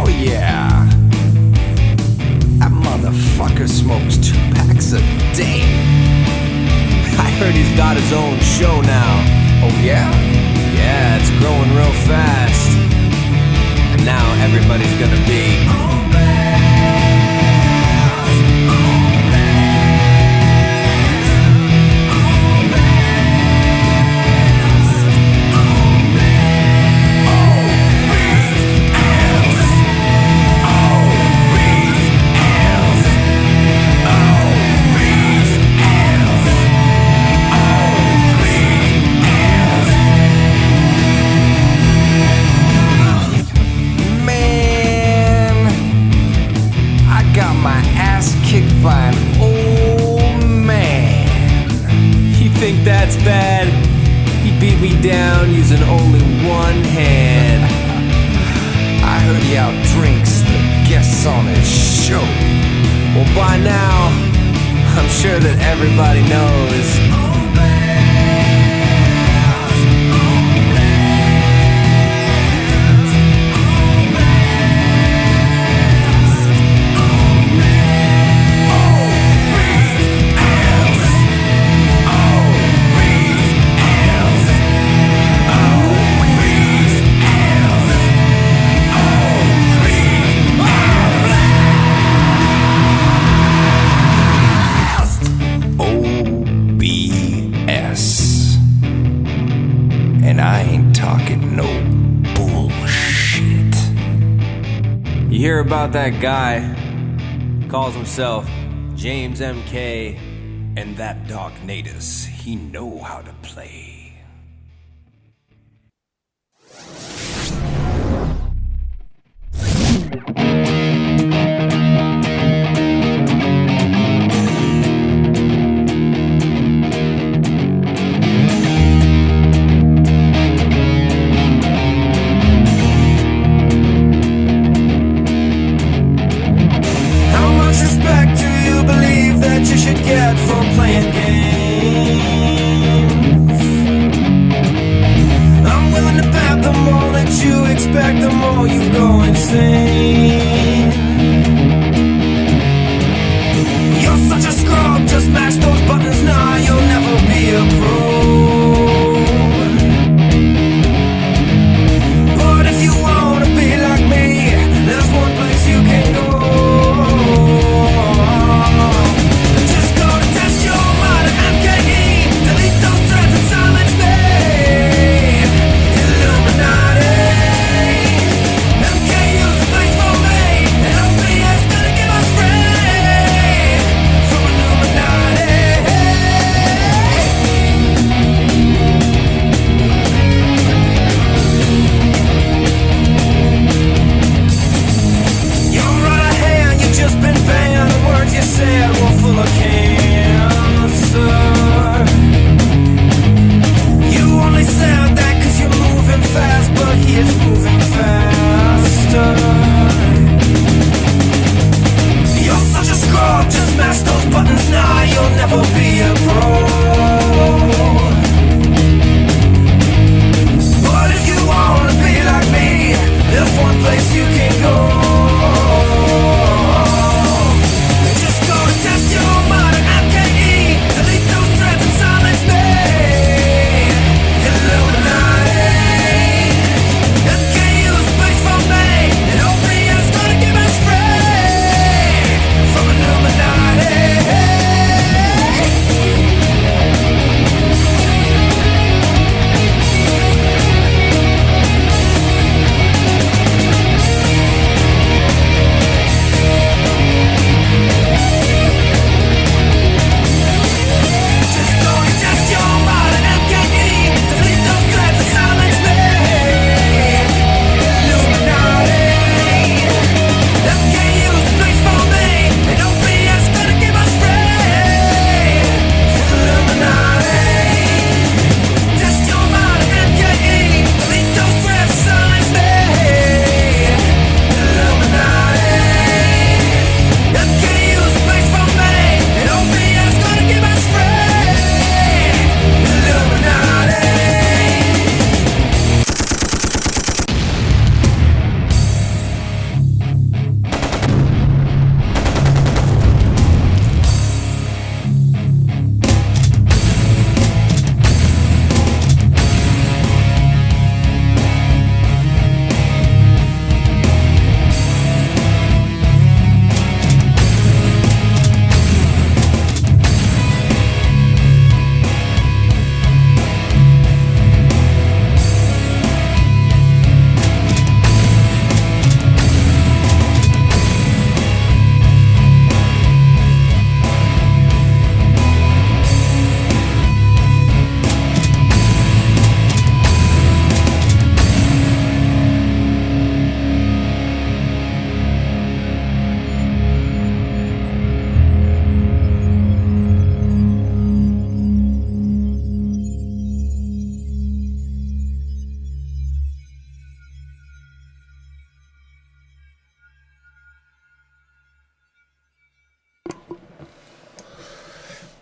Oh yeah. That motherfucker smokes 2 packs a day. I heard he's got his own show now. Oh yeah? Yeah, it's growing real fast. And now everybody's gonna be by an old man. You think that's bad? He beat me down using only one hand. I heard he outdrinks the guests on his show. Well, by now, I'm sure that everybody knows. And I ain't talking no bullshit. You hear about that guy? Calls himself James MK. And that dog Natus, he know how to play. You should get from playing games. I'm willing to bet the more that you expect, the more you go insane. You're such a scrub, just mash those buttons now, you'll never be a pro. But if you wanna be like me, there's one place you can go. Illuminati, MK use place for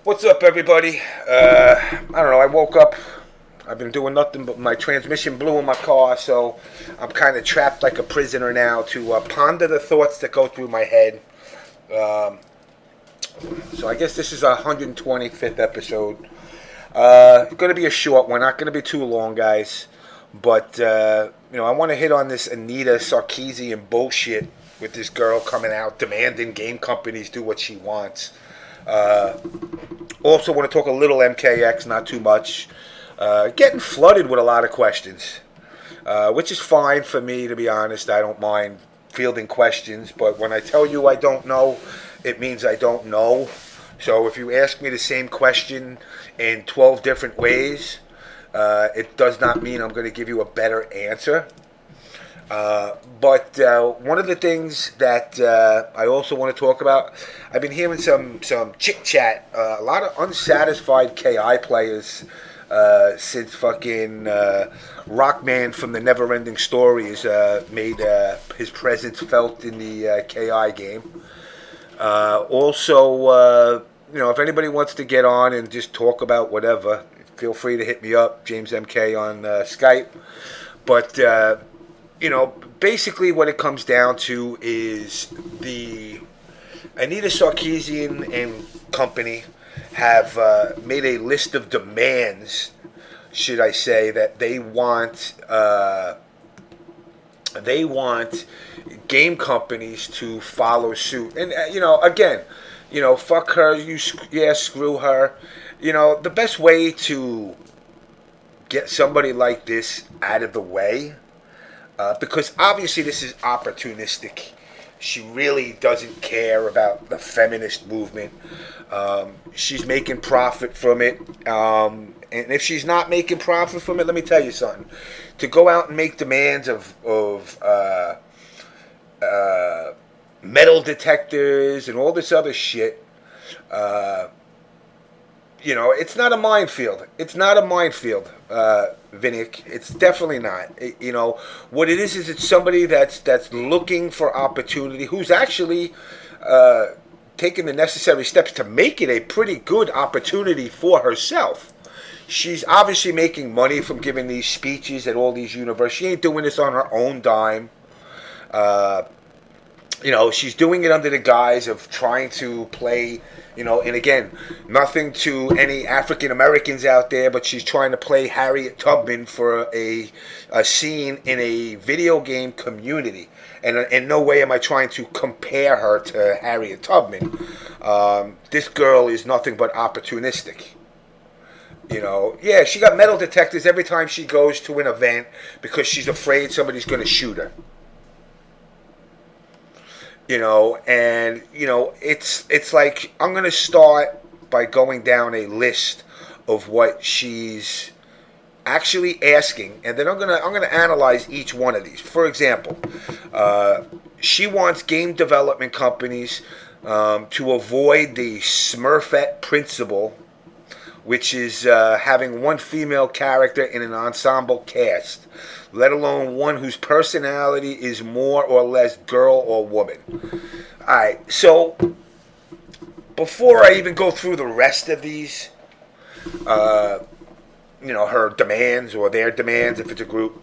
What's up, everybody? I don't know. I woke up. I've been doing nothing but my transmission blew in my car, so I'm kind of trapped like a prisoner now to ponder the thoughts that go through my head. So I guess this is our 125th episode. Going to be a short one, not going to be too long, guys. But, I want to hit on this Anita Sarkeesian bullshit with this girl coming out demanding game companies do what she wants. Also want to talk a little MKX, not too much. Getting flooded with a lot of questions, which is fine for me, to be honest. I don't mind fielding questions, but when I tell you I don't know, it means I don't know. So if you ask me the same question in 12 different ways, it does not mean I'm going to give you a better answer. But one of the things that I also want to talk about, I've been hearing some chit-chat, a lot of unsatisfied KI players since fucking Rockman from the Neverending Stories made his presence felt in the KI game. Also, if anybody wants to get on and just talk about whatever, feel free to hit me up, James MK on Skype. But basically what it comes down to is the Anita Sarkeesian and company have made a list of demands, should I say, that they want game companies to follow suit. And again, fuck her, screw her. The best way to get somebody like this out of the way, because obviously this is opportunistic. She really doesn't care about the feminist movement. She's making profit from it. And if she's not making profit from it, let me tell you something. To go out and make demands of metal detectors and all this other shit, it's not a minefield. It's not a minefield, Vinnick. It's definitely not. What it is it's somebody that's looking for opportunity, who's actually taking the necessary steps to make it a pretty good opportunity for herself. She's obviously making money from giving these speeches at all these universities. She ain't doing this on her own dime. She's doing it under the guise of trying to play, and again, nothing to any African Americans out there, but she's trying to play Harriet Tubman for a scene in a video game community. And in no way am I trying to compare her to Harriet Tubman. This girl is nothing but opportunistic. She got metal detectors every time she goes to an event because she's afraid somebody's going to shoot her. It's like I'm going to start by going down a list of what she's actually asking, and then I'm going to analyze each one of these. For example, she wants game development companies to avoid the Smurfette principle, which is having one female character in an ensemble cast, let alone one whose personality is more or less girl or woman. Alright, so before I even go through the rest of these, her demands or their demands, if it's a group,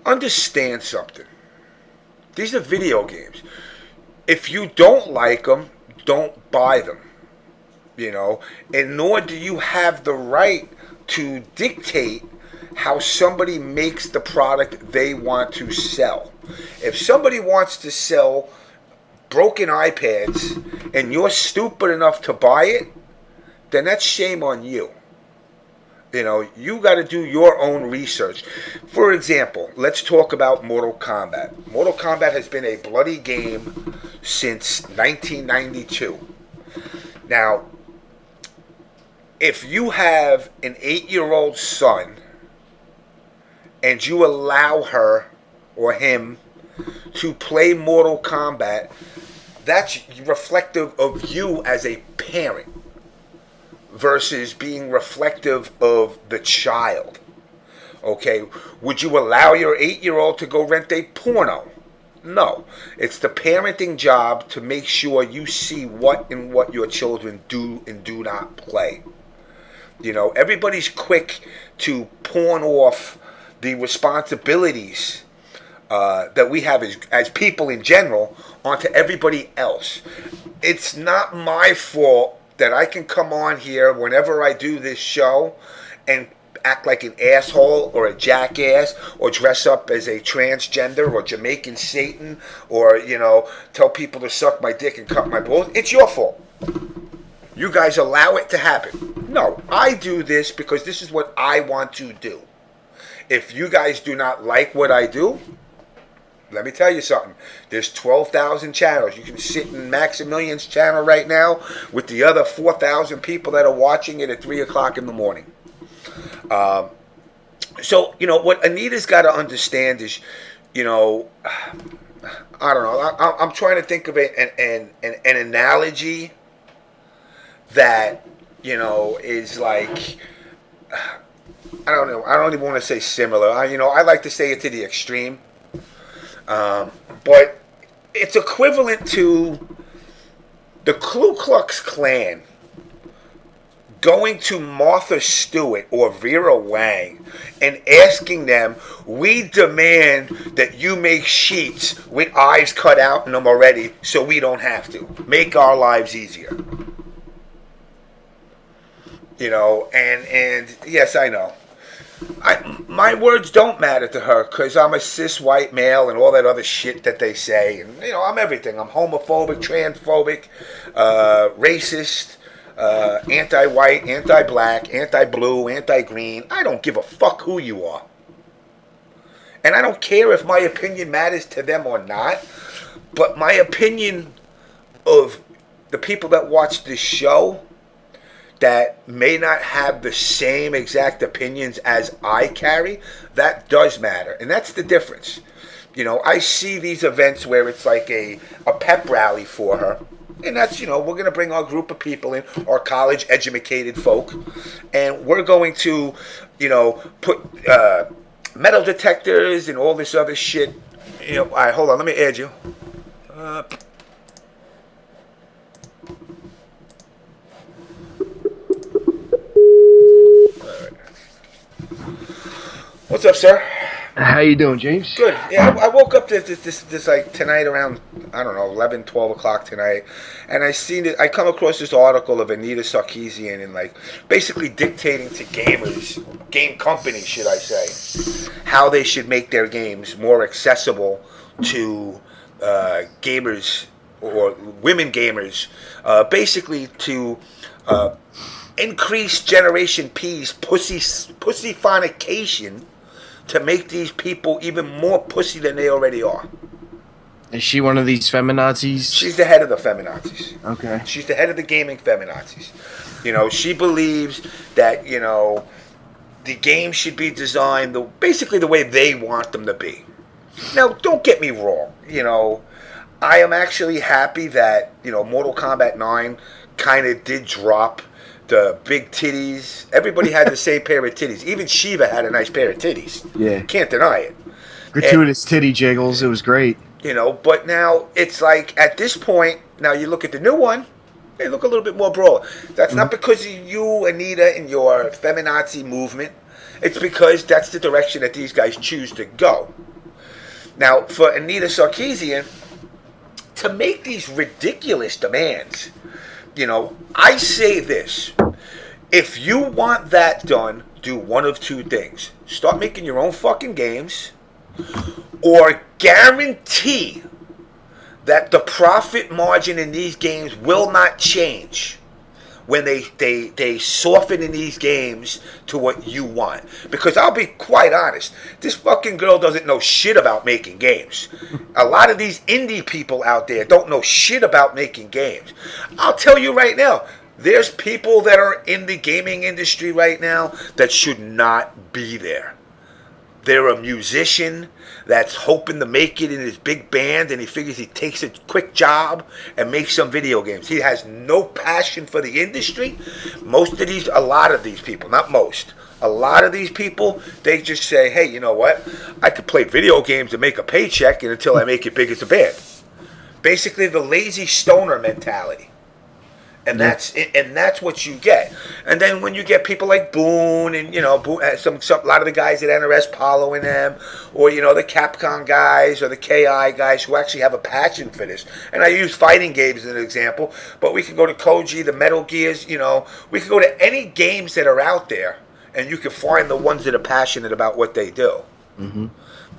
understand something. These are video games. If you don't like them, don't buy them. And nor do you have the right to dictate how somebody makes the product they want to sell. If somebody wants to sell broken iPads and you're stupid enough to buy it, then that's shame on you. You got to do your own research. For example, let's talk about Mortal Kombat. Mortal Kombat has been a bloody game since 1992. Now, if you have an 8-year-old son and you allow her or him to play Mortal Kombat, that's reflective of you as a parent versus being reflective of the child. Okay, would you allow your 8-year-old to go rent a porno? No. It's the parenting job to make sure you see what your children do and do not play. You know, everybody's quick to pawn off the responsibilities that we have as people in general onto everybody else. It's not my fault that I can come on here whenever I do this show and act like an asshole or a jackass or dress up as a transgender or Jamaican Satan or, you know, tell people to suck my dick and cut my balls. It's your fault. You guys allow it to happen. No, I do this because this is what I want to do. If you guys do not like what I do, let me tell you something. There's 12,000 channels. You can sit in Maximilian's channel right now with the other 4,000 people that are watching it at 3 o'clock in the morning. So, you know, what Anita's got to understand is, you know, I don't know. I'm trying to think of an analogy that, you know, is like, I don't know. I don't even want to say similar. I like to say it to the extreme. But it's equivalent to the Ku Klux Klan going to Martha Stewart or Vera Wang and asking them, we demand that you make sheets with eyes cut out in them already so we don't have to. Make our lives easier. You know, and yes, I know. My words don't matter to her because I'm a cis white male and all that other shit that they say. And, you know, I'm everything. I'm homophobic, transphobic, racist, anti-white, anti-black, anti-blue, anti-green. I don't give a fuck who you are. And I don't care if my opinion matters to them or not. But my opinion of the people that watch this show that may not have the same exact opinions as I carry, that does matter. And that's the difference. You know, I see these events where it's like a pep rally for her. And that's, you know, we're going to bring our group of people in, our college-educated folk. And we're going to, you know, put metal detectors and all this other shit. You know, all right, hold on, let me add you. What's up, sir? How you doing, James? Good. Yeah, I woke up this like tonight around, I don't know, 11, 12 o'clock tonight, and I come across this article of Anita Sarkeesian and like basically dictating to gamers, game companies, should I say, how they should make their games more accessible to gamers or women gamers, basically to increase Generation P's pussyphonication to make these people even more pussy than they already are. Is she one of these feminazis? She's the head of the feminazis. Okay. She's the head of the gaming feminazis. You know, she believes that, you know, the game should be designed basically the way they want them to be. Now, don't get me wrong. You know, I am actually happy that, you know, Mortal Kombat 9 kind of did drop the big titties. Everybody had the same pair of titties. Even Shiva had a nice pair of titties. Yeah. Can't deny it. Gratuitous titty jiggles. It was great. You know, but now it's like at this point, now you look at the new one, they look a little bit more broad. That's not because of you, Anita, and your feminazi movement. It's because that's the direction that these guys choose to go. Now, for Anita Sarkeesian to make these ridiculous demands, you know, I say this. If you want that done, do one of two things. Start making your own fucking games, or guarantee that the profit margin in these games will not change when they soften in these games to what you want. Because I'll be quite honest, this fucking girl doesn't know shit about making games. A lot of these indie people out there don't know shit about making games. I'll tell you right now, there's people that are in the gaming industry right now that should not be there. They're a musician that's hoping to make it in his big band, and he figures he takes a quick job and makes some video games. He has no passion for the industry. A lot of these people, not most, a lot of these people, they just say, hey, you know what? I could play video games and make a paycheck, and until I make it big as a band. Basically, the lazy stoner mentality. And that's what you get. And then when you get people like Boone and, you know, a lot of the guys at NRS following them, or, you know, the Capcom guys or the KI guys who actually have a passion for this. And I use fighting games as an example, but we can go to Koji, the Metal Gears, you know, we can go to any games that are out there, and you can find the ones that are passionate about what they do. Mm-hmm.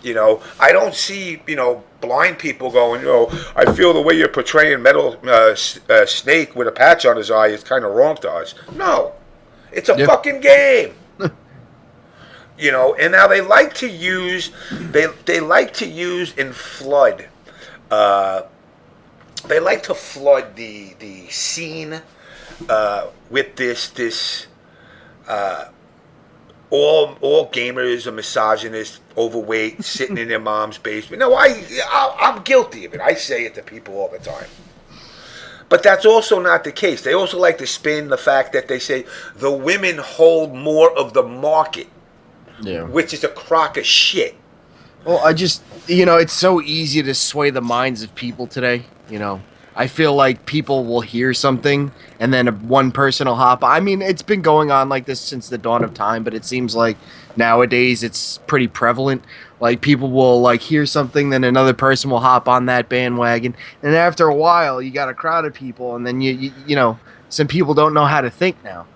You know, I don't see, you know, blind people going, you know, I feel the way you're portraying Metal Snake with a patch on his eye is kind of wrong to us. No, it's a fucking game. You know, and now they like to use and flood. They like to flood the scene with this. All gamers are misogynists, overweight, sitting in their mom's basement. No, I'm guilty of it. I say it to people all the time. But that's also not the case. They also like to spin the fact that they say the women hold more of the market, which is a crock of shit. Well, it's so easy to sway the minds of people today, you know. I feel like people will hear something and then one person will hop. I mean, it's been going on like this since the dawn of time, but it seems like nowadays it's pretty prevalent. Like people will like hear something, then another person will hop on that bandwagon, and after a while, you got a crowd of people, and then you know, some people don't know how to think now.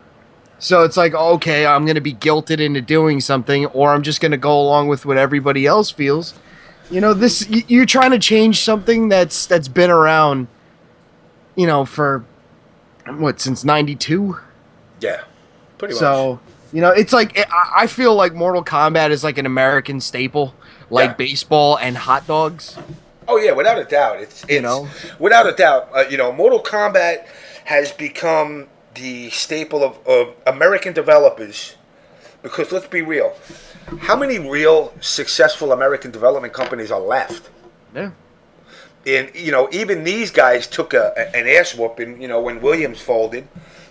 So it's like, okay, I'm going to be guilted into doing something, or I'm just going to go along with what everybody else feels. You know, you're trying to change something that's been around, you know, for since '92? Yeah, pretty much. So, you know, it's like I feel like Mortal Kombat is like an American staple, like baseball and hot dogs. Oh yeah, without a doubt. It's you know, without a doubt. You know, Mortal Kombat has become the staple of American developers, because let's be real, how many real successful American development companies are left? Yeah. And, you know, even these guys took an ass whooping, you know, when Williams folded.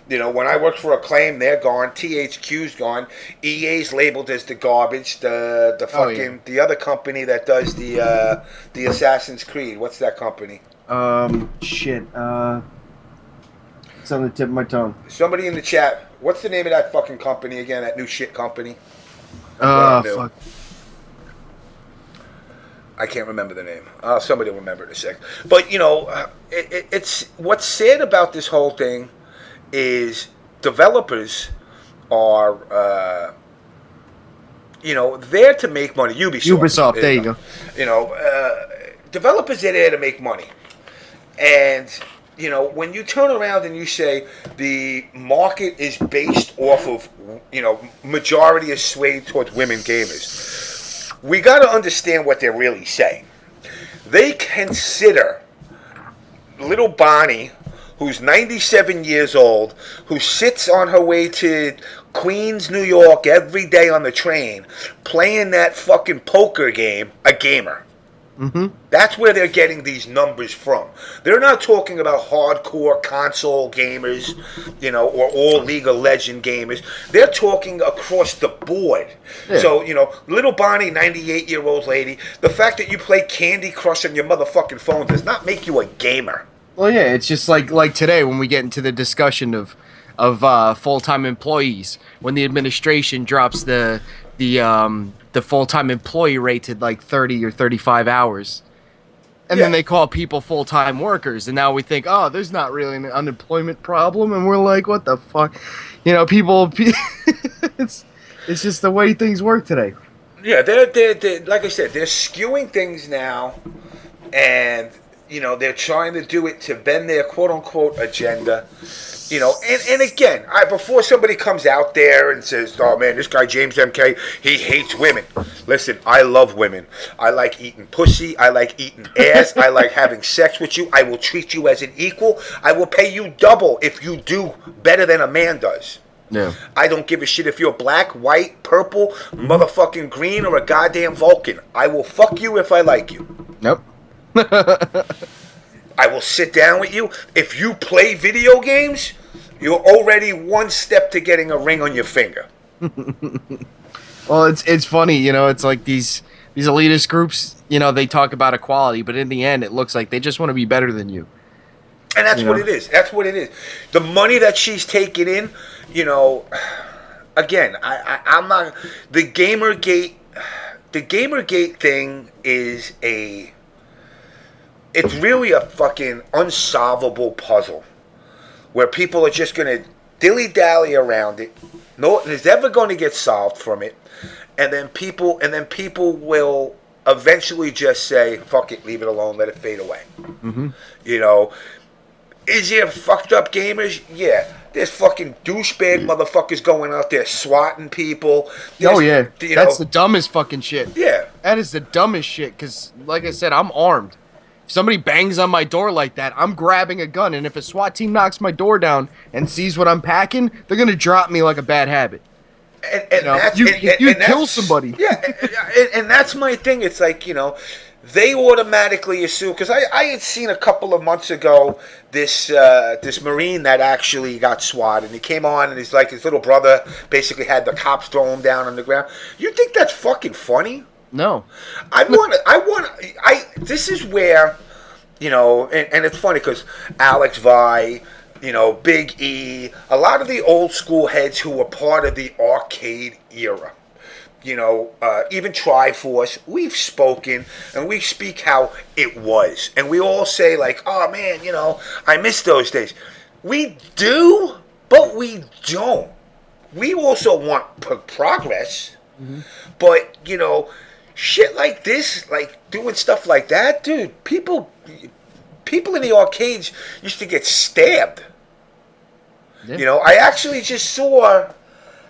You know, when I worked for Acclaim, they're gone. THQ's gone. EA's labeled as the garbage. The other company that does the Assassin's Creed. What's that company? Shit. It's on the tip of my tongue. Somebody in the chat. What's the name of that fucking company again? That new shit company? Fuck. I can't remember the name. Somebody will remember it in a sec. But, you know, it's what's sad about this whole thing is developers are, you know, there to make money. Ubisoft, there you go. You know, developers are there to make money. And, you know, when you turn around and you say the market is based off of, you know, majority is swayed towards women gamers, we got to understand what they're really saying. They consider little Bonnie, who's 97 years old, who sits on her way to Queens, New York every day on the train, playing that fucking poker game, a gamer. Mm-hmm. That's where they're getting these numbers from. They're not talking about hardcore console gamers, you know, or all League of Legends gamers. They're talking across the board. Yeah. So, you know, little Bonnie, 98-year-old lady, the fact that you play Candy Crush on your motherfucking phone does not make you a gamer. Well, yeah, it's just like today when we get into the discussion of full-time employees, when the administration drops the full-time employee rate to like 30 or 35 hours. And then they call people full-time workers. And now we think, oh, there's not really an unemployment problem. And we're like, what the fuck? You know, people, it's just the way things work today. Yeah, they're like I said, they're skewing things now. And, you know, they're trying to do it to bend their quote-unquote agenda. You know, and again, before somebody comes out there and says, oh man, this guy James MK, he hates women. Listen, I love women. I like eating pussy. I like eating ass. I like having sex with you. I will treat you as an equal. I will pay you double if you do better than a man does. Yeah. I don't give a shit if you're black, white, purple, motherfucking green, or a goddamn Vulcan. I will fuck you if I like you. Nope. I will sit down with you. If you play video games, you're already one step to getting a ring on your finger. Well, it's funny, you know, it's like these elitist groups, you know, they talk about equality, but in the end, it looks like they just want to be better than you. And that's what it is. That's what it is. The money that she's taking in, you know, again, I'm not, the Gamergate thing is it's really a fucking unsolvable puzzle where people are just going to dilly-dally around it. Nothing is ever going to get solved from it. And then people will eventually just say, fuck it, leave it alone, let it fade away. Mm-hmm. You know, is there fucked up gamers? Yeah. There's fucking douchebag motherfuckers going out there swatting people. Oh, yeah. That's the dumbest fucking shit. Yeah. That is the dumbest shit, because, like I said, I'm armed. If somebody bangs on my door like that, I'm grabbing a gun, and if a SWAT team knocks my door down and sees what I'm packing, they're going to drop me like a bad habit. And you kill somebody. Yeah, and that's my thing. It's like, you know, they automatically assume, because I had seen a couple of months ago this Marine that actually got swatted, and he came on, and he's like, his little brother basically had the cops throw him down on the ground. You think that's fucking funny? No. This is where, you know, and it's funny because Alex Vi, you know, Big E, a lot of the old school heads who were part of the arcade era, you know, even Triforce, we've spoken and we speak how it was. And we all say like, oh man, you know, I miss those days. We do, but we don't. We also want progress. Mm-hmm. But, you know, shit like this, like doing stuff like that, dude, people in the arcades used to get stabbed. Yeah. You know, I actually just saw,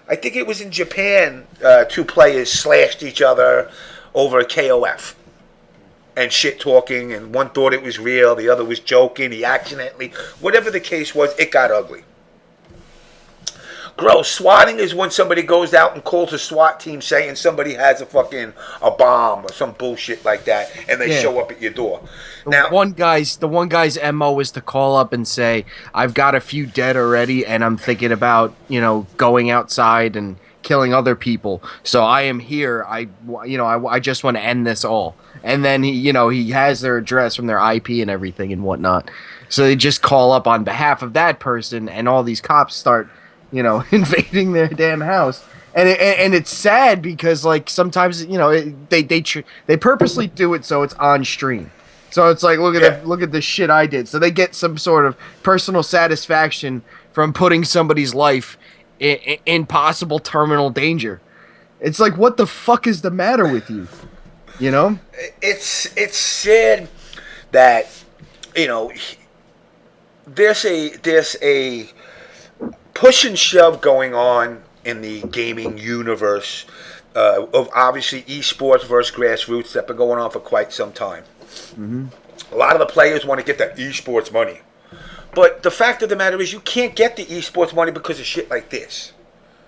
I think it was in Japan, two players slashed each other over a KOF and shit talking, and one thought it was real, the other was joking, he accidentally, whatever the case was, it got ugly. Gross. Swatting is when somebody goes out and calls a SWAT team saying somebody has a bomb or some bullshit like that, and they show up at your door. Now, the one guy's MO is to call up and say, "I've got a few dead already, and I'm thinking about, you know, going outside and killing other people. So I am here. I just want to end this all." And then he has their address from their IP and everything and whatnot. So they just call up on behalf of that person, and all these cops start, you know, invading their damn house, and it's sad because, like, sometimes, you know, they purposely do it so it's on stream, so it's like, look at the shit I did, so they get some sort of personal satisfaction from putting somebody's life in possible terminal danger. It's like, what the fuck is the matter with you? You know, it's sad that, you know, there's a push and shove going on in the gaming universe of obviously esports versus grassroots that been going on for quite some time. Mm-hmm. A lot of the players want to get that esports money, but the fact of the matter is you can't get the esports money because of shit like this.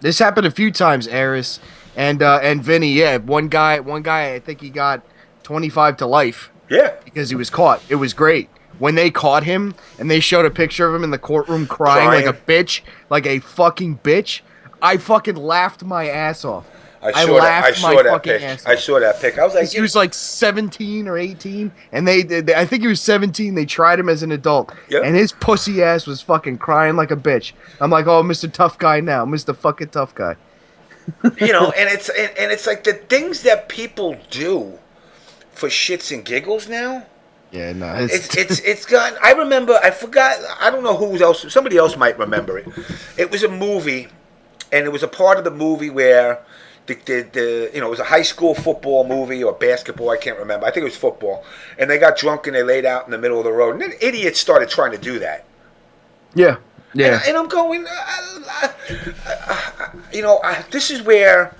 This happened a few times, Aris and Vinny. Yeah, one guy, I think he got 25 to life. Yeah, because he was caught. It was great. When they caught him and they showed a picture of him in the courtroom crying like a bitch, like a fucking bitch, I fucking laughed my ass off. I laughed my fucking ass off. I saw that pic. I was like, he was like 17 or 18, and I think he was 17. They tried him as an adult, and his pussy ass was fucking crying like a bitch. I'm like, oh, Mr. Tough Guy now, Mr. fucking Tough Guy. You know, and it's like the things that people do for shits and giggles now. Yeah, no, it's gotten. I forgot. I don't know who else. Somebody else might remember it. It was a movie, and it was a part of the movie where it was a high school football movie or basketball. I can't remember. I think it was football. And they got drunk and they laid out in the middle of the road. And then idiots started trying to do that. Yeah, yeah. And I'm going. This is where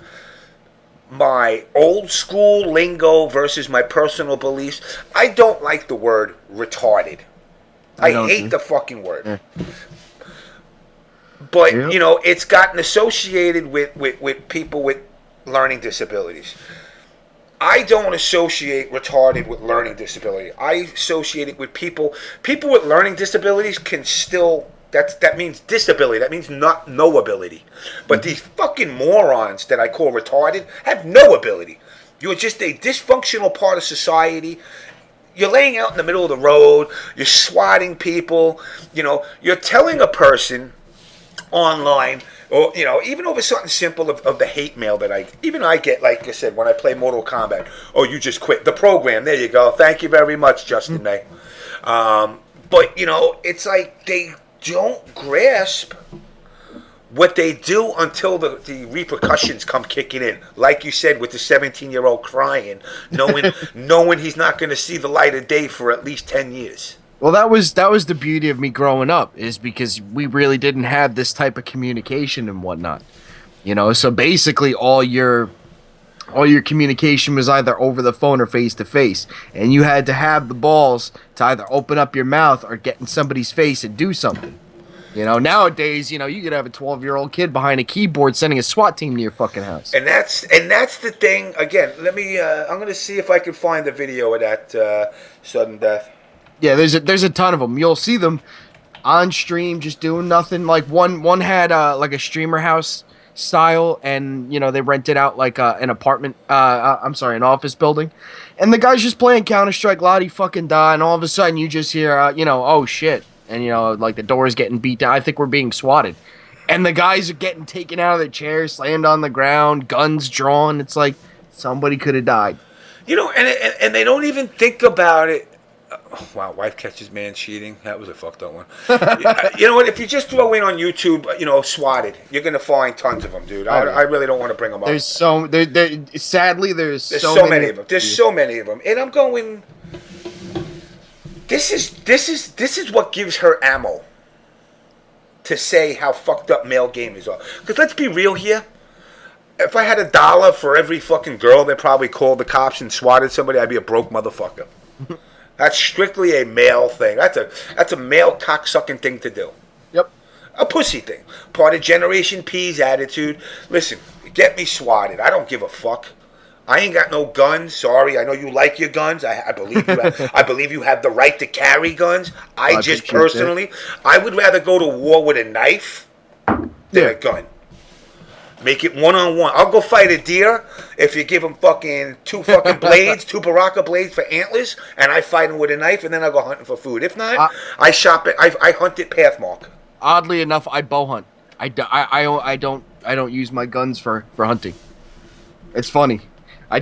my old school lingo versus my personal beliefs. I don't like the word retarded. I hate the fucking word. Yeah. But, Yep. you know, it's gotten associated with people with learning disabilities. I don't associate retarded with learning disability. I associate it with people with learning disabilities can still, that means disability. That means no ability. But these fucking morons that I call retarded have no ability. You're just a dysfunctional part of society. You're laying out in the middle of the road. You're swatting people. You know, you're telling a person online, or, you know, even over something simple of the hate mail that I get, like I said, when I play Mortal Kombat. Oh, you just quit the program. There you go. Thank you very much, Justin May. But, you know, it's like they don't grasp what they do until the repercussions come kicking in. Like you said, with the 17-year-old crying, knowing he's not going to see the light of day for at least 10 years. Well, that was the beauty of me growing up, is because we really didn't have this type of communication and whatnot. You know, so basically all your communication was either over the phone or face to face, and you had to have the balls to either open up your mouth or get in somebody's face and do something. You know, nowadays, you know, you could have a 12-year-old kid behind a keyboard sending a SWAT team to your fucking house. And that's the thing. Again, let me. I'm gonna see if I can find the video of that sudden death. Yeah, there's a ton of them. You'll see them on stream just doing nothing. Like one had like a streamer house style, and you know, they rented out like an apartment. An office building, and the guy's just playing Counter-Strike. Lottie fucking die, and all of a sudden you just hear you know, oh shit. And, you know, like the door's getting beat down. I think we're being swatted. And the guys are getting taken out of their chairs, slammed on the ground, guns drawn. It's like somebody could have died. You know, and they don't even think about it. Oh, wow, wife catches man cheating. That was a fucked up one. You know what? If you just throw in on YouTube, you know, swatted, you're going to find tons of them, dude. I really don't want to bring them up. There's sadly, there's so many of them. There's so many of them. And I'm going... This is what gives her ammo to say how fucked up male gamers are. Because let's be real here. If I had $1 for every fucking girl that probably called the cops and swatted somebody, I'd be a broke motherfucker. That's strictly a male thing. That's a male cocksucking thing to do. Yep. A pussy thing. Part of Generation P's attitude. Listen, get me swatted. I don't give a fuck. I ain't got no guns. Sorry, I know you like your guns. I believe you. I believe you have the right to carry guns. I just personally, I would rather go to war with a knife than a gun. Make it one-on-one. I'll go fight a deer if you give him fucking two fucking blades, two Baraka blades for antlers, and I fight him with a knife, and then I'll go hunting for food. If not, I shop it. I hunt it pathmark. Oddly enough, I bow hunt. I don't use my guns for hunting. It's funny. I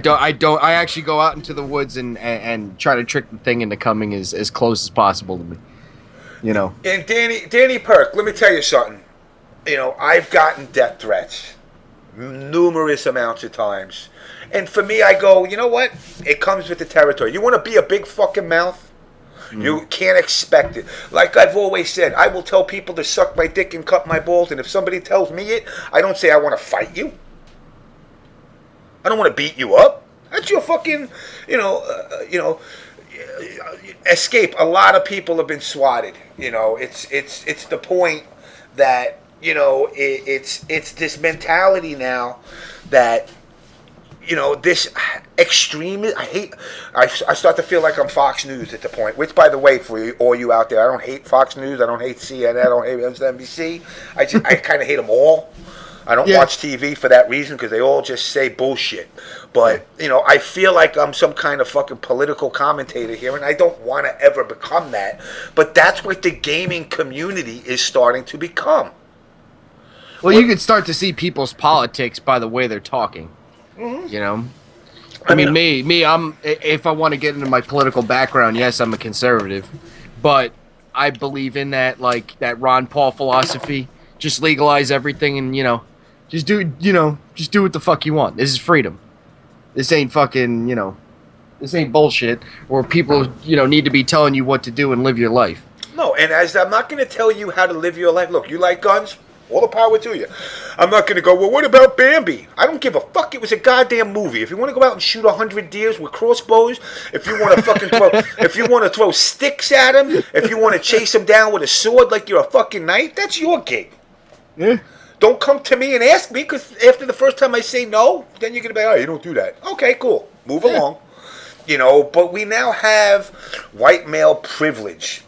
actually go out into the woods and try to trick the thing into coming as close as possible to me. You know. And Danny Perk, let me tell you something. You know, I've gotten death threats numerous amounts of times. And for me, I go, you know what? It comes with the territory. You want to be a big fucking mouth? You can't expect it. Like I've always said, I will tell people to suck my dick and cut my balls. And if somebody tells me it, I don't say I want to fight you. I don't want to beat you up. That's your fucking, escape. A lot of people have been swatted. You know, it's the point that, you know, it's this mentality now that, you know, this extreme. I start to feel like I'm Fox News at the point. Which, by the way, for all you out there, I don't hate Fox News. I don't hate CNN. I don't hate MSNBC. I kind of hate them all. I don't watch TV for that reason because they all just say bullshit. But, you know, I feel like I'm some kind of fucking political commentator here, and I don't want to ever become that. But that's what the gaming community is starting to become. Well, you could start to see people's politics by the way they're talking. Mm-hmm. You know? I mean, me, if I want to get into my political background, yes, I'm a conservative. But I believe in that, like, that Ron Paul philosophy. Just legalize everything and, you know, just do what the fuck you want. This is freedom. This ain't fucking, you know, this ain't bullshit where people, you know, need to be telling you what to do and live your life. No, and as I'm not going to tell you how to live your life. Look, you like guns? All the power to you. I'm not going to go, well, what about Bambi? I don't give a fuck. It was a goddamn movie. If you want to go out and shoot 100 deers with crossbows, if you want to fucking throw sticks at them, if you want to chase them down with a sword like you're a fucking knight, that's your gig. Yeah. Don't come to me and ask me, because after the first time I say no, then you're going to be, oh, you don't do that. Okay, cool. Move along. You know, but we now have white male privilege.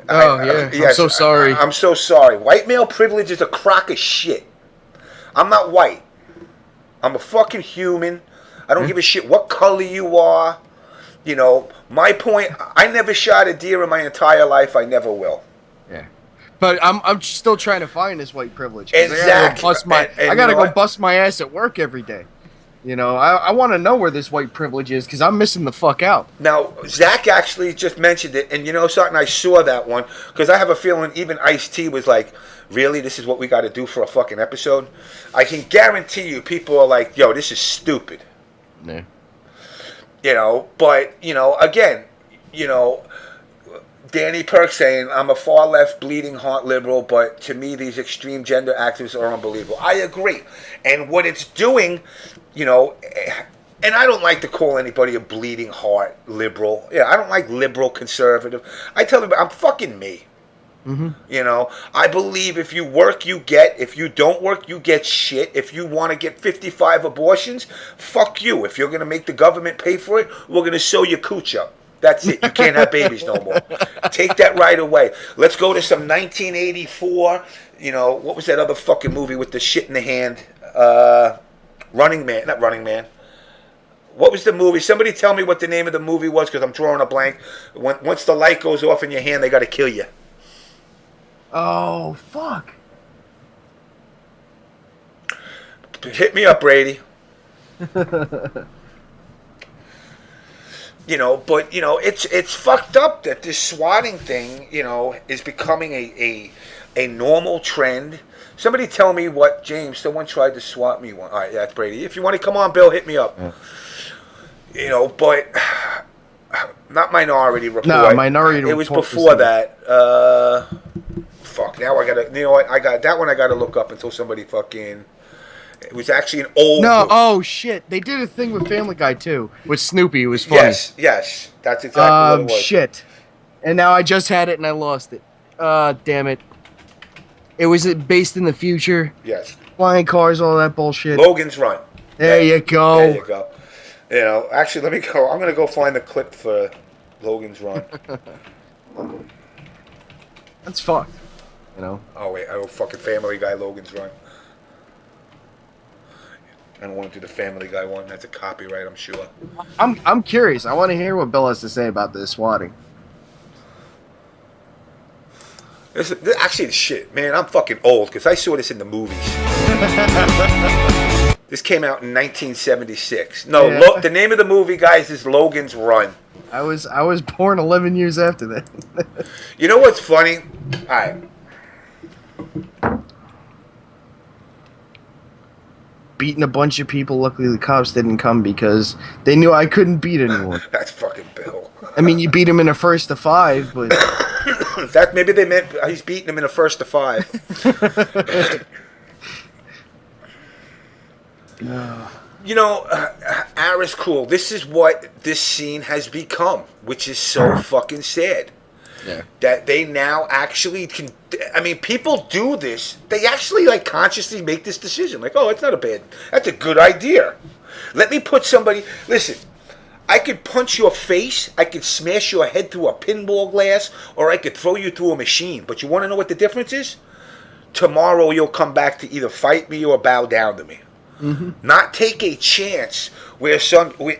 Oh, yeah. I'm so sorry. I'm so sorry. White male privilege is a crock of shit. I'm not white. I'm a fucking human. I don't give a shit what color you are. You know, my point, I never shot a deer in my entire life. I never will. Yeah. But I'm still trying to find this white privilege. Exactly. I gotta go bust my ass at work every day. You know, I want to know where this white privilege is because I'm missing the fuck out. Now, Zach actually just mentioned it, and you know something? I saw that one because I have a feeling even Ice-T was like, really? This is what we got to do for a fucking episode? I can guarantee you people are like, yo, this is stupid. Yeah. You know, but, you know, again, you know, Danny Perk saying, I'm a far left bleeding heart liberal, but to me these extreme gender activists are unbelievable. I agree. And what it's doing, you know, and I don't like to call anybody a bleeding heart liberal. Yeah, I don't like liberal conservative. I tell them, I'm fucking me. Mm-hmm. You know, I believe if you work, you get. If you don't work, you get shit. If you want to get 55 abortions, fuck you. If you're going to make the government pay for it, we're going to sew your cooch up. That's it. You can't have babies no more. Take that right away. Let's go to some 1984. You know, what was that other fucking movie with the shit in the hand? Running Man. Not Running Man. What was the movie? Somebody tell me what the name of the movie was because I'm drawing a blank. Once the light goes off in your hand, they got to kill you. Oh, fuck. Hit me up, Brady. You know, but, you know, it's fucked up that this swatting thing, you know, is becoming a normal trend. Somebody tell me what, James, someone tried to swat me one. All right, that's Brady. If you want to come on, Bill, hit me up. Yeah. You know, but not Minority Report. No, Minority Report. It was before that. Fuck, now I got to, you know what, I got that one I got to look up until somebody fucking... It was actually an old... No, oh, shit. They did a thing with Family Guy, too. With Snoopy. It was funny. Yes. That's exactly what it was. Shit. And now I just had it and I lost it. Damn it. It was based in the future. Yes. Flying cars, all that bullshit. Logan's Run. There you go. There you go. You know, actually, let me go. I'm going to go find the clip for Logan's Run. That's fucked. You know? Oh, wait. Oh, fucking Family Guy, Logan's Run. I don't want to do the Family Guy one. That's a copyright, I'm sure. I'm curious. I want to hear what Bill has to say about this swatting. This actually, shit, man, I'm fucking old because I saw this in the movies. This came out in 1976. No, yeah. The name of the movie, guys, is Logan's Run. I was born 11 years after that. You know what's funny? All right. Beating a bunch of people. Luckily, the cops didn't come because they knew I couldn't beat anyone. That's fucking Bill. I mean, you beat him in a 1st to 5, but that maybe they meant he's beating him in a 1st to 5. You know, Ara's cool. This is what this scene has become, which is so fucking sad. Yeah. That they now actually can. I mean, people do this. They actually like consciously make this decision. Like, oh, it's not a bad. That's a good idea. Let me put somebody. Listen, I could punch your face. I could smash your head through a pinball glass, or I could throw you through a machine. But you want to know what the difference is? Tomorrow you'll come back to either fight me or bow down to me. Mm-hmm. Not take a chance where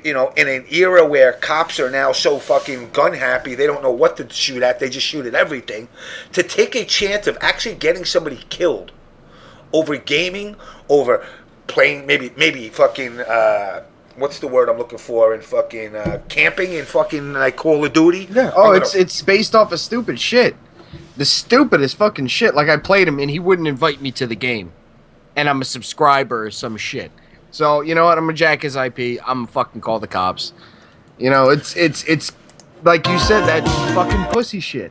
you know, in an era where cops are now so fucking gun happy, they don't know what to shoot at, they just shoot at everything. To take a chance of actually getting somebody killed over gaming, over playing, maybe fucking what's the word I'm looking for, in fucking camping in fucking like Call of Duty. Yeah. Oh, it's based off of stupid shit. The stupidest fucking shit. Like I played him and he wouldn't invite me to the game. And I'm a subscriber or some shit. So, you know what? I'm gonna jack his IP. I'm gonna fucking call the cops. You know, it's like you said, that fucking pussy shit.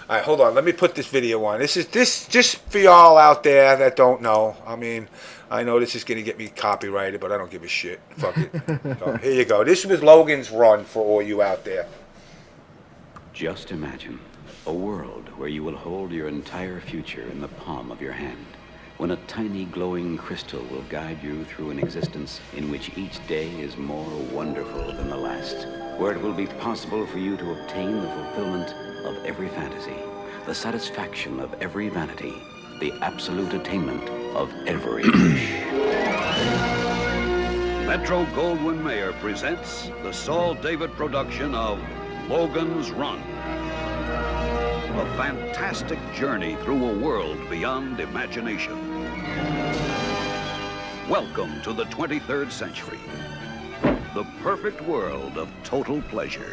All right, hold on. Let me put this video on. This just for y'all out there that don't know. I mean, I know this is gonna get me copyrighted, but I don't give a shit. Fuck it. So, here you go. This was Logan's Run for all you out there. Just imagine a world where you will hold your entire future in the palm of your hand, when a tiny glowing crystal will guide you through an existence in which each day is more wonderful than the last, where it will be possible for you to obtain the fulfillment of every fantasy, the satisfaction of every vanity, the absolute attainment of every wish. Metro-Goldwyn-Mayer presents the Saul David production of Logan's Run. A fantastic journey through a world beyond imagination. Welcome to the 23rd century. The perfect world of total pleasure.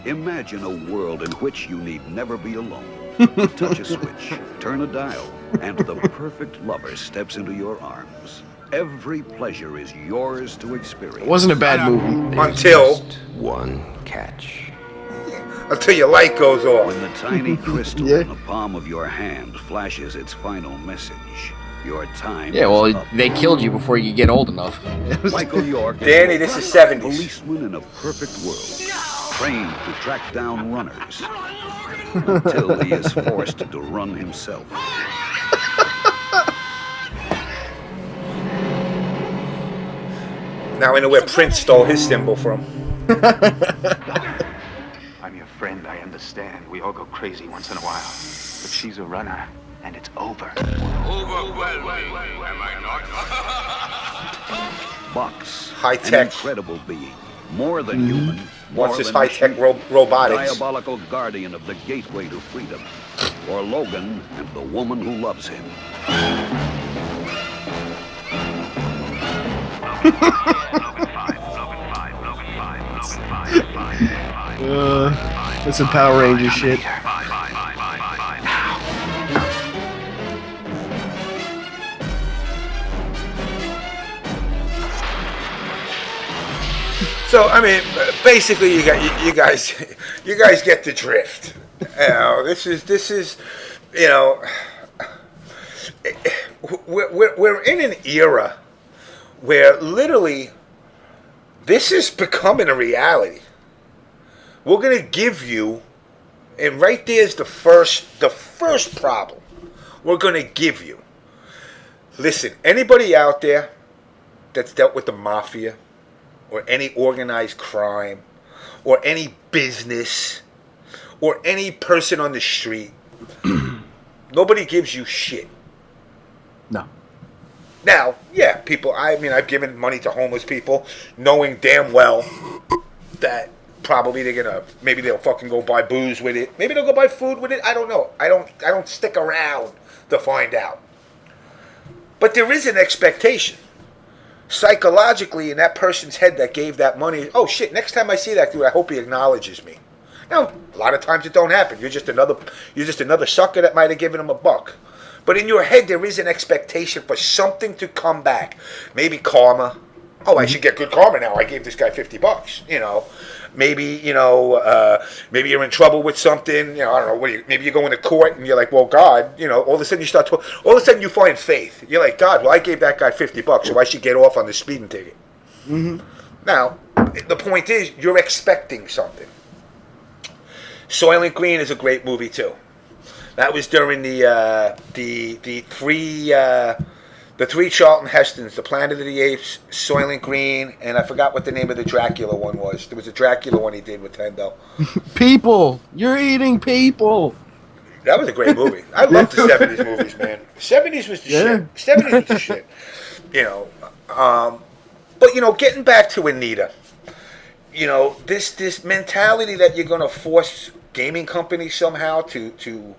Imagine a world in which you need never be alone. Touch a switch, turn a dial, and the perfect lover steps into your arms. Every pleasure is yours to experience. It wasn't a bad movie. Until One catch. your light goes off. When the tiny crystal Yeah. in the palm of your hand flashes its final message, your time Yeah, well, is up. they killed you before you get old enough. Michael York, Danny, this is 70s. policeman in a perfect world, trained to track down runners, until he is forced to run himself. Now I know where Prince stole his symbol from. I'm your friend, I understand. We all go crazy once in a while. But she's a runner, and it's over. Box, High-tech. an incredible being, more than human, more Wants this than high-tech machine. robotics. Diabolical guardian of the gateway to freedom. Or Logan and the woman who loves him. That's some Power Ranger shit. So I mean, basically, you guys get the drift. You know, this is, you know, we're in an era where literally this is becoming a reality. We're gonna give you, and right there's the first problem. We're gonna give you. Listen, anybody out there that's dealt with the mafia, or any organized crime, or any business, or any person on the street, nobody gives you shit. No. Now, yeah, people, I mean, I've given money to homeless people, knowing damn well that probably maybe they'll fucking go buy booze with it. Maybe they'll go buy food with it. I don't know. I don't stick around to find out. But there is an expectation. Psychologically, in that person's head that gave that money, oh shit, next time I see that dude, I hope he acknowledges me. Now, a lot of times it don't happen. You're just another sucker that might have given him a buck. But in your head, there is an expectation for something to come back. Maybe karma. Oh, I should get good karma now. I gave this guy $50. You know, maybe maybe you're in trouble with something. You know, I don't know. Maybe you go into court and you're like, well, God. You know, all of a sudden you find faith. You're like, God. Well, I gave that guy $50, so I should get off on the speeding ticket. Mm-hmm. Now, the point is, you're expecting something. Soylent Green is a great movie too. That was during the three Charlton Hestons, the Planet of the Apes, Soylent Green, and I forgot what the name of the Dracula one was. There was a Dracula one he did with Tendo. People! You're eating people! That was a great movie. I loved the 70s movies, man. 70s was the shit. 70s was the shit. You know, but, you know, getting back to Anita, you know, this mentality that you're going to force gaming companies somehow to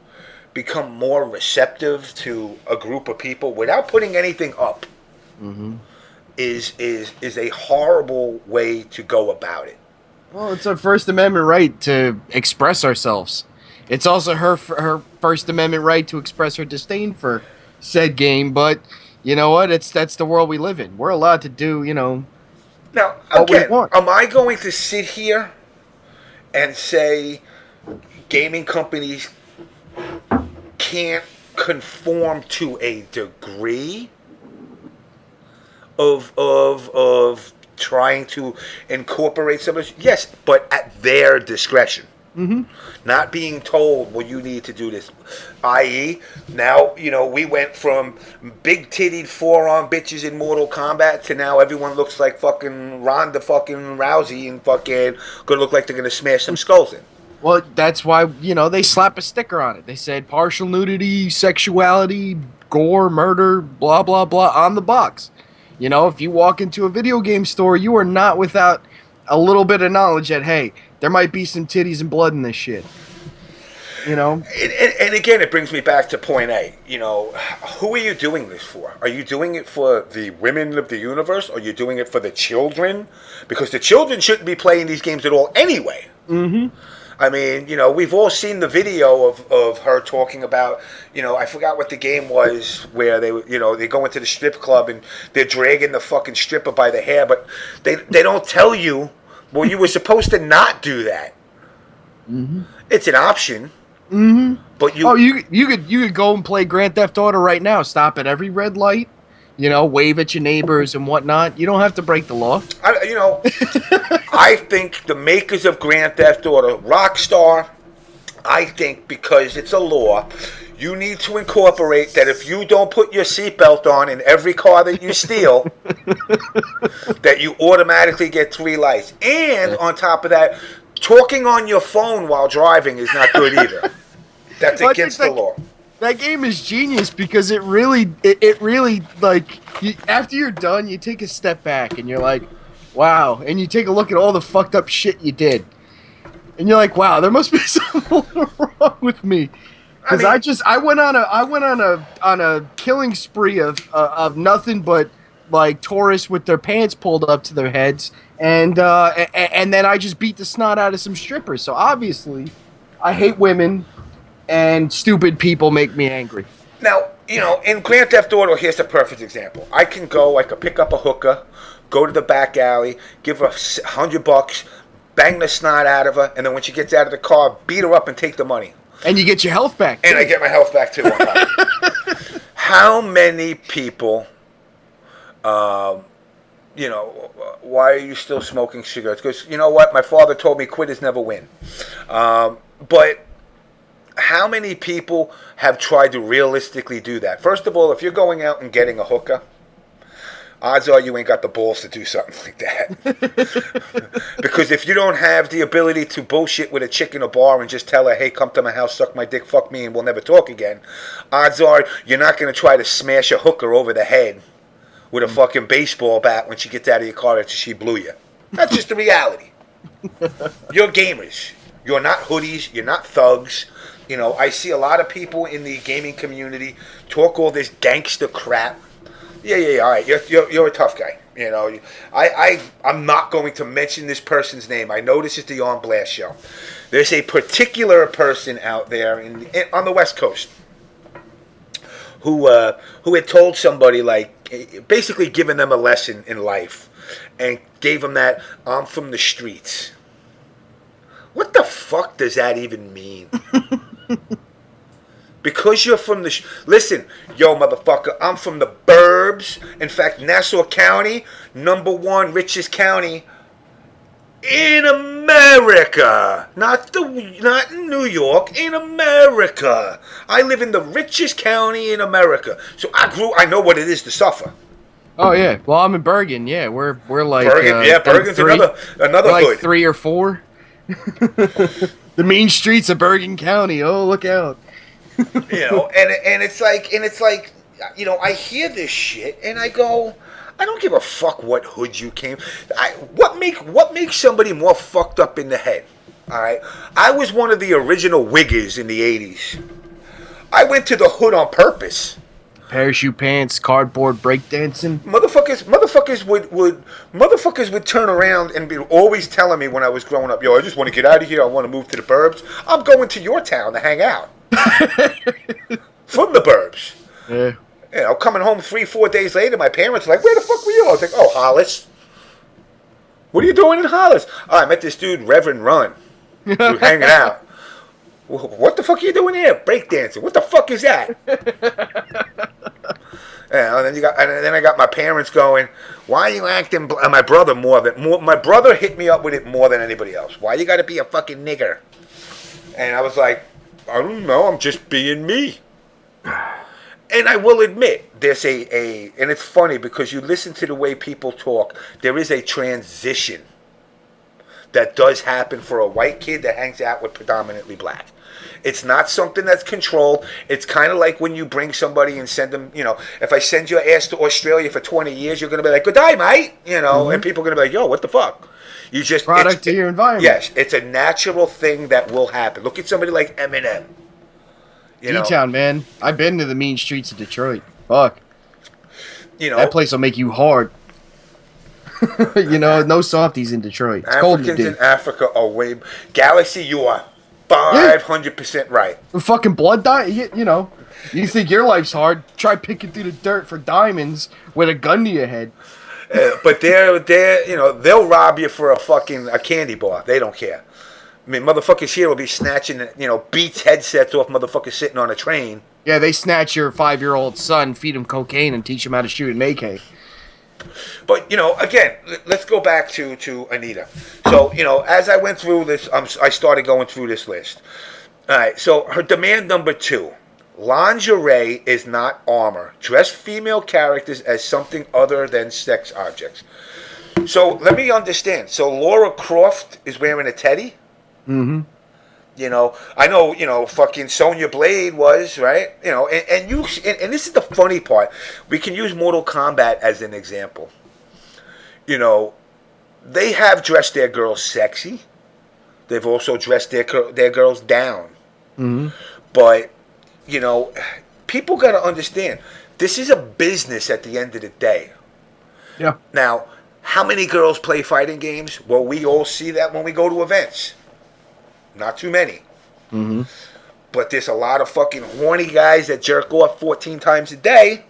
become more receptive to a group of people without putting anything up is a horrible way to go about it. Well, it's our First Amendment right to express ourselves. It's also her First Amendment right to express her disdain for said game, but you know what? That's the world we live in. We're allowed to do, you know, now, what we again, want. am I going to sit here and say gaming companies can't conform to a degree of trying to incorporate some of this? Yes, but at their discretion. Not being told, well, you need to do this. I.e., now, we went from big-tittied forearm bitches in Mortal Kombat to now everyone looks like fucking Ronda fucking Rousey and fucking gonna look like they're gonna smash some skulls in. Well, that's why, they slap a sticker on it. They said partial nudity, sexuality, gore, murder, blah, blah, blah on the box. If you walk into a video game store, you are not without a little bit of knowledge that, hey, there might be some titties and blood in this shit. And again, it brings me back to point A. Who are you doing this for? Are you doing it for the women of the universe? Or are you doing it for the children? Because the children shouldn't be playing these games at all anyway. Mm-hmm. I mean, we've all seen the video of her talking about, I forgot what the game was where they go into the strip club and they're dragging the fucking stripper by the hair, but they don't tell you, well, you were supposed to not do that. Mm-hmm. It's an option. Mm-hmm. But you could go and play Grand Theft Auto right now. Stop at every red light. Wave at your neighbors and whatnot. You don't have to break the law. I think the makers of Grand Theft Auto, Rockstar, I think because it's a law, you need to incorporate that if you don't put your seatbelt on in every car that you steal, that you automatically get 3 lights. And on top of that, talking on your phone while driving is not good either. That's against the law. That game is genius because it really like after you're done, you take a step back and you're like, wow, and you take a look at all the fucked up shit you did, and you're like, wow, there must be something wrong with me because I went on a killing spree of nothing but like tourists with their pants pulled up to their heads, and then I just beat the snot out of some strippers. So obviously, I hate women. And stupid people make me angry. Now, in Grand Theft Auto, here's a perfect example. I could pick up a hooker, go to the back alley, give her $100, bang the snot out of her, and then when she gets out of the car, beat her up and take the money. And you get your health back. And I get my health back, too. How many people, why are you still smoking cigarettes? Because, you know what? My father told me quitters never win. But how many people have tried to realistically do that? First of all, if you're going out and getting a hooker, odds are you ain't got the balls to do something like that. Because if you don't have the ability to bullshit with a chick in a bar and just tell her, hey, come to my house, suck my dick, fuck me, and we'll never talk again, odds are you're not going to try to smash a hooker over the head with a fucking baseball bat when she gets out of your car after she blew you. That's just the reality. You're gamers. You're not hoodies. You're not thugs. I see a lot of people in the gaming community talk all this gangster crap. Yeah, all right, you're a tough guy. I'm not going to mention this person's name. I know this is the On Blast show. There's a particular person out there on the West Coast who had told somebody, like, basically given them a lesson in life and gave them that, I'm from the streets. What the fuck does that even mean? Because you're from the... Listen, yo, motherfucker, I'm from the burbs. In fact, Nassau County, #1 richest county in America. Not in New York, in America. I live in the richest county in America. So I know what it is to suffer. Oh, yeah. Well, I'm in Bergen. Yeah, we're like... Bergen, Bergen's another like hood. 3 or 4. The mean streets of Bergen County. Oh, look out! And it's like, I hear this shit and I go, I don't give a fuck what hood you came. What makes somebody more fucked up in the head? All right, I was one of the original wiggers in the '80s. I went to the hood on purpose. Parachute pants, cardboard breakdancing. Motherfuckers would turn around and be always telling me when I was growing up, yo, I just want to get out of here. I want to move to the burbs. I'm going to your town to hang out. From the burbs. Yeah. Coming home 3-4 days later, my parents were like, where the fuck were you? I was like, oh, Hollis. What are you doing in Hollis? Oh, I met this dude, Reverend Run. We were hanging out. What the fuck are you doing here? Breakdancing. What the fuck is that? And then I got my parents going, why are you acting... my brother my brother hit me up with it more than anybody else. Why you got to be a fucking nigger? And I was like, I don't know, I'm just being me. And I will admit, there's and it's funny because you listen to the way people talk, there is a transition that does happen for a white kid that hangs out with predominantly black. It's not something that's controlled. It's kind of like when you bring somebody and send them, if I send your ass to Australia for 20 years, you're going to be like, good day, mate, and people are going to be like, yo, what the fuck? You just product of your environment. Yes, it's a natural thing that will happen. Look at somebody like Eminem. D-Town, man. I've been to the mean streets of Detroit. Fuck. That place will make you hard. No softies in Detroit. It's Africans in Africa are way... Galaxy, you are 500% right. Fucking blood diet, you think your life's hard? Try picking through the dirt for diamonds with a gun to your head. But they'll rob you for a candy bar. They don't care. I mean, motherfuckers here will be snatching, Beats headsets off motherfuckers sitting on a train. Yeah, they snatch your 5-year-old son, feed him cocaine, and teach him how to shoot an AK. But, again, let's go back to Anita. So, as I went through this, I started going through this list. All right, so her demand number 2. Lingerie is not armor. Dress female characters as something other than sex objects. So, let me understand. So, Laura Croft is wearing a teddy? Mm-hmm. I know, fucking Sonya Blade was, right? And this is the funny part. We can use Mortal Kombat as an example. They have dressed their girls sexy. They've also dressed their girls down. Mm-hmm. But, people got to understand, this is a business at the end of the day. Yeah. Now, how many girls play fighting games? Well, we all see that when we go to events. Not too many. Mm-hmm. But there's a lot of fucking horny guys that jerk off 14 times a day.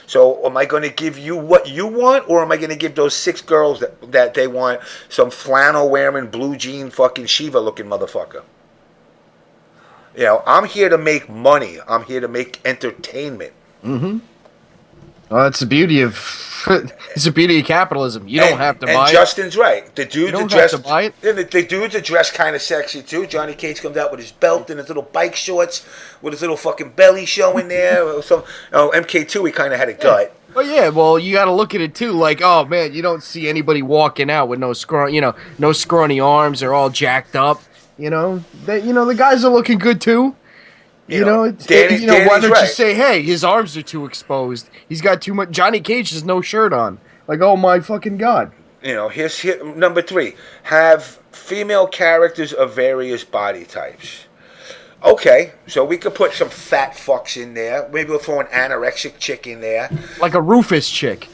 So am I going to give you what you want, or am I going to give those 6 girls that they want some flannel wearing, blue jean fucking Shiva looking motherfucker? I'm here to make money. I'm here to make entertainment. Mm-hmm. Well, that's the beauty of capitalism. You don't have to buy it. And Justin's right. The dudes are dressed. The dudes are dressed kind of sexy too. Johnny Cage comes out with his belt and his little bike shorts with his little fucking belly showing there. So, MK2, he kind of had a gut. Well, you got to look at it too. Like, oh man, you don't see anybody walking out with no scrawny arms. They're all jacked up. The guys are looking good too. Why don't you say, hey, his arms are too exposed. He's got too much. Johnny Cage has no shirt on. Like, oh my fucking God. Here's number 3. Have female characters of various body types. Okay, so we could put some fat fucks in there. Maybe we'll throw an anorexic chick in there. Like a Rufus chick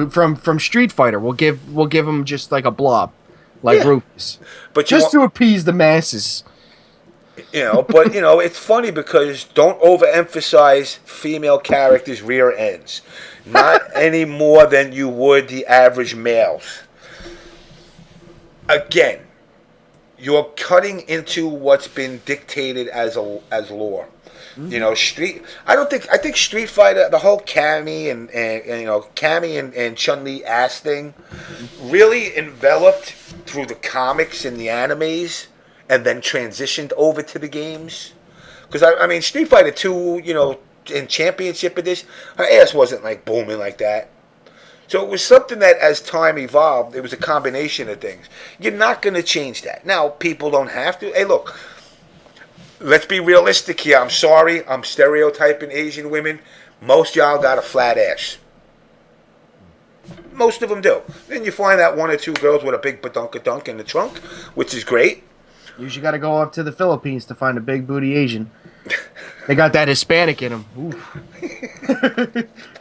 from Street Fighter. We'll give him just like a blob, like Rufus. But just to appease the masses. But it's funny because don't overemphasize female characters' rear ends. Not any more than you would the average males. Again, you're cutting into what's been dictated as law. I think Street Fighter, the whole Cammy and Chun-Li ass thing really enveloped through the comics and the animes, and then transitioned over to the games. Because, Street Fighter 2, in Championship Edition, her ass wasn't, booming like that. So it was something that, as time evolved, it was a combination of things. You're not going to change that. Now, people don't have to. Hey, look, let's be realistic here. I'm sorry, I'm stereotyping Asian women. Most y'all got a flat ass. Most of them do. Then you find that 1 or 2 girls with a big badunk in the trunk, which is great. Usually got to go up to the Philippines to find a big booty Asian. They got that Hispanic in them.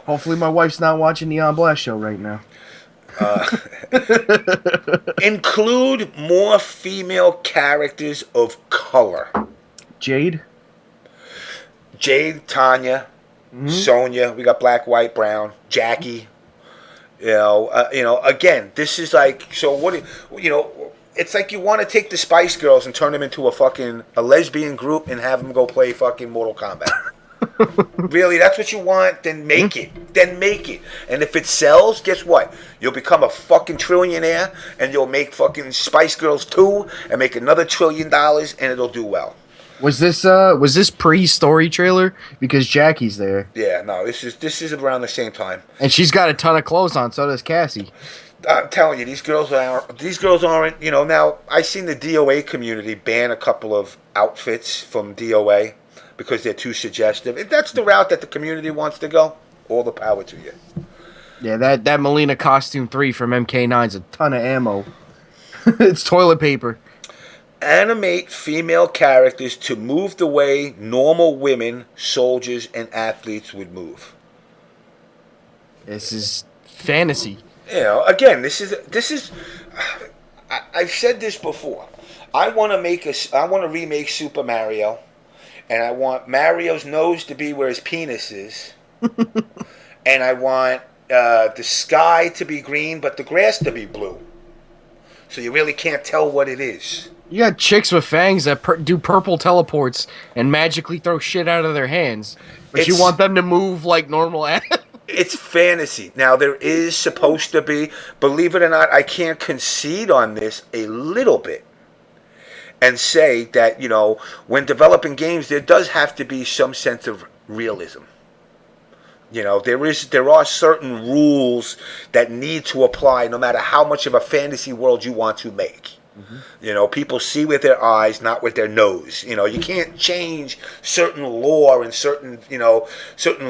Hopefully my wife's not watching the On Blast show right now. Include more female characters of color. Jade, Tanya, Sonya. We got black, white, brown. Jackie. Again, this is like, so what? It's like you want to take the Spice Girls and turn them into a lesbian group and have them go play fucking Mortal Kombat. Really, that's what you want? Then make it. And if it sells, guess what? You'll become a fucking trillionaire, and you'll make fucking Spice Girls 2 and make another $1 trillion, and it'll do well. Was this pre-story trailer? Because Jackie's there. Yeah, no, this is around the same time. And she's got a ton of clothes on, so does Cassie. I'm telling you, these girls aren't, you know, now I seen the DOA community ban a couple of outfits from DOA because they're too suggestive. If that's the route that the community wants to go, all the power to you. Yeah, that Melina costume 3 from MK9's a ton of ammo. It's toilet paper. Animate female characters to move the way normal women, soldiers, and athletes would move. This is fantasy. You know, again, this is. I've said this before. I want to remake Super Mario, and I want Mario's nose to be where his penis is, and I want the sky to be green, but the grass to be blue, so you really can't tell what it is. You got chicks with fangs that do purple teleports and magically throw shit out of their hands, but you want them to move like normal. It's fantasy. Now, there is supposed to be, believe it or not, I can't concede on this a little bit and say that, you know, when developing games, there does have to be some sense of realism. You know, there are certain rules that need to apply no matter how much of a fantasy world you want to make. Mm-hmm. You know, people see with their eyes, not with their nose. You know, you can't change certain lore and certain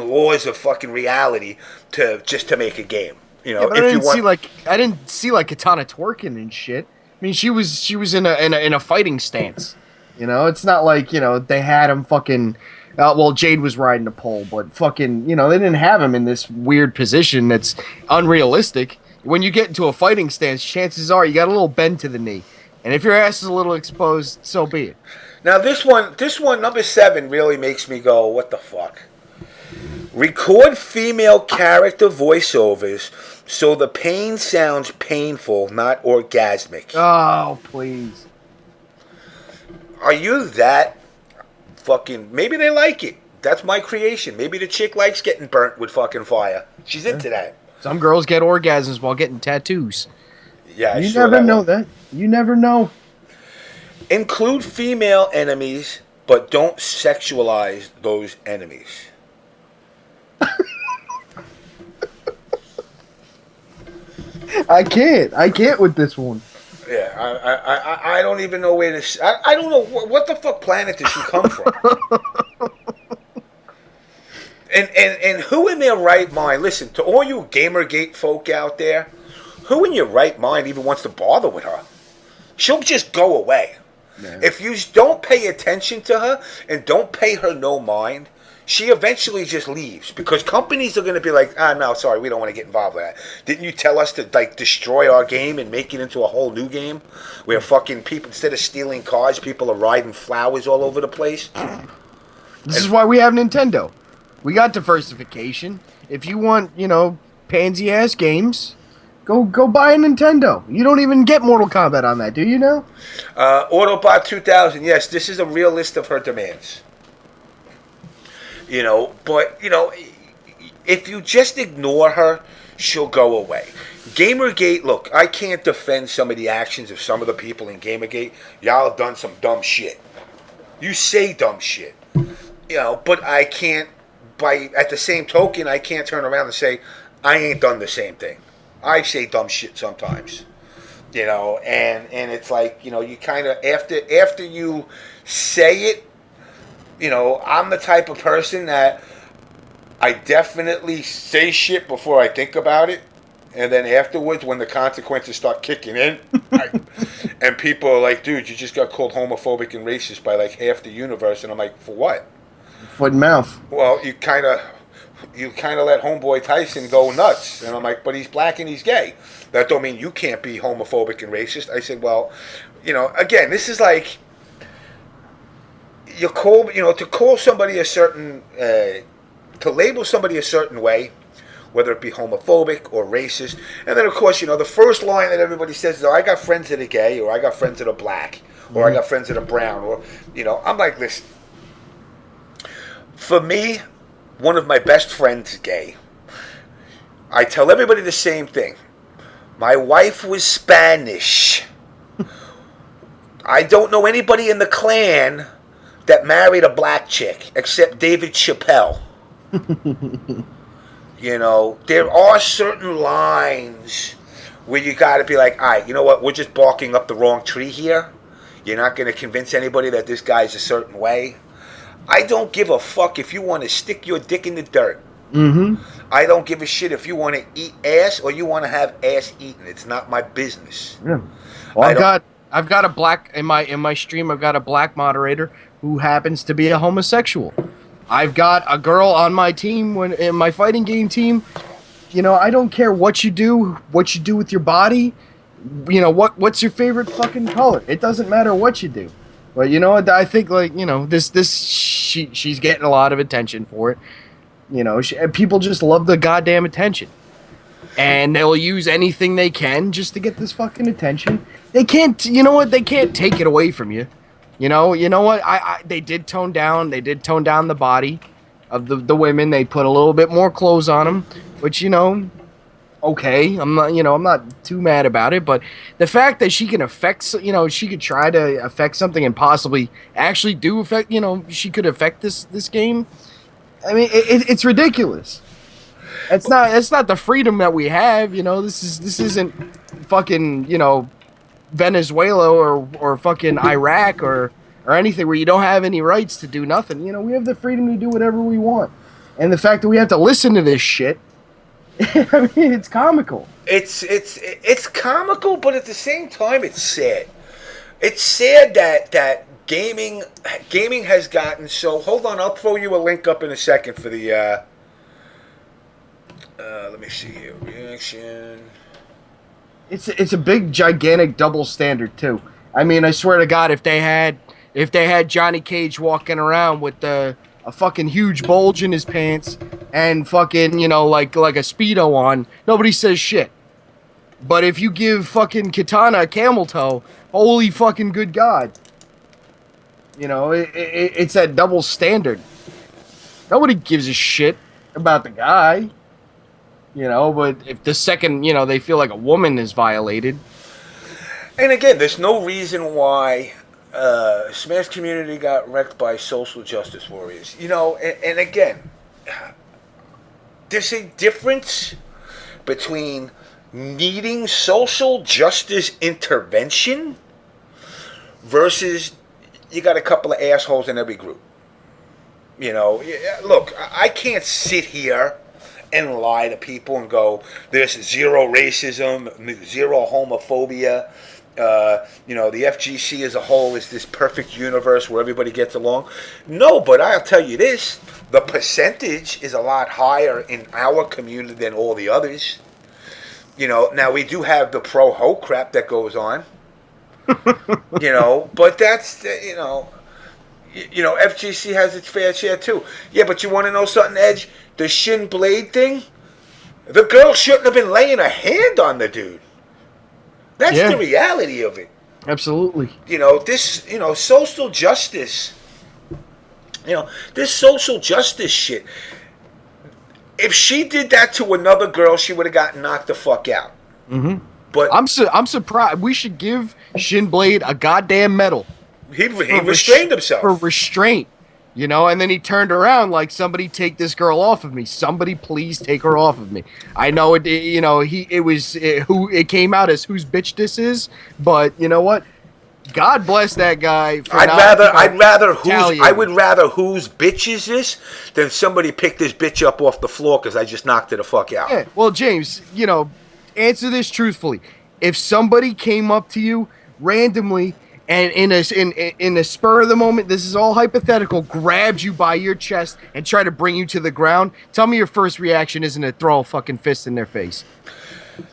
laws of fucking reality to make a game. You know, yeah, but I didn't see like Katana twerking and shit. I mean, she was in a fighting stance. You know, it's not like, you know, they had him fucking. Well, Jade was riding a pole, but fucking, you know, they didn't have him in this weird position that's unrealistic. When you get into a fighting stance, chances are you got a little bend to the knee. And if your ass is a little exposed, so be it. Now this one, number 7, really makes me go, what the fuck? Record female character voiceovers so the pain sounds painful, not orgasmic. Oh, please. Are you that fucking... Maybe they like it. That's my creation. Maybe the chick likes getting burnt with fucking fire. She's into that. Some girls get orgasms while getting tattoos. Yeah, you never know that. You never know. Include female enemies, but don't sexualize those enemies. I can't with this one. Yeah, I don't even know where this. I don't know what the fuck planet did she come from. And who in their right mind? Listen to all you Gamergate folk out there. Who in your right mind even wants to bother with her? She'll just go away. Yeah. If you don't pay attention to her and don't pay her no mind, she eventually just leaves because companies are going to be like, no, sorry, we don't want to get involved with that. Didn't you tell us to like destroy our game and make it into a whole new game where fucking people, instead of stealing cars, people are riding flowers all over the place? This is why we have Nintendo. We got diversification. If you want, you know, pansy ass games, go buy a Nintendo. You don't even get Mortal Kombat on that, do you now? Autobot 2000, yes, this is a real list of her demands. You know, but, you know, if you just ignore her, she'll go away. Gamergate, look, I can't defend some of the actions of some of the people in Gamergate. Y'all have done some dumb shit. You say dumb shit. You know, but I can't, at the same token, I can't turn around and say, I ain't done the same thing. I say dumb shit sometimes. You know, and it's like, you know, you kind of, after you say it, you know, I'm the type of person that I definitely say shit before I think about it. And then afterwards, when the consequences start kicking in, and people are like, dude, you just got called homophobic and racist by like half the universe. And I'm like, for what? Foot and mouth. Well, you kind of let homeboy Tyson go nuts. And I'm like, but he's black and he's gay. That don't mean you can't be homophobic and racist. I said, well, you know, again, this is like, to call somebody a certain, to label somebody a certain way, whether it be homophobic or racist. And then, of course, you know, the first line that everybody says is, oh, I got friends that are gay, or I got friends that are black, or I got friends that are brown, or, you know, I'm like, listen. For me, one of my best friends is gay. I tell everybody the same thing. My wife was Spanish. I don't know anybody in the clan that married a black chick, except David Chappelle. You know, there are certain lines where you got to be like, all right, you know what? We're just barking up the wrong tree here. You're not going to convince anybody that this guy's a certain way. I don't give a fuck if you want to stick your dick in the dirt. Mm-hmm. I don't give a shit if you want to eat ass or you want to have ass eaten. It's not my business. Yeah. Well, I've got a black in my stream. I've got a black moderator who happens to be a homosexual. I've got a girl on my team in my fighting game team. You know, I don't care what you do with your body. You know, what's your favorite fucking color? It doesn't matter what you do. But you know what? I think, like, you know, she's getting a lot of attention for it. You know, people just love the goddamn attention. And they'll use anything they can just to get this fucking attention. They can't, you know what? They can't take it away from you. You know what? They did tone down the body of the women. They put a little bit more clothes on them, which, you know, okay. I'm not too mad about it. But the fact that she can affect, you know, she could try to affect something and possibly actually do affect, you know, she could affect this game. I mean, it's ridiculous. It's not the freedom that we have. You know, this isn't fucking, you know, Venezuela or fucking Iraq or anything where you don't have any rights to do nothing. You know, we have the freedom to do whatever we want. And the fact that we have to listen to this shit, I mean, it's comical. It's comical, but at the same time, it's sad. It's sad that gaming has gotten so. Hold on, I'll throw you a link up in a second for the. Let me see here. Reaction. It's a big, gigantic double standard too. I mean, I swear to God, if they had Johnny Cage walking around with a fucking huge bulge in his pants and fucking, you know, like a Speedo on, nobody says shit. But if you give fucking Katana a camel toe, holy fucking good God. You know, it's that double standard. Nobody gives a shit about the guy. You know, but if the second, you know, they feel like a woman is violated. And again, there's no reason why Smash community got wrecked by social justice warriors. You know, and again, there's a difference between needing social justice intervention versus you got a couple of assholes in every group. You know, look, I can't sit here and lie to people and go, there's zero racism, zero homophobia. You know, the FGC as a whole is this perfect universe where everybody gets along. No, but I'll tell you this, the percentage is a lot higher in our community than all the others. You know, now we do have the pro-ho crap that goes on. You know, but that's, you know, FGC has its fair share too. Yeah, but you want to know something, Edge? The shin blade thing, the girl shouldn't have been laying a hand on the dude. That's the reality of it. Absolutely. You know, this, you know, social justice, you know, this social justice shit. If she did that to another girl, she would have gotten knocked the fuck out. Mm-hmm. But I'm surprised. We should give Shin Blade a goddamn medal. He restrained himself. For restraint. You know, and then he turned around like, somebody take this girl off of me. Somebody please take her off of me. I know it, you know, it came out as whose bitch this is, but you know what? God bless that guy. I would rather whose bitch is this than somebody pick this bitch up off the floor because I just knocked her the fuck out. Yeah, well, James, you know, answer this truthfully. If somebody came up to you randomly and in a spur of the moment, this is all hypothetical, grabbed you by your chest and tried to bring you to the ground, tell me your first reaction isn't to throw a fucking fist in their face.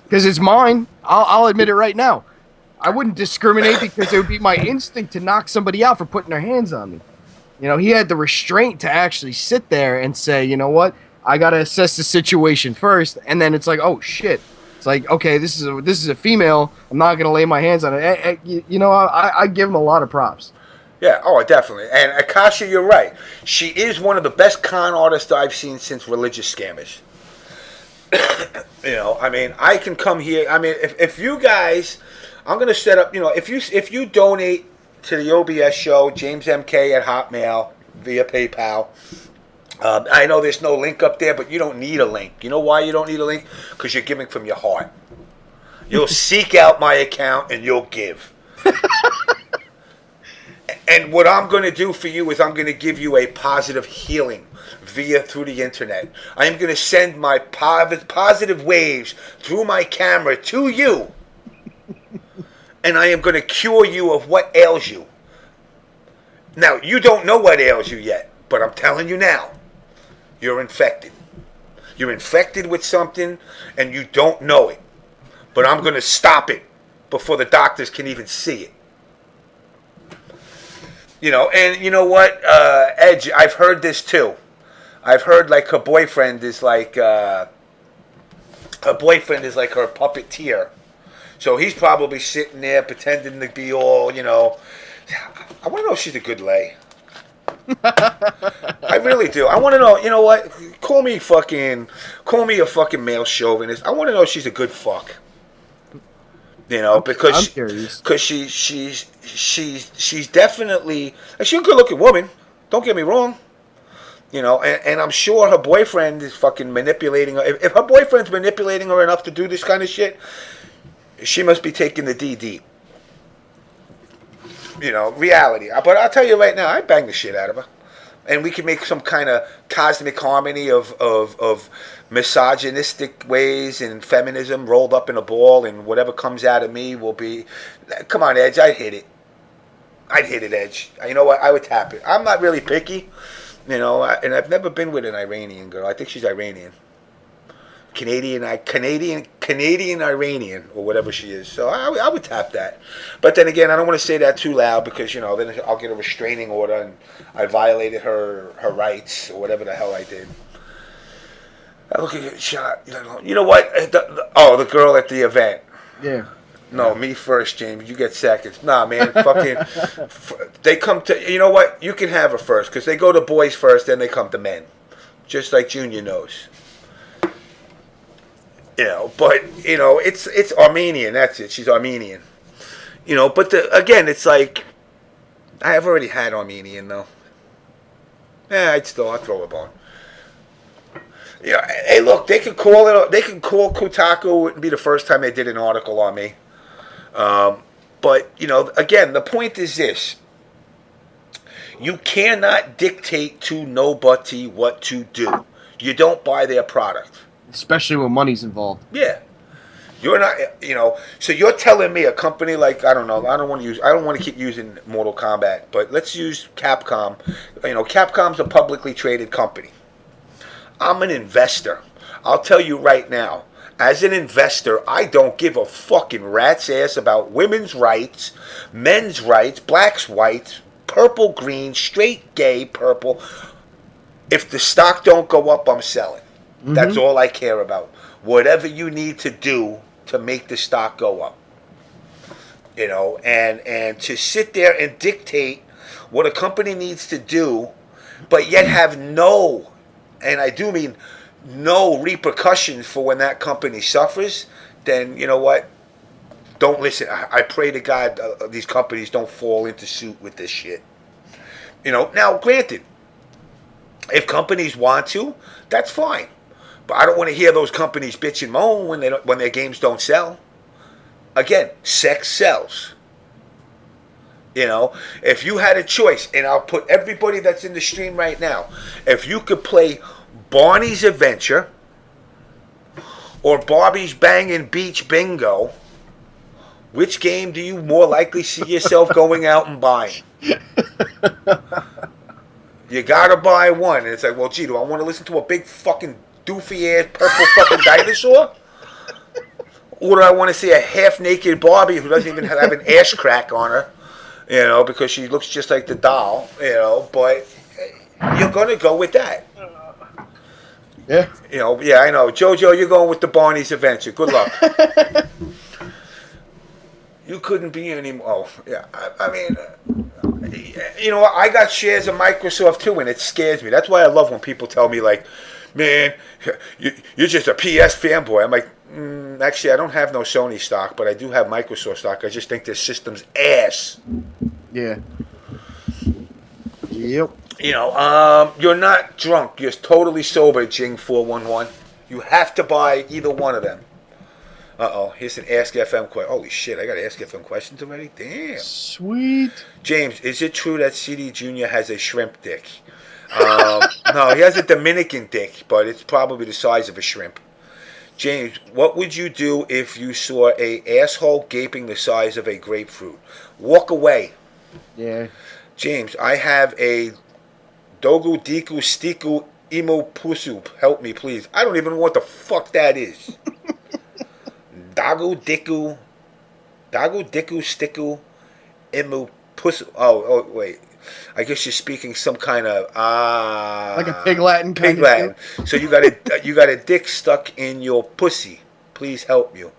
Because it's mine. I'll admit it right now. I wouldn't discriminate because it would be my instinct to knock somebody out for putting their hands on me. You know, he had the restraint to actually sit there and say, you know what, I got to assess the situation first. And then it's like, oh, shit. It's like, okay, this is a female. I'm not going to lay my hands on it. You know, I give him a lot of props. Yeah, oh, definitely. And Akasha, you're right. She is one of the best con artists I've seen since Religious Scammers. You know, I mean, I can come here. I mean, if you guys, I'm going to set up, you know, if you donate to the OBS show, James MK at Hotmail via PayPal. I know there's no link up there, but you don't need a link. You know why you don't need a link? Because you're giving from your heart. You'll seek out my account and you'll give. And what I'm going to do for you is I'm going to give you a positive healing through the internet. I am going to send my positive waves through my camera to you. And I am going to cure you of what ails you. Now, you don't know what ails you yet, but I'm telling you now, you're infected. You're infected with something and you don't know it. But I'm going to stop it before the doctors can even see it. You know, and you know what, Edge, I've heard this too. I've heard like her boyfriend is like her puppeteer. So he's probably sitting there pretending to be all, you know. I want to know if she's a good lay. I really do. I want to know, you know what? Call me a fucking male chauvinist. I want to know if she's a good fuck. You know, because she's definitely, she's a good looking woman. Don't get me wrong. You know, and I'm sure her boyfriend is fucking manipulating her. If her boyfriend's manipulating her enough to do this kind of shit, she must be taking the D deep. You know, reality. But I'll tell you right now, I bang the shit out of her. And we can make some kind of cosmic harmony of misogynistic ways and feminism rolled up in a ball, and whatever comes out of me will be... Come on, Edge, I'd hit it. I'd hit it, Edge. You know what? I would tap it. I'm not really picky, you know, and I've never been with an Iranian girl. I think she's Iranian. Canadian Iranian, or whatever she is. So I would tap that. But then again, I don't want to say that too loud because, you know, then I'll get a restraining order and I violated her rights or whatever the hell I did. I look at you, shot. You know what? The girl at the event. Yeah. No, me first, James. You get seconds. Nah, man, fucking. They come to. You know what? You can have her first because they go to boys first, then they come to men, just like Junior knows. You know, but you know, it's Armenian. That's it. She's Armenian. You know, but again, it's like I have already had Armenian though. Yeah, I'll throw a bone. Yeah, hey, look, they can call Kotaku. It wouldn't be the first time they did an article on me. But you know, again, the point is this: you cannot dictate to nobody what to do. You don't buy their product. Especially when money's involved. Yeah. You're not, you know, so you're telling me a company like, I don't know, I don't want to keep using Mortal Kombat, but let's use Capcom. You know, Capcom's a publicly traded company. I'm an investor. I'll tell you right now, as an investor, I don't give a fucking rat's ass about women's rights, men's rights, blacks' rights, purple, green, straight, gay, purple. If the stock don't go up, I'm selling. Mm-hmm. That's all I care about. Whatever you need to do to make the stock go up. You know, and to sit there and dictate what a company needs to do, but yet have no, and I do mean no repercussions for when that company suffers, then you know what? Don't listen. I pray to God these companies don't fall into suit with this shit. You know, now granted, if companies want to, that's fine. But I don't want to hear those companies bitch and moan when their games don't sell. Again, sex sells. You know, if you had a choice, and I'll put everybody that's in the stream right now, if you could play Barney's Adventure or Barbie's Bangin' Beach Bingo, which game do you more likely see yourself going out and buying? You gotta buy one. And it's like, well, gee, do I want to listen to a big fucking doofy ass purple fucking dinosaur? Or do I want to see a half naked Barbie who doesn't even have an ass crack on her? You know, because she looks just like the doll, you know, but you're gonna go with that. Yeah. You know, yeah, I know. Jojo, you're going with the Barney's Adventure. Good luck. You couldn't be any more. Oh, yeah. I mean, you know, I got shares of Microsoft too, and it scares me. That's why I love when people tell me, like, man, you're just a PS fanboy. I'm like, actually, I don't have no Sony stock, but I do have Microsoft stock. I just think their system's ass. Yeah. Yep. You know, you're not drunk. You're totally sober, Jing411. You have to buy either one of them. Uh-oh, here's an Ask FM question. Holy shit, I got Ask FM questions already? Damn. Sweet. James, is it true that CD Jr. has a shrimp dick? No, he has a Dominican dick, but it's probably the size of a shrimp. James, what would you do if you saw a asshole gaping the size of a grapefruit? Walk away. Yeah. James, I have a Dogu Diku Stiku Imo Pusu. Help me, please. I don't even know what the fuck that is. Dagu Diku Stiku Imo Pusu. Oh, wait. I guess you're speaking some kind of like a pig Latin kind pig Latin. So you got a dick stuck in your pussy. Please help you.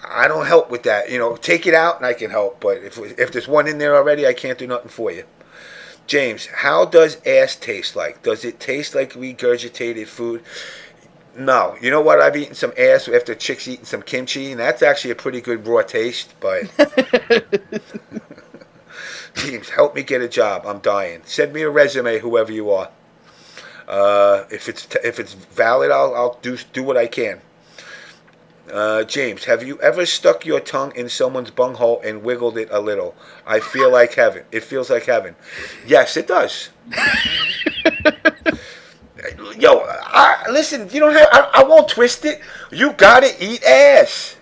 I don't help with that. You know, take it out and I can help. But if there's one in there already, I can't do nothing for you. James, how does ass taste like? Does it taste like regurgitated food? No. You know what? I've eaten some ass after chicks eating some kimchi, and that's actually a pretty good raw taste. But James, help me get a job. I'm dying. Send me a resume, whoever you are. If it's valid, I'll do what I can. James, have you ever stuck your tongue in someone's bunghole and wiggled it a little? I feel like heaven. It feels like heaven. Yes, it does. Yo, listen. You don't have. I won't twist it. You gotta eat ass.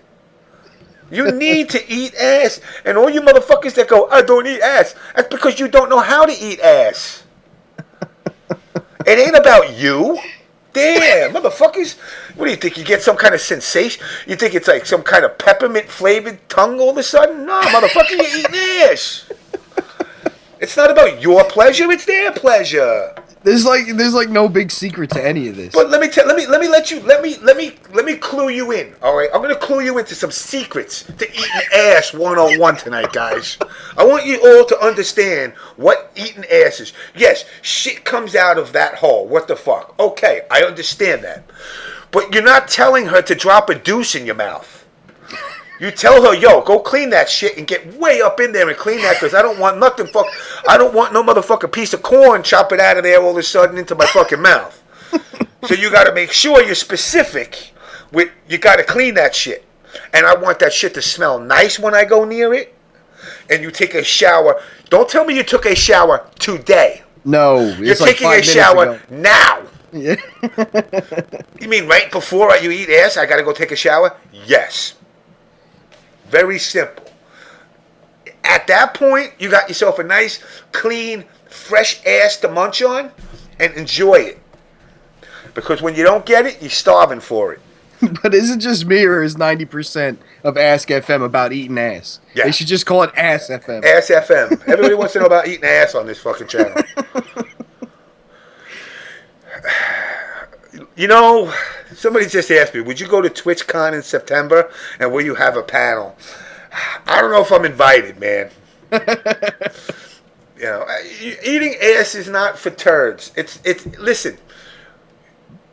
You need to eat ass. And all you motherfuckers that go, I don't eat ass, that's because you don't know how to eat ass. It ain't about you. Damn, motherfuckers. What do you think? You get some kind of sensation? You think it's like some kind of peppermint flavored tongue all of a sudden? No, motherfucker, you're eating ass. It's not about your pleasure, it's their pleasure. There's like no big secret to any of this. But let me clue you in. All right, I'm gonna clue you into some secrets to eating ass 101 tonight, guys. I want you all to understand what eating ass is. Yes, shit comes out of that hole. What the fuck? Okay, I understand that. But you're not telling her to drop a deuce in your mouth. You tell her, yo, go clean that shit and get way up in there and clean that, because I don't want nothing. I don't want no motherfucking piece of corn, chop it out of there all of a sudden into my fucking mouth. So you got to make sure you're specific with, you got to clean that shit. And I want that shit to smell nice when I go near it. And you take a shower. Don't tell me you took a shower today. No. You're taking a shower now. Yeah. You mean right before you eat ass, I got to go take a shower? Yes. Very simple. At that point, you got yourself a nice, clean, fresh ass to munch on and enjoy it. Because when you don't get it, you're starving for it. But is it just me, or is 90% of Ask FM about eating ass? Yeah. They should just call it Ass FM. Ass FM. Everybody wants to know about eating ass on this fucking channel. You know, somebody just asked me, would you go to TwitchCon in September and will you have a panel? I don't know if I'm invited, man. You know, eating ass is not for turds. It's listen,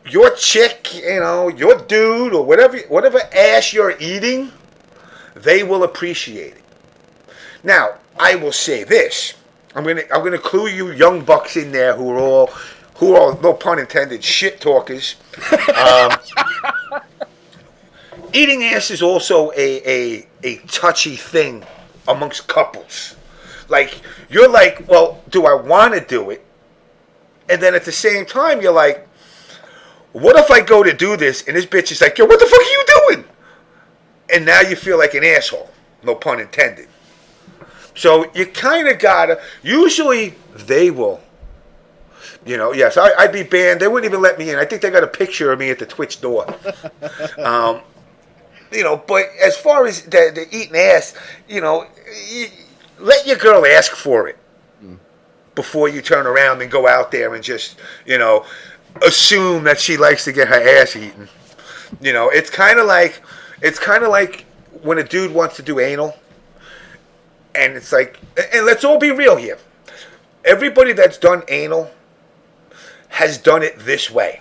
your chick, you know, your dude, or whatever ass you're eating, they will appreciate it. Now, I will say this. I'm gonna clue you young bucks in there who are, no pun intended, shit talkers. Eating ass is also a touchy thing amongst couples. Like, you're like, well, do I want to do it? And then at the same time, you're like, what if I go to do this and this bitch is like, yo, what the fuck are you doing? And now you feel like an asshole. No pun intended. So you kind of gotta, usually they will. You know, yes, I'd be banned. They wouldn't even let me in. I think they got a picture of me at the Twitch door. You know, but as far as the eating ass, you know, let your girl ask for it before you turn around and go out there and just, you know, assume that she likes to get her ass eaten. You know, it's kind of like when a dude wants to do anal, and it's like, and let's all be real here. Everybody that's done anal has done it this way.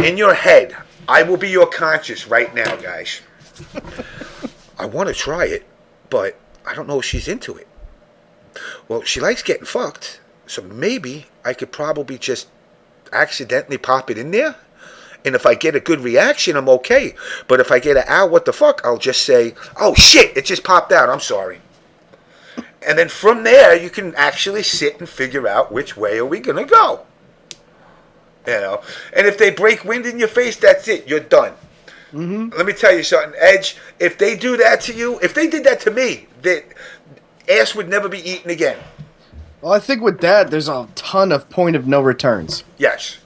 In your head, I will be your conscience right now, guys. I want to try it, but I don't know if she's into it. Well, she likes getting fucked, so maybe I could probably just accidentally pop it in there. And if I get a good reaction, I'm okay. But if I get an ow, what the fuck, I'll just say, oh shit, it just popped out, I'm sorry. And then from there, you can actually sit and figure out which way are we going to go. You know, and if they break wind in your face, that's it. You're done. Mm-hmm. Let me tell you something, Edge. If they do that to you, if they did that to me, the ass would never be eaten again. Well, I think with that, there's a ton of point of no returns. Yes.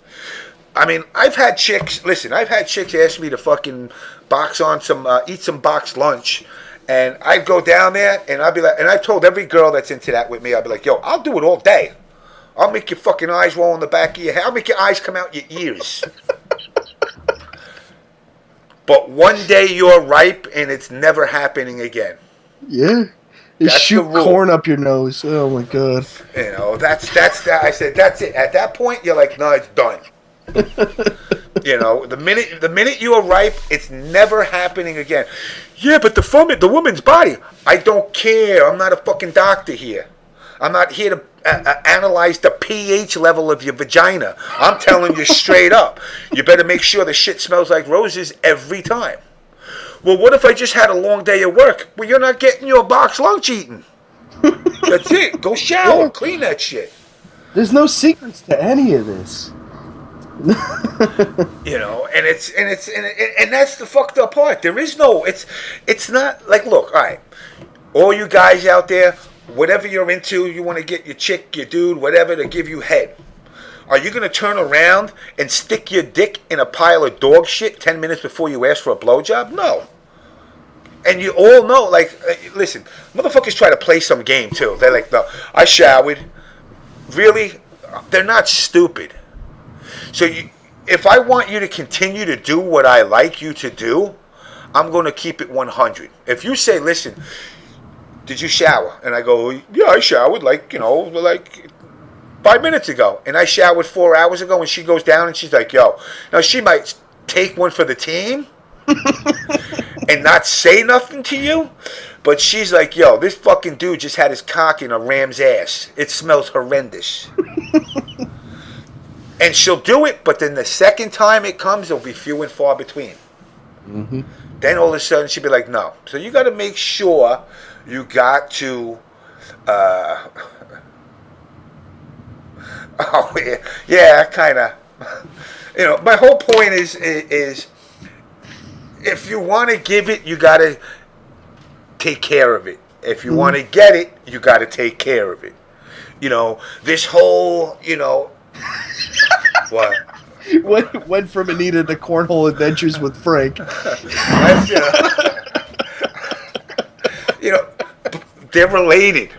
I mean, I've had chicks ask me to fucking box on some, eat some box lunch. And I'd go down there and I'd be like, and I've told every girl that's into that with me, I'd be like, yo, I'll do it all day. I'll make your fucking eyes roll in the back of your head. I'll make your eyes come out your ears. But one day you're ripe and it's never happening again. Yeah. You shoot corn up your nose. Oh my god. You know, that's that. I said, that's it. At that point, you're like, no, it's done. You know, the minute you are ripe, it's never happening again. Yeah, but the woman's body. I don't care. I'm not a fucking doctor here. I'm not here to analyze the pH level of your vagina. I'm telling you straight up. You better make sure the shit smells like roses every time. Well, what if I just had a long day at work? Well, you're not getting your box lunch eaten. That's it. Go shower. Clean that shit. There's no secrets to any of this. You know, and that's the fucked up part. There is no. It's not like, look, all right, all you guys out there, whatever you're into, you want to get your chick, your dude, whatever, to give you head. Are you going to turn around and stick your dick in a pile of dog shit 10 minutes before you ask for a blowjob? No. And you all know, like, listen, motherfuckers try to play some game too. They're like, no, I showered. Really? They're not stupid. So if I want you to continue to do what I like you to do, I'm going to keep it 100. If you say, listen, did you shower? And I go, yeah, I showered like 5 minutes ago. And I showered 4 hours ago, and she goes down and she's like, yo. Now she might take one for the team and not say nothing to you, but she's like, yo, this fucking dude just had his cock in a ram's ass. It smells horrendous. And she'll do it, but then the second time it comes, it'll be few and far between. Mm-hmm. Then all of a sudden she'll be like, no. So you got to make sure you got to... oh, yeah, kind of. You know, my whole point is if you want to give it, you got to take care of it. If you want to get it, you got to take care of it. You know, this whole, you know... What? Went from Anita to Cornhole Adventures with Frank. You know, they're related.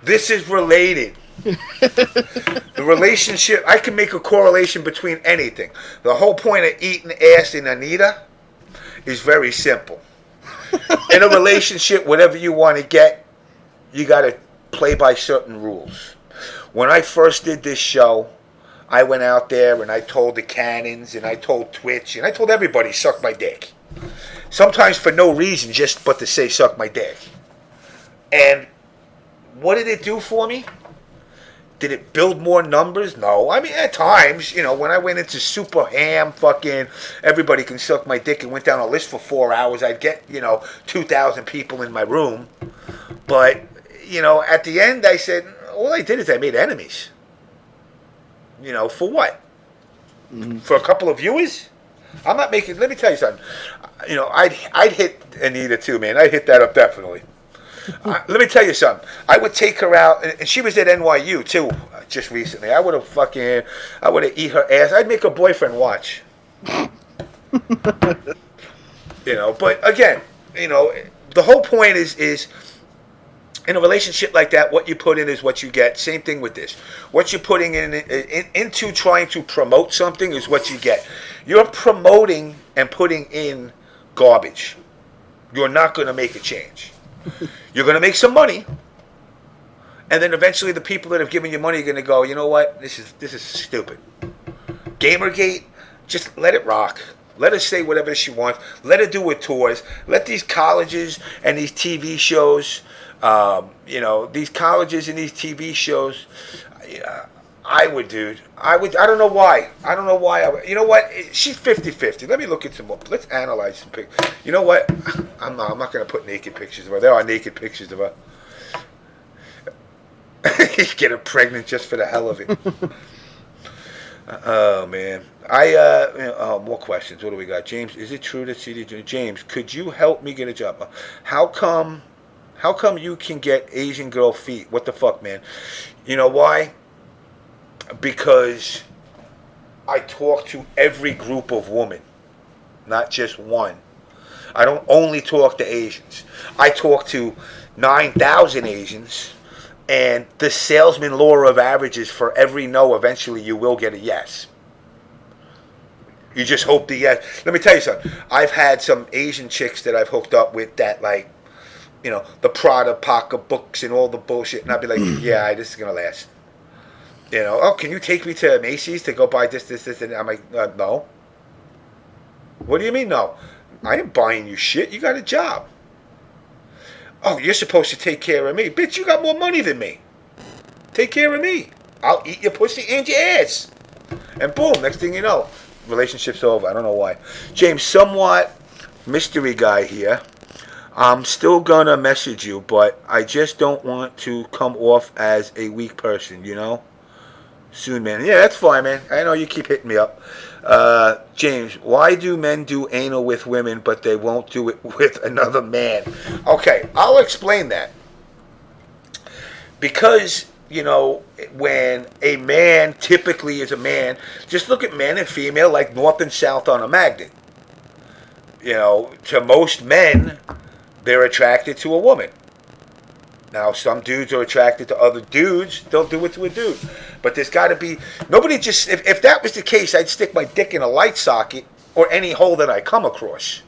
This is related. The relationship, I can make a correlation between anything. The whole point of eating ass in Anita is very simple. In a relationship, whatever you want to get, you got to play by certain rules. When I first did this show, I went out there and I told the Cannons and I told Twitch and I told everybody, suck my dick. Sometimes for no reason, just but to say suck my dick. And what did it do for me? Did it build more numbers? No. I mean, at times, you know, when I went into super ham, fucking everybody can suck my dick and went down a list for 4 hours, I'd get, 2,000 people in my room. But, at the end I said, all I did is I made enemies. For what? Mm-hmm. For a couple of viewers? I'm not making... Let me tell you something. I'd hit Anita too, man. I'd hit that up definitely. Let me tell you something. I would take her out, and she was at NYU too, just recently. I would have eat her ass. I'd make her boyfriend watch. But again, the whole point is in a relationship like that, what you put in is what you get. Same thing with this. What you're putting into trying to promote something is what you get. You're promoting and putting in garbage. You're not going to make a change. You're going to make some money, and then eventually the people that have given you money are going to go, you know what? This is stupid. Gamergate, just let it rock. Let her say whatever she wants. Let her do her tours. Let these colleges and these TV shows, these colleges and these TV shows, I would, dude. I don't know why. You know what? She's 50-50. Let me look at some more. Let's analyze some pictures. You know what? I'm not going to put naked pictures of her. There are naked pictures of her. Get her pregnant just for the hell of it. Oh, man. More questions. What do we got? James, is it true that James, could you help me get a job? How come you can get Asian girl feet? What the fuck, man? You know why? Because I talk to every group of women, not just one. I don't only talk to Asians. I talk to 9,000 Asians, and the salesman law of averages, for every no, eventually you will get a yes. You just hope the yes. Let me tell you something. I've had some Asian chicks that I've hooked up with that, like, the Prada pocketbooks and all the bullshit, and I'd be like, yeah, this is going to last. Oh, can you take me to Macy's to go buy this, and I'm like, no. What do you mean, no? I ain't buying you shit. You got a job. Oh, you're supposed to take care of me. Bitch, you got more money than me. Take care of me. I'll eat your pussy and your ass. And boom, next thing you know, relationship's over. I don't know why. James, somewhat mystery guy here. I'm still going to message you, but I just don't want to come off as a weak person, Soon, man. Yeah, that's fine, man. I know you keep hitting me up. James, why do men do anal with women, but they won't do it with another man? Okay, I'll explain that. Because, when a man typically is a man, just look at men and female like north and south on a magnet. To most men, they're attracted to a woman. Now, some dudes are attracted to other dudes. They'll do it to a dude. But there's got to be... Nobody just... If that was the case, I'd stick my dick in a light socket or any hole that I come across.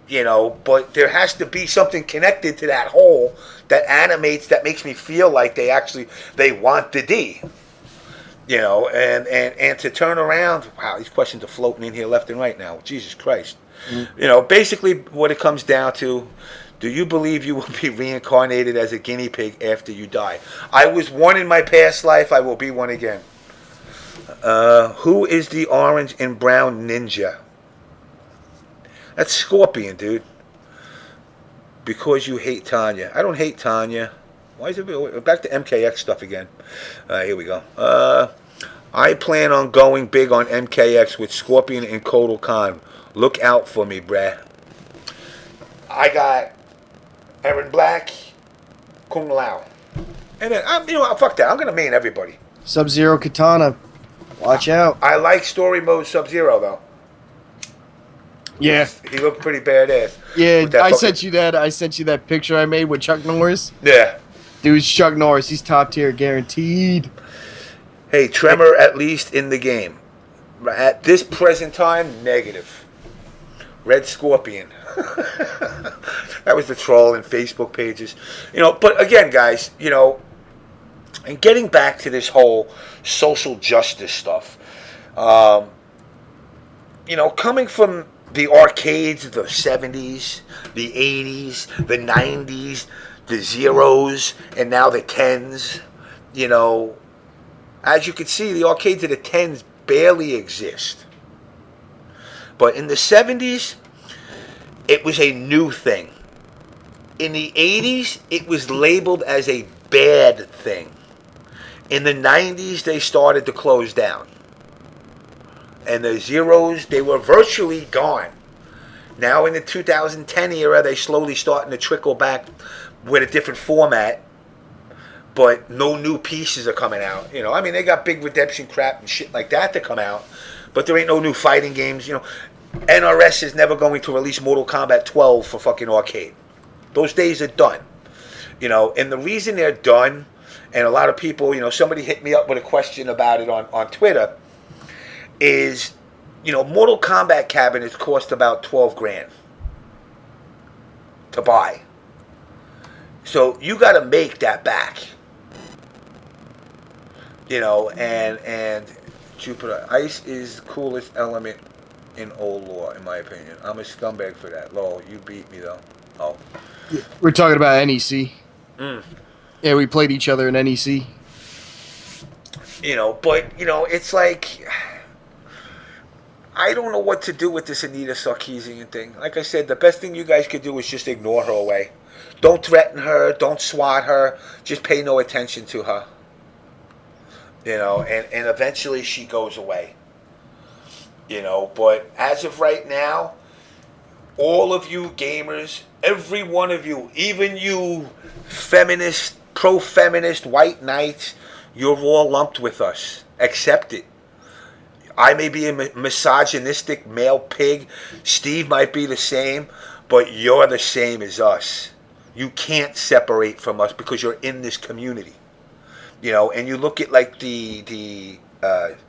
But there has to be something connected to that hole that animates, that makes me feel like they want the D. And to turn around... Wow, these questions are floating in here left and right now. Jesus Christ. Mm-hmm. Basically what it comes down to... Do you believe you will be reincarnated as a guinea pig after you die? I was one in my past life. I will be one again. Who is the orange and brown ninja? That's Scorpion, dude. Because you hate Tanya. I don't hate Tanya. Why is it back to MKX stuff again? Here we go. I plan on going big on MKX with Scorpion and Kotal Khan. Look out for me, bruh. I got Aaron Black, Kung Lao. And then, fuck that. I'm going to main everybody. Sub-Zero Katana. Watch out. I like story mode Sub-Zero, though. Yeah. He looked pretty badass. Yeah, I sent you that picture I made with Chuck Norris. Yeah. Dude's Chuck Norris. He's top tier, guaranteed. Hey, Tremor at least in the game. At this present time, negative. Red Scorpion. That was the troll in Facebook pages. But again, guys, and getting back to this whole social justice stuff, coming from the arcades of the 70s, the 80s, the 90s, the zeros, and now the 10s, as you can see, the arcades of the 10s barely exist. But in the 70s, it was a new thing. In the 80s, it was labeled as a bad thing. In the 90s, they started to close down. And the zeros, they were virtually gone. Now in the 2010 era, they're slowly starting to trickle back with a different format. But no new pieces are coming out. They got big redemption crap and shit like that to come out. But there ain't no new fighting games. NRS is never going to release Mortal Kombat 12 for fucking arcade. Those days are done. And the reason they're done, and a lot of people, somebody hit me up with a question about it on Twitter, is, Mortal Kombat cabinets cost about 12 grand to buy. So you got to make that back. And Jupiter, ice is the coolest element in old law, in my opinion. I'm a scumbag for that. Lol, you beat me though. Oh. We're talking about NEC. Yeah, we played each other in NEC. You know, but, you know, it's like, I don't know what to do with this Anita Sarkeesian thing. Like I said, the best thing you guys could do is just ignore her away. Don't threaten her. Don't swat her. Just pay no attention to her. You know, and eventually she goes away. You know, but as of right now, all of you gamers, every one of you, even you feminist, pro-feminist white knights, you're all lumped with us. Accept it. I may be a misogynistic male pig. Steve might be the same, but you're the same as us. You can't separate from us because you're in this community. You know, and you look at like the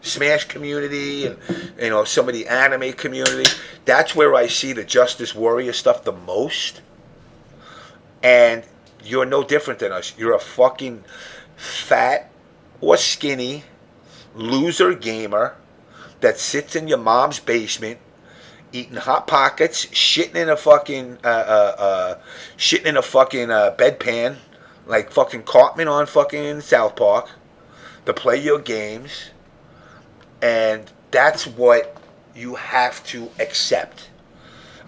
Smash community and, you know, some of the anime community. That's where I see the Justice Warrior stuff the most. And you're no different than us. You're a fucking fat or skinny loser gamer that sits in your mom's basement eating Hot Pockets, shitting in a fucking bedpan like fucking Cartman on fucking South Park to play your games. And that's what you have to accept.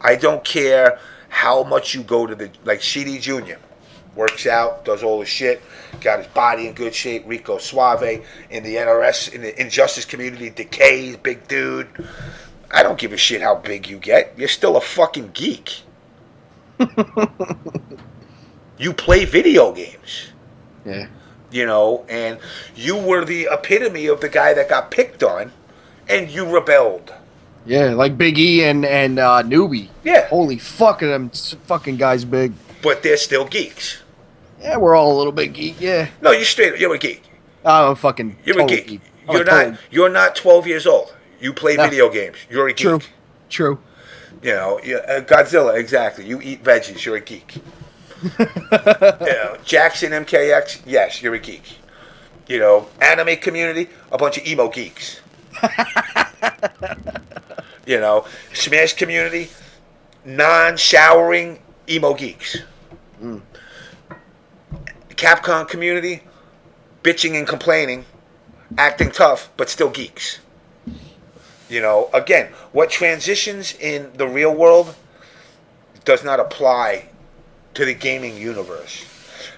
I don't care how much you go to the, like CD Jr. works out, does all his shit, got his body in good shape, Rico Suave, in the NRS, in the injustice community, Decay, big dude. I don't give a shit how big you get. You're still a fucking geek. You play video games. Yeah. You know, and you were the epitome of the guy that got picked on, and you rebelled. Yeah, like Big E and Newbie. Yeah. Holy fuck, them fucking guys big. But they're still geeks. Yeah, we're all a little bit geek, yeah. No, you're a geek. I'm a fucking You're a geek. You're not 12 years old. You play video games. You're a geek. True. You know, Godzilla, exactly. You eat veggies. You're a geek. You know, Jackson MKX, yes, you're a geek. You know, anime community, a bunch of emo geeks. You know, Smash community, non-showering emo geeks. Capcom community, bitching and complaining, acting tough, but still geeks. You know, again, what transitions in the real world does not apply to the gaming universe.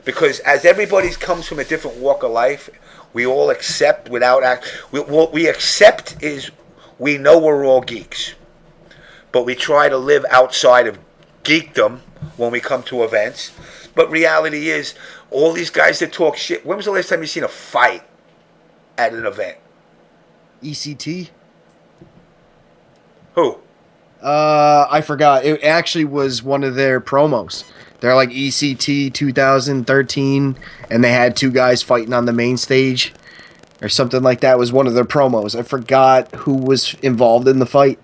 Because as everybody comes from a different walk of life, we all accept without what we accept is we know we're all geeks. But we try to live outside of geekdom when we come to events. But reality is, all these guys that talk shit, when was the last time you seen a fight at an event? ECT? Who? I forgot. It actually was one of their promos. They're like ECT 2013, and they had two guys fighting on the main stage, or something like that. Was one of their promos. I forgot who was involved in the fight,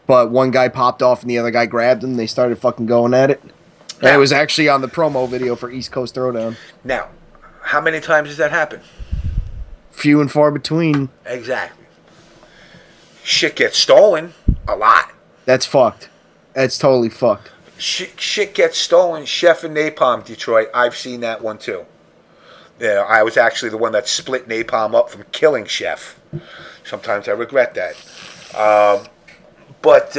but one guy popped off and the other guy grabbed him. They started fucking going at it. And it was actually on the promo video for East Coast Throwdown. Now, how many times does that happen? Few and far between. Exactly. Shit gets stolen a lot. That's fucked. That's totally fucked. Shit gets stolen. Chef and Napalm, Detroit. I've seen that one too. Yeah, I was actually the one that split Napalm up from killing Chef. Sometimes I regret that. But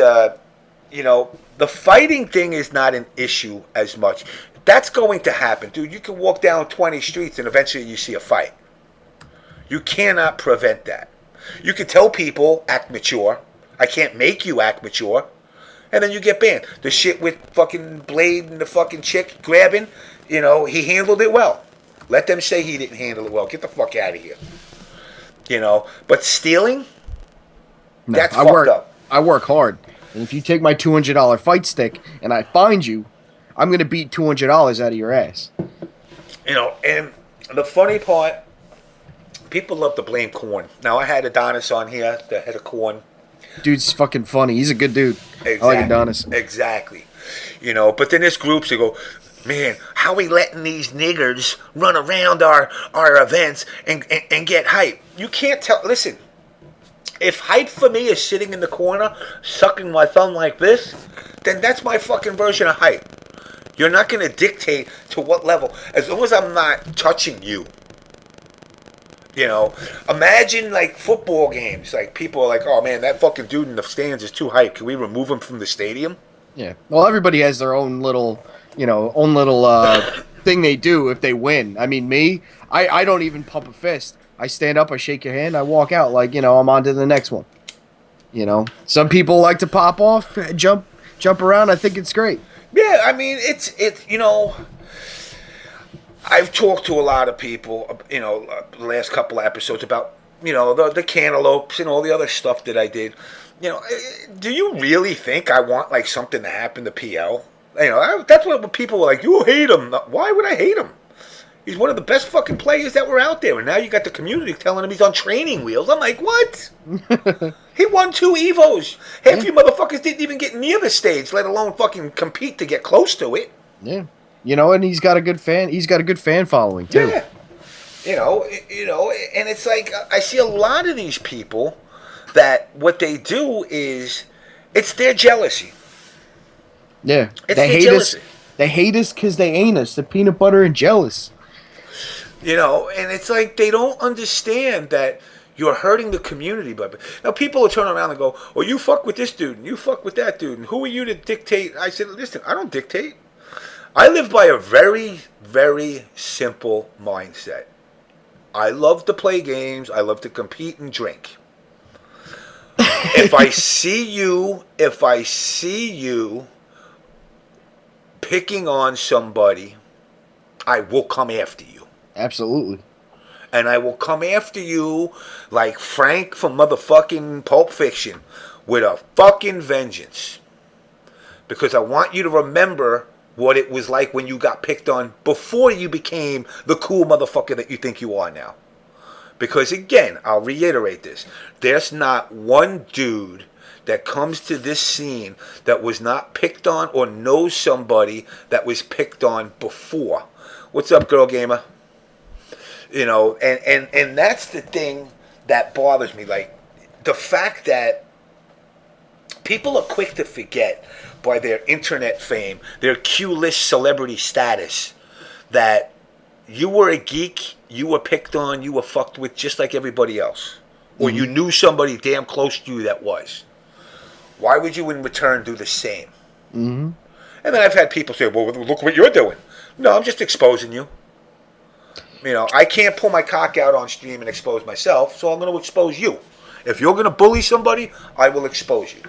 you know, the fighting thing is not an issue as much. That's going to happen, dude. You can walk down 20 streets and eventually you see a fight. You cannot prevent that. You can tell people, act mature. I can't make you act mature. And then you get banned. The shit with fucking Blade and the fucking chick grabbing, you know, he handled it well. Let them say he didn't handle it well. Get the fuck out of here. You know, but stealing, No, that's fucked up. I work hard. And if you take my $200 fight stick and I find you, I'm going to beat $200 out of your ass. You know, and the funny part, people love to blame Korn. Now, I had Adonis on here, the head of Korn. Dude's fucking funny. He's a good dude. Exactly. I like Adonis. Exactly. You know, but then there's groups that go, man, how we letting these niggers run around our events and get hype? You can't tell. Listen, If hype for me is sitting in the corner, sucking my thumb like this, then that's my fucking version of hype. You're not going to dictate to what level. As long as I'm not touching you. You know, imagine like football games. Like people are like, oh man, that fucking dude in the stands is too hype. Can we remove him from the stadium? Yeah. Well, everybody has their own little, thing they do if they win. I mean, me, I don't even pump a fist. I stand up, I shake your hand, I walk out like, I'm on to the next one. Some people like to pop off, jump around. I think it's great. Yeah, I mean, it's I've talked to a lot of people, the last couple of episodes about, the cantaloupes and all the other stuff that I did. Do you really think I want like something to happen to PL? That's what people were like, you hate him. Why would I hate him? He's one of the best fucking players that were out there. And now you got the community telling him he's on training wheels. I'm like, what? He won 2 Evos. Half you motherfuckers didn't even get near the stage, let alone fucking compete to get close to it. Yeah. And he's got a good fan following too. Yeah. And it's like I see a lot of these people that what they do is it's their jealousy. Yeah. It's they their hate jealousy. us. They hate us because they ain't us. The peanut butter and jealous. And it's like they don't understand that you're hurting the community. But now people will turn around and go, well, you fuck with this dude and you fuck with that dude. And who are you to dictate? I said, listen, I don't dictate. I live by a very, very simple mindset. I love to play games. I love to compete and drink. If I see you picking on somebody, I will come after you. Absolutely. And I will come after you like Frank from motherfucking Pulp Fiction with a fucking vengeance. Because I want you to remember what it was like when you got picked on before you became the cool motherfucker that you think you are now. Because again, I'll reiterate this. There's not one dude that comes to this scene that was not picked on or knows somebody that was picked on before. What's up, girl gamer? And that's the thing that bothers me. Like, the fact that people are quick to forget by their internet fame, their Q-list celebrity status, that you were a geek, you were picked on, you were fucked with just like everybody else. Or you knew somebody damn close to you that was. Why would you in return do the same? Mm-hmm. And then I've had people say, well, look what you're doing. No, I'm just exposing you. I can't pull my cock out on stream and expose myself, so I'm going to expose you. If you're going to bully somebody, I will expose you.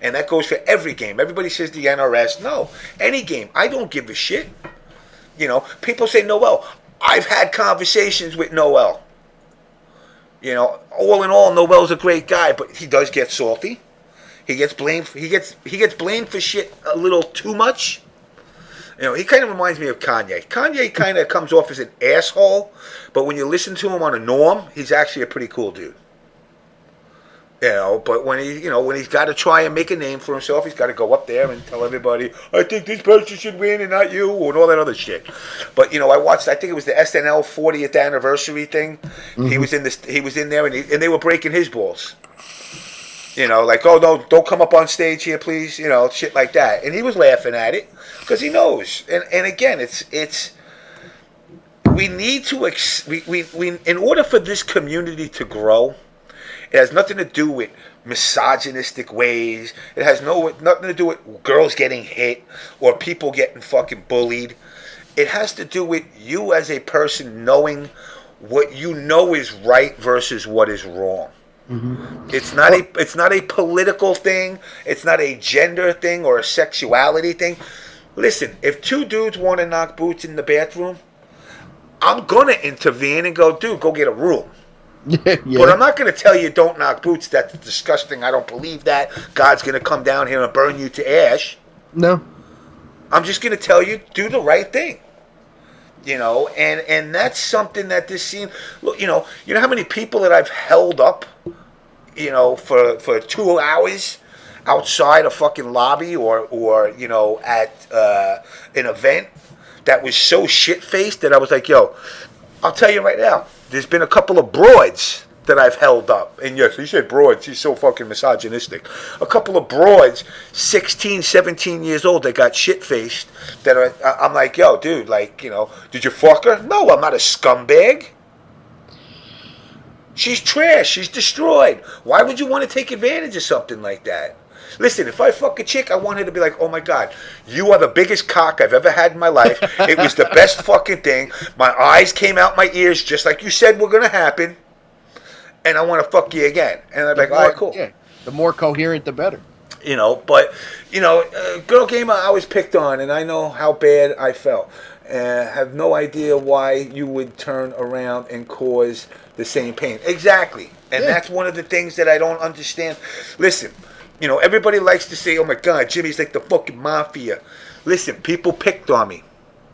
And that goes for every game. Everybody says the NRS. No, any game. I don't give a shit. People say Noel. I've had conversations with Noel. All in all, Noel's a great guy, but he does get salty. He gets blamed. He gets blamed for shit a little too much. He kind of reminds me of Kanye. Kanye kind of comes off as an asshole, but when you listen to him on a norm, he's actually a pretty cool dude. But when he's got to try and make a name for himself, he's got to go up there and tell everybody, I think this person should win and not you, and all that other shit. But I watched. I think it was the SNL 40th anniversary thing. Mm-hmm. He was in there, and they were breaking his balls. Like, oh no, don't come up on stage here, please. Shit like that. And he was laughing at it because he knows. And again, it's we need to we in order for this community to grow. It has nothing to do with misogynistic ways. It has nothing to do with girls getting hit or people getting fucking bullied. It has to do with you as a person knowing what you know is right versus what is wrong. Mm-hmm. It's not a political thing. It's not a gender thing or a sexuality thing. Listen, if 2 dudes want to knock boots in the bathroom, I'm gonna intervene and go, dude, go get a room. Yeah. But I'm not going to tell you don't knock boots. That's disgusting. I don't believe that. God's going to come down here and burn you to ash. No. I'm just going to tell you, do the right thing. And that's something that this scene, look, you know how many people that I've held up, for 2 hours outside a fucking lobby or at an event that was so shit-faced that I was like, yo, I'll tell you right now, there's been a couple of broads that I've held up. And yes, he said broads. He's so fucking misogynistic. A couple of broads, 16, 17 years old, that got shit-faced. That are, I'm like, yo, dude, like, you know, did you fuck her? No, I'm not a scumbag. She's trash. She's destroyed. Why would you want to take advantage of something like that? Listen, if I fuck a chick, I want her to be like, oh my God, you are the biggest cock I've ever had in my life. It was the best fucking thing. My eyes came out my ears just like you said were going to happen. And I want to fuck you again. And I'm like, all right, cool. Yeah, the more coherent, the better. You know, but, you know, girl game I was picked on, and I know how bad I felt. Have no idea why you would turn around and cause the same pain. Exactly. And that's one of the things that I don't understand. Listen, you know, everybody likes to say, oh my God, Jimmy's like the fucking mafia. Listen, people picked on me.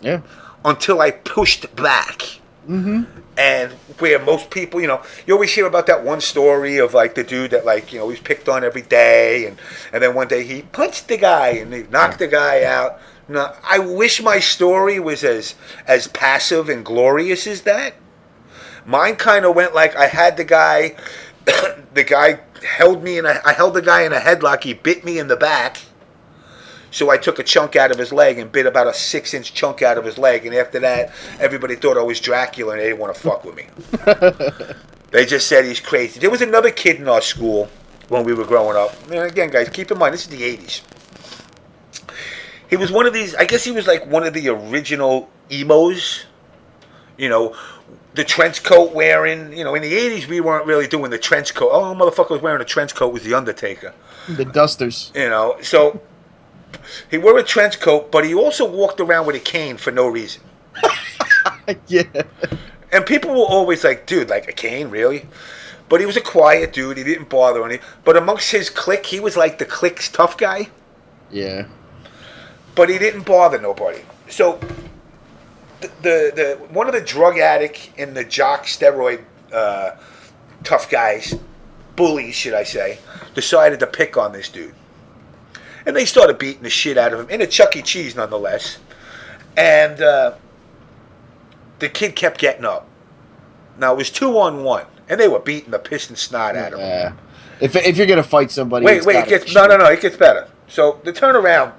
Yeah. Until I pushed back. Mm-hmm. And where most people, you know, you always hear about that one story of like the dude that like, you know, he's picked on every day. And then one day he punched the guy and he knocked the guy out. No, I wish my story was as passive and glorious as that. Mine kind of went like I had the guy, the guy held me I held the guy in a headlock. He bit me in the back. So I took a chunk out of his leg and bit about a 6-inch chunk out of his leg. And after that, everybody thought I was Dracula and they didn't want to fuck with me. They just said he's crazy. There was another kid in our school when we were growing up. And again, guys, keep in mind, this is the 80s. He was one of these, I guess he was like one of the original emos. You know, the trench coat wearing, you know, in the 80s we weren't really doing the trench coat. Oh, motherfucker was wearing a trench coat was the Undertaker. The dusters. You know, so he wore a trench coat, but he also walked around with a cane for no reason. Yeah. And people were always like, dude, like a cane, really? But he was a quiet dude. He didn't bother any. But amongst his clique, he was like the clique's tough guy. Yeah. But he didn't bother nobody. So the one of the drug addict and the jock steroid tough guys, bullies, should I say, decided to pick on this dude. And they started beating the shit out of him in a Chuck E. Cheese, nonetheless. And the kid kept getting up. Now, it was 2-on-1, and they were beating the piss and snot out of him. Yeah. If you're going to fight somebody... Wait, it gets better. So, the turnaround,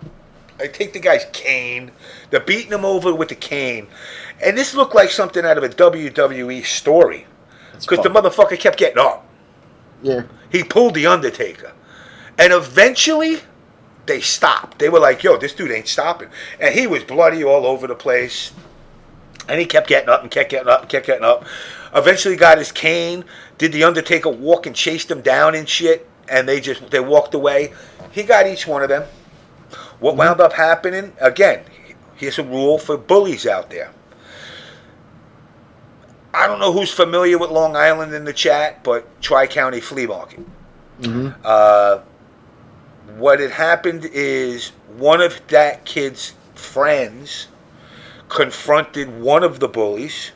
I take the guy's cane. They're beating him over with the cane. And this looked like something out of a WWE story. Because the motherfucker kept getting up. Yeah. He pulled the Undertaker. And eventually, they stopped. They were like, yo, this dude ain't stopping. And he was bloody all over the place. And he kept getting up and kept getting up and kept getting up. Eventually got his cane. Did the Undertaker walk and chased him down and shit. And they walked away. He got each one of them. What wound up happening, again, here's a rule for bullies out there. I don't know who's familiar with Long Island in the chat, but Tri-County Flea Market. Mm-hmm. What had happened is one of that kid's friends confronted one of the bullies,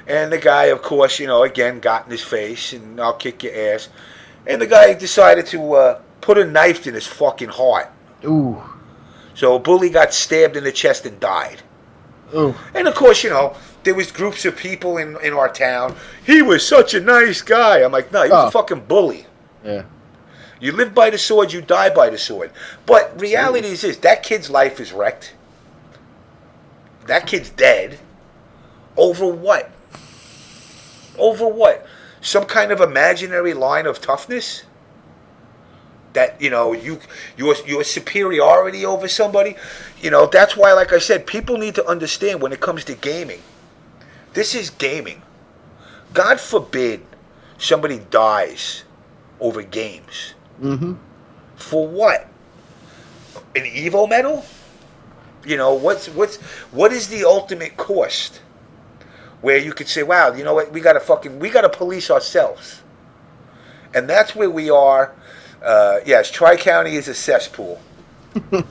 and the guy, of course, you know, again, got in his face, and I'll kick your ass. And the guy decided to put a knife in his fucking heart. Ooh. So a bully got stabbed in the chest and died. Ooh. And of course, you know, there was groups of people in our town. He was such a nice guy. I'm like, no, he was a fucking bully. Yeah. You live by the sword, you die by the sword. But reality is this, that kid's life is wrecked. That kid's dead. Over what? Over what? Some kind of imaginary line of toughness? That, you know, your superiority over somebody? You know, that's why, like I said, people need to understand when it comes to gaming. This is gaming. God forbid somebody dies over games. Mm-hmm. For what? An Evo medal? You know, what is the ultimate cost? Where you could say, wow, you know what, we gotta police ourselves. And that's where we are. Yes, Tri-County is a cesspool. You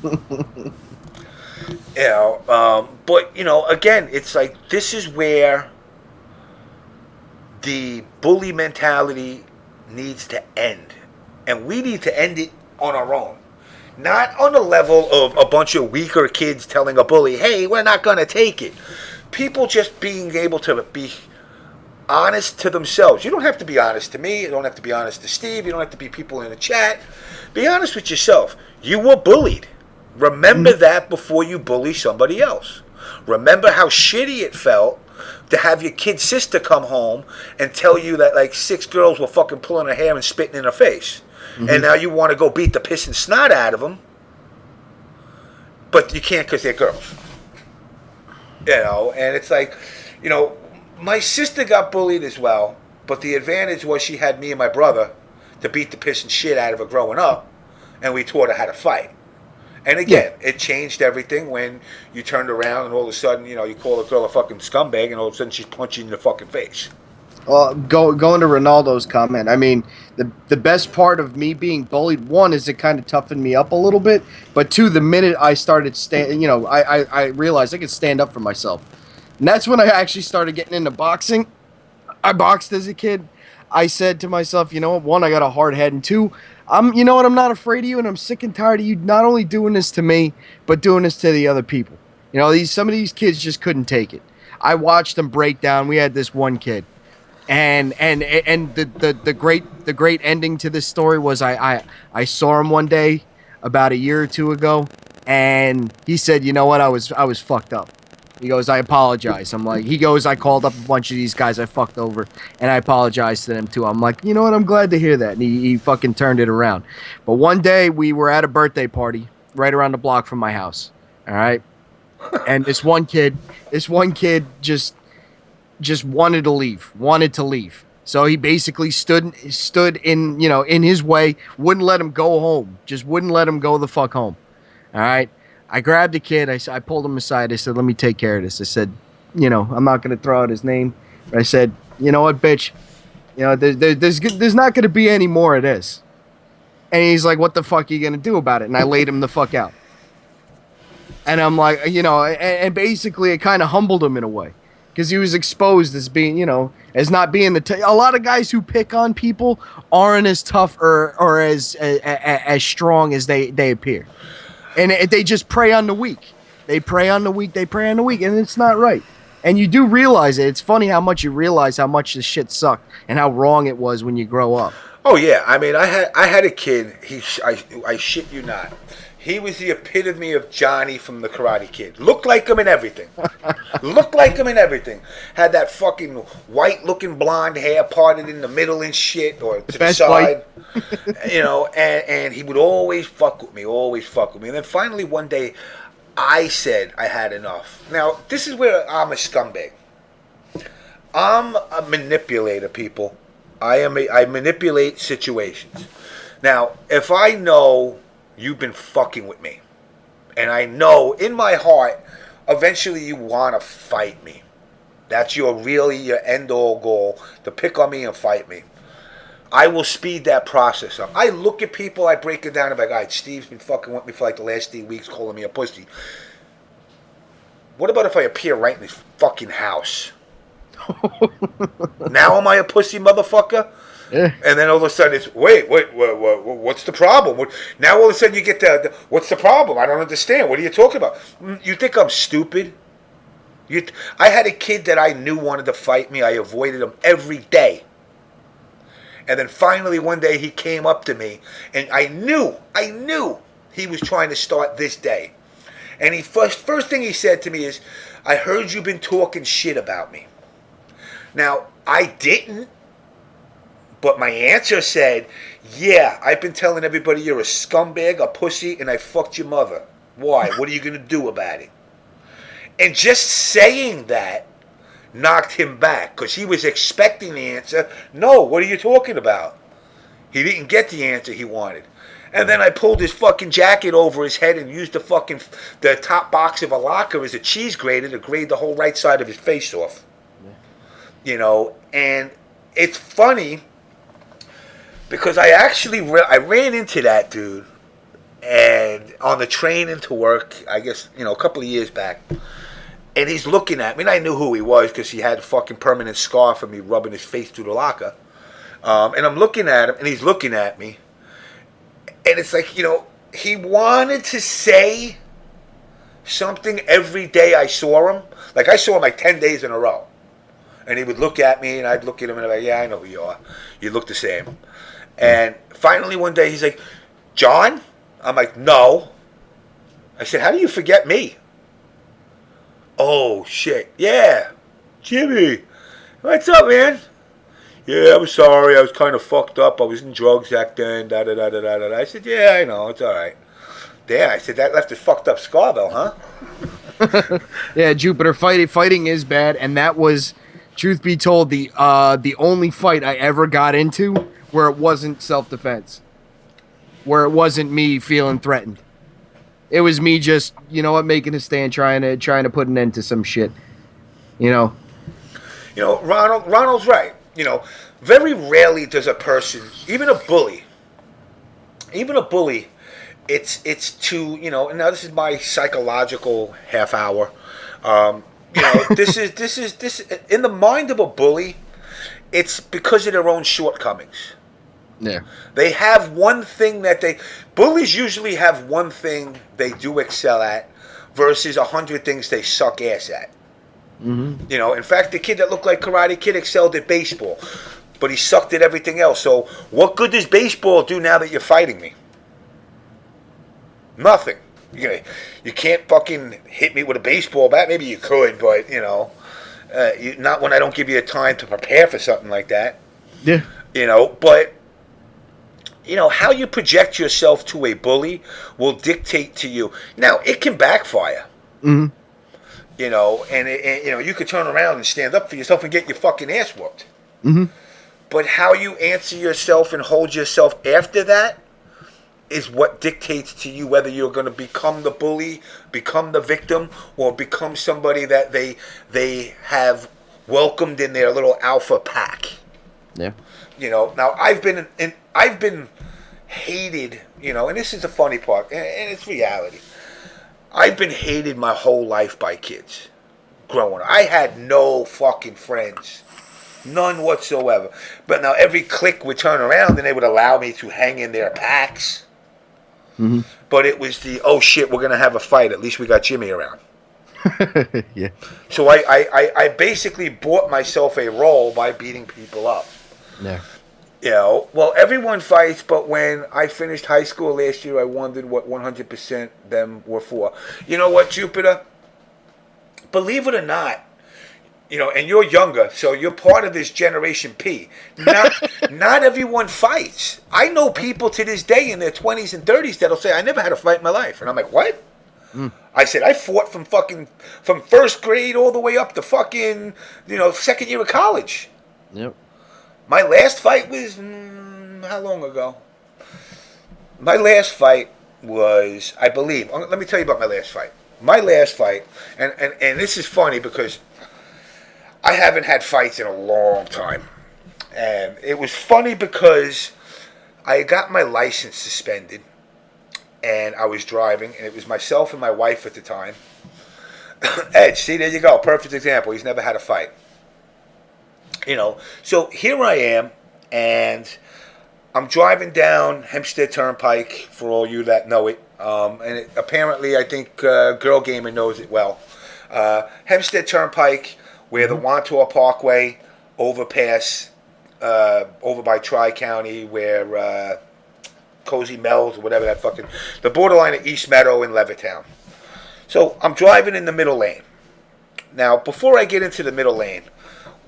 know, but, you know, again, it's like, this is where the bully mentality needs to end. And we need to end it on our own. Not on the level of a bunch of weaker kids telling a bully, hey, we're not going to take it. People just being able to be honest to themselves. You don't have to be honest to me. You don't have to be honest to Steve. You don't have to be people in the chat. Be honest with yourself. You were bullied. Remember that before you bully somebody else. Remember how shitty it felt to have your kid sister come home and tell you that like 6 girls were fucking pulling her hair and spitting in her face. And now you want to go beat the piss and snot out of them, but you can't because they're girls. You know, and it's like, you know, my sister got bullied as well, but the advantage was she had me and my brother to beat the piss and shit out of her growing up, and we taught her how to fight. And again, it changed everything when you turned around and all of a sudden, you know, you call a girl a fucking scumbag and all of a sudden she's punching you in the fucking face. Well, going to Ronaldo's comment, I mean, the best part of me being bullied, one, is it kind of toughened me up a little bit, but two, the minute I started I realized I could stand up for myself. And that's when I actually started getting into boxing. I boxed as a kid. I said to myself, you know what, one, I got a hard head, and two, I'm not afraid of you, and I'm sick and tired of you not only doing this to me, but doing this to the other people. You know, some of these kids just couldn't take it. I watched them break down. We had this one kid. And the great ending to this story was I saw him one day about a year or two ago, and he said, you know what, I was fucked up. He goes, I apologize. I'm like, he goes, I called up a bunch of these guys I fucked over, and I apologized to them too. I'm like, you know what, I'm glad to hear that. And he fucking turned it around. But one day we were at a birthday party right around the block from my house. All right, and this one kid just wanted to leave. So he basically stood in, you know, in his way, wouldn't let him go home. Just wouldn't let him go the fuck home. All right. I grabbed the kid. I pulled him aside. I said, let me take care of this. I said, you know, I'm not going to throw out his name. But I said, you know what, bitch? You know, there's not going to be any more of this. And he's like, what the fuck are you going to do about it? And I laid him the fuck out. And I'm like, you know, and basically it kind of humbled him in a way. Because he was exposed as being, you know, as not being a lot of guys who pick on people aren't as tough or as strong as they appear. And they just prey on the weak. They prey on the weak, and it's not right. And you do realize it. It's funny how much you realize how much this shit sucked and how wrong it was when you grow up. Oh, yeah. I mean, I had a kid, I shit you not. He was the epitome of Johnny from the Karate Kid. Looked like him in everything. Had that fucking white-looking blonde hair parted in the middle and shit, or to the side. You know, and he would always fuck with me. And then finally one day, I said I had enough. Now, this is where I'm a scumbag. I'm a manipulator, people. I manipulate situations. Now, if I know you've been fucking with me, and I know in my heart eventually you want to fight me, that's your end-all goal, to pick on me and fight me, I will speed that process up. I look at people, I break it down, I'm like, all right, Steve's been fucking with me for like the last 3 weeks, calling me a pussy. What about if I appear right in his fucking house? Now am I a pussy, motherfucker? Yeah. And then all of a sudden it's, wait, what's the problem? Now all of a sudden you get the what's the problem? I don't understand. What are you talking about? You think I'm stupid? I had a kid that I knew wanted to fight me. I avoided him every day. And then finally one day he came up to me, and I knew he was trying to start this day. And he first thing he said to me is, I heard you've been talking shit about me. Now, I didn't. But my answer said, yeah, I've been telling everybody you're a scumbag, a pussy, and I fucked your mother. Why? What are you going to do about it? And just saying that knocked him back, because he was expecting the answer. No, what are you talking about? He didn't get the answer he wanted. And then I pulled his fucking jacket over his head and used the top box of a locker as a cheese grater to grate the whole right side of his face off. Yeah. You know, and it's funny, because I actually I ran into that dude, and on the train into work, I guess, you know, a couple of years back, and he's looking at me, and I knew who he was because he had a fucking permanent scar from me rubbing his face through the locker, and I'm looking at him, and he's looking at me, and it's like, you know, he wanted to say something every day I saw him. Like, I saw him like 10 days in a row. And he would look at me, and I'd look at him, and I'm like, yeah, I know who you are. You look the same. And finally one day he's like, John? I'm like, no. I said, how do you forget me? Oh, shit. Yeah. Jimmy. What's up, man? Yeah, I'm sorry. I was kind of fucked up. I was in drugs back then. Da-da-da-da-da-da. I said, yeah, I know. It's all right. Damn, I said, that left a fucked up scar, though, huh? Yeah, Jupiter, fighting is bad, and that was, truth be told, the only fight I ever got into where it wasn't self-defense, where it wasn't me feeling threatened. It was me just, you know what, making a stand, trying to put an end to some shit. You know. You know, Ronald's right. You know, very rarely does a person, even a bully, it's to, you know, and now this is my psychological half hour. You know, this is in the mind of a bully, it's because of their own shortcomings. Yeah. They have one thing bullies usually have one thing they do excel at versus 100 things they suck ass at. Mm-hmm. You know, in fact, the kid that looked like Karate Kid excelled at baseball, but he sucked at everything else. So what good does baseball do now that you're fighting me? Nothing. You can't fucking hit me with a baseball bat. Maybe you could, but, you know, not when I don't give you the time to prepare for something like that. Yeah. You know, but, you know, how you project yourself to a bully will dictate to you. Now, it can backfire. Mm-hmm. You know, and you know, you could turn around and stand up for yourself and get your fucking ass whooped. Mm-hmm. But how you answer yourself and hold yourself after that is what dictates to you whether you're going to become the bully, become the victim, or become somebody that they have welcomed in their little alpha pack. Yeah. You know, now I've been hated, you know, and this is the funny part, and it's reality. I've been hated my whole life by kids growing up. I had no fucking friends. None whatsoever. But now every clique would turn around and they would allow me to hang in their packs. Mm-hmm. But it was the, oh shit, we're going to have a fight. At least we got Jimmy around. Yeah. So I basically bought myself a role by beating people up. Yeah. You know, well, everyone fights, but when I finished high school last year, I wondered what 100% them were for. You know what, Jupiter? Believe it or not, you know, and you're younger, so you're part of this Generation P. Not everyone fights. I know people to this day in their 20s and 30s that'll say, I never had a fight in my life. And I'm like, what? I said, I fought from first grade all the way up to fucking, you know, second year of college. Yep. My last fight was, how long ago? My last fight was, I believe, let me tell you about my last fight. My last fight, and this is funny because I haven't had fights in a long time. And it was funny because I got my license suspended and I was driving, and it was myself and my wife at the time. Ed, see, there you go, perfect example. He's never had a fight. You know, so here I am, and I'm driving down Hempstead Turnpike, for all you that know it. And apparently, I think Girl Gamer knows it well. Hempstead Turnpike, where the Wantor Parkway overpass, over by Tri-County, where Cozy Mel's, or whatever that fucking, the borderline of East Meadow and Levittown. So I'm driving in the middle lane. Now, before I get into the middle lane,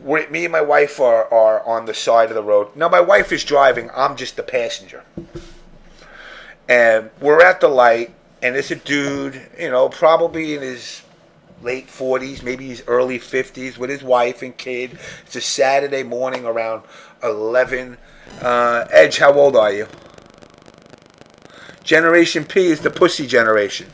me and my wife are on the side of the road. Now, my wife is driving. I'm just the passenger. And we're at the light, and it's a dude, you know, probably in his late 40s, maybe his early 50s, with his wife and kid. It's a Saturday morning around 11. Edge, how old are you? Generation P is the pussy generation.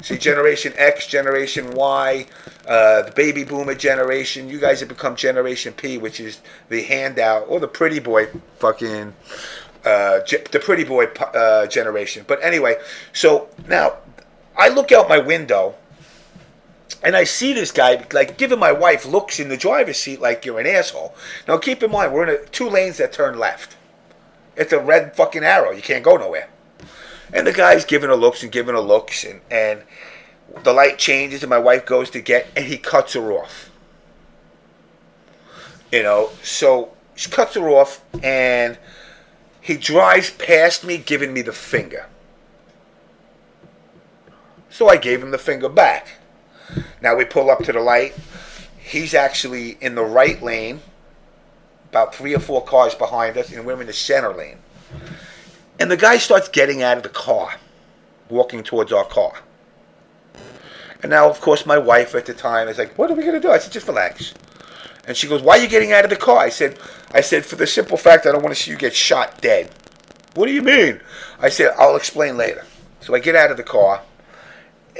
See, Generation X, Generation Y, the baby boomer generation. You guys have become Generation P, which is the handout, or the pretty boy fucking, the pretty boy generation. But anyway, so now I look out my window and I see this guy, like, giving my wife looks in the driver's seat like you're an asshole. Now keep in mind, we're in two lanes that turn left. It's a red fucking arrow. You can't go nowhere. And the guy's giving her looks, and the light changes, and my wife goes to get, and he cuts her off. You know, so she cuts her off, and he drives past me, giving me the finger. So I gave him the finger back. Now we pull up to the light. He's actually in the right lane, about 3 or 4 cars behind us, and we're in the center lane. And the guy starts getting out of the car, walking towards our car. And now, of course, my wife at the time is like, what are we going to do? I said, just relax. And she goes, why are you getting out of the car? I said, for the simple fact I don't want to see you get shot dead. What do you mean? I said, I'll explain later. So I get out of the car.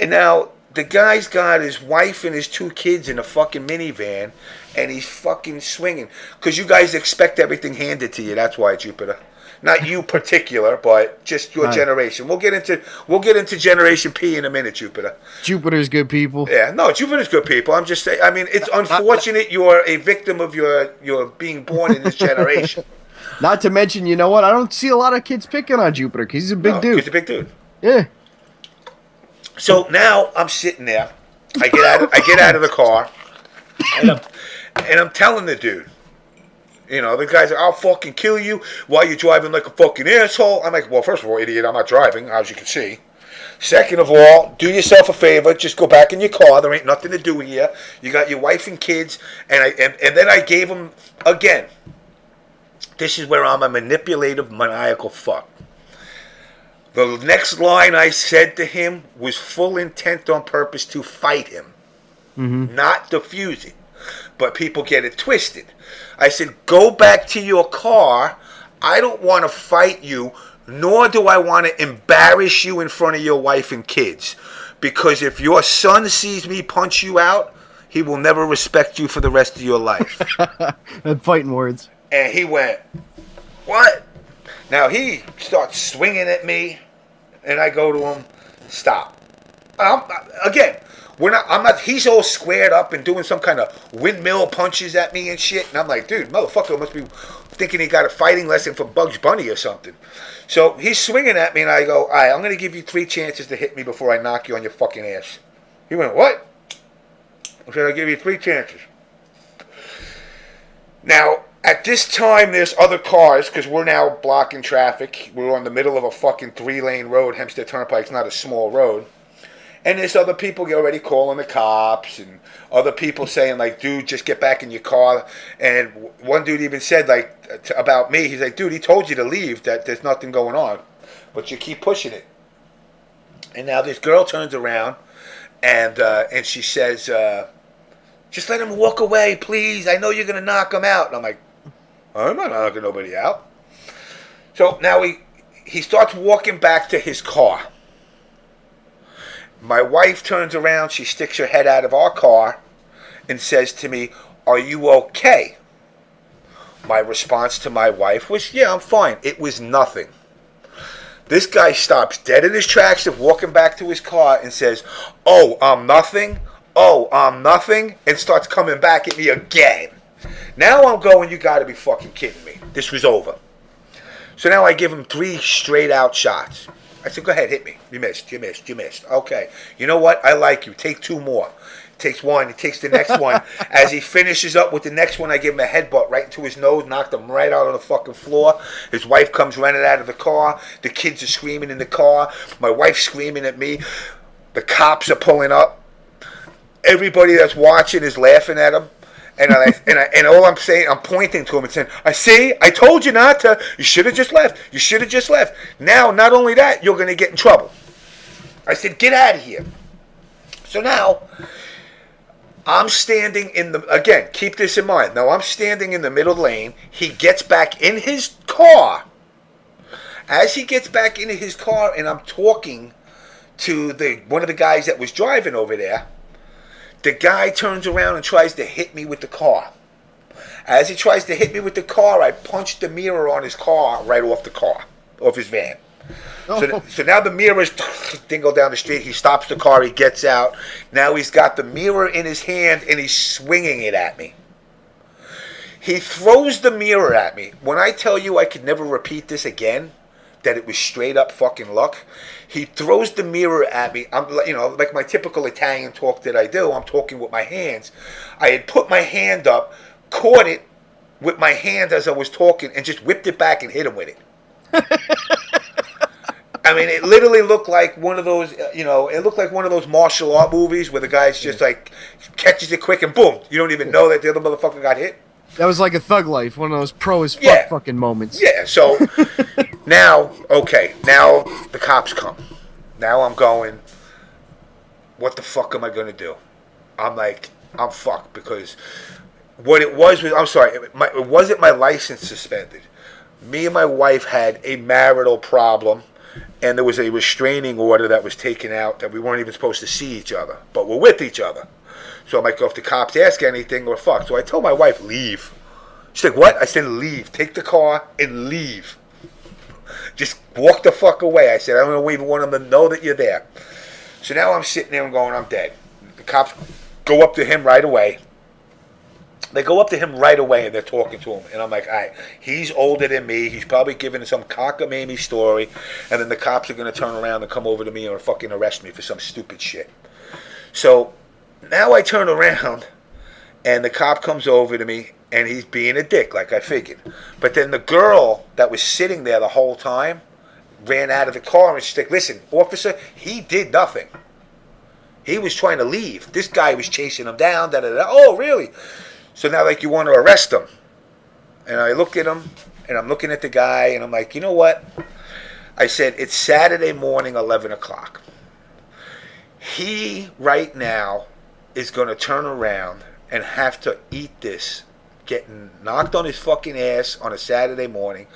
And now the guy's got his wife and his 2 kids in a fucking minivan. And he's fucking swinging. Because you guys expect everything handed to you. That's why, Jupiter. Not you particular, but just your generation. We'll get into Generation P in a minute, Jupiter. Jupiter's good people. Yeah, no, Jupiter's good people. I'm just saying. I mean, it's unfortunate you're a victim of your being born in this generation. Not to mention, you know what? I don't see a lot of kids picking on Jupiter because he's a big dude. He's a big dude. Yeah. So now I'm sitting there. I get out of the car, and I'm telling the dude. You know, the guy's like, I'll fucking kill you while you're driving like a fucking asshole. I'm like, well, first of all, idiot, I'm not driving, as you can see. Second of all, do yourself a favor, just go back in your car. There ain't nothing to do here. You got your wife and kids. And then I gave him, again, this is where I'm a manipulative, maniacal fuck. The next line I said to him was full intent on purpose to fight him, not defuse it. But people get it twisted. I said, go back to your car. I don't want to fight you, nor do I want to embarrass you in front of your wife and kids. Because if your son sees me punch you out, he will never respect you for the rest of your life. And fighting words. And he went, what? Now he starts swinging at me, and I go to him, stop. Again, I'm not, he's all squared up and doing some kind of windmill punches at me and shit. And I'm like, dude, motherfucker must be thinking he got a fighting lesson from Bugs Bunny or something. So he's swinging at me, and I go, all right, I'm going to give you 3 chances to hit me before I knock you on your fucking ass. He went, what? I said, I'll give you 3 chances. Now, at this time, there's other cars, because we're now blocking traffic. We're on the middle of a fucking 3-lane road. Hempstead Turnpike's not a small road. And there's other people already calling the cops, and other people saying, like, dude, just get back in your car. And one dude even said, like, about me, he's like, dude, he told you to leave, that there's nothing going on. But you keep pushing it. And now this girl turns around, and she says, just let him walk away, please. I know you're going to knock him out. And I'm like, I'm not knocking nobody out. So now he starts walking back to his car. My wife turns around, she sticks her head out of our car and says to me, are you okay? My response to my wife was, yeah, I'm fine. It was nothing. This guy stops dead in his tracks of walking back to his car and says, oh, I'm nothing? Oh, I'm nothing? And starts coming back at me again. Now I'm going, you got to be fucking kidding me. This was over. So now I give him 3 straight out shots. I said, go ahead, hit me. You missed. Okay. You know what? I like you. Take 2 more. Takes 1. He takes the next one. As he finishes up with the next one, I give him a headbutt right into his nose, knocked him right out on the fucking floor. His wife comes running out of the car. The kids are screaming in the car. My wife's screaming at me. The cops are pulling up. Everybody that's watching is laughing at him. And all I'm saying, I'm pointing to him and saying, I told you not to. You should have just left. Now, not only that, you're going to get in trouble. I said, get out of here. So now, I'm standing again, keep this in mind. Now, I'm standing in the middle lane. He gets back in his car. As he gets back into his car, and I'm talking to one of the guys that was driving over there, the guy turns around and tries to hit me with the car. As he tries to hit me with the car, I punched the mirror on his car right off his van. Oh. So now the mirrors dingle down the street. He stops the car. He gets out. Now he's got the mirror in his hand, and he's swinging it at me. He throws the mirror at me. When I tell you I could never repeat this again, that it was straight up fucking luck, he throws the mirror at me. I'm, like my typical Italian talk that I do, I'm talking with my hands. I had put my hand up, caught it, with my hand as I was talking and just whipped it back and hit him with it. I mean, it literally looked like one of those, it looked like one of those martial art movies where the guy's just like catches it quick and boom, you don't even know that the other motherfucker got hit. That was like a Thug Life, one of those pro as fuck fucking moments. Yeah, so now the cops come. Now I'm going, what the fuck am I going to do? I'm like, I'm fucked because what it was, I'm sorry, it wasn't my license suspended. Me and my wife had a marital problem, and there was a restraining order that was taken out that we weren't even supposed to see each other, but we're with each other. So I'm like, if the cops ask anything, we're fucked. So I told my wife, leave. She's like, what? I said, leave. Take the car and leave. Just walk the fuck away. I said, I don't even want them to know that you're there. So now I'm sitting there and going, I'm dead. The cops go up to him right away. They go up to him right away and they're talking to him. And I'm like, all right, he's older than me. He's probably giving some cockamamie story. And then the cops are going to turn around and come over to me and fucking arrest me for some stupid shit. So now I turn around and the cop comes over to me and he's being a dick like I figured. But then the girl that was sitting there the whole time ran out of the car and she's like, listen, officer, he did nothing. He was trying to leave. This guy was chasing him down. Oh, really? So now, like, you want to arrest him. And I look at him, and I'm looking at the guy, and I'm like, you know what? I said, it's Saturday morning, 11 o'clock. He, right now, is going to turn around and have to eat this, getting knocked on his fucking ass on a Saturday morning,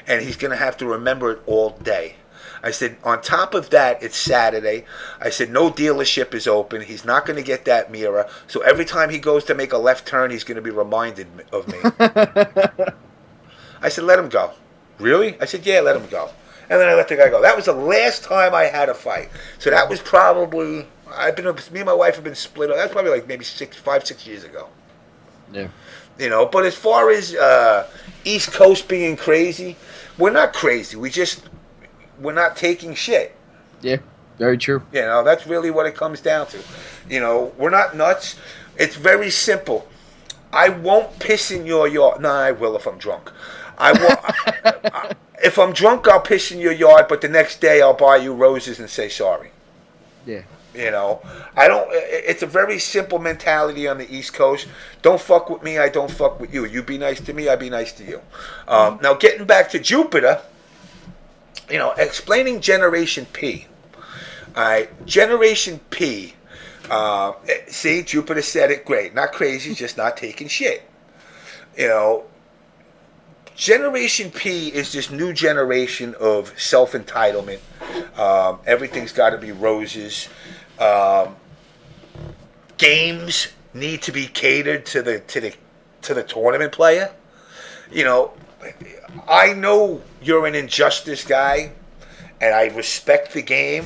and he's going to have to remember it all day. I said, on top of that, it's Saturday. I said, no dealership is open. He's not going to get that mirror. So every time he goes to make a left turn, he's going to be reminded of me. I said, let him go. Really? I said, yeah, let him go. And then I let the guy go. That was the last time I had a fight. So that was probably, me and my wife have been split up. That's probably like maybe 5-6 years ago. Yeah. But as far as East Coast being crazy, we're not crazy. We're not taking shit. Yeah, very true. That's really what it comes down to. We're not nuts. It's very simple. I won't piss in your yard. No, I will if I'm drunk. I will. If I'm drunk, I'll piss in your yard, but the next day I'll buy you roses and say sorry. Yeah. I don't. It's a very simple mentality on the East Coast. Don't fuck with me, I don't fuck with you. You be nice to me, I be nice to you. Now, getting back to Jupiter, explaining Generation P. All right, Generation P. See, Jupiter said it great. Not crazy, just not taking shit. Generation P is this new generation of self-entitlement. Everything's got to be roses. Games need to be catered to the tournament player. I know you're an Injustice guy, and I respect the game.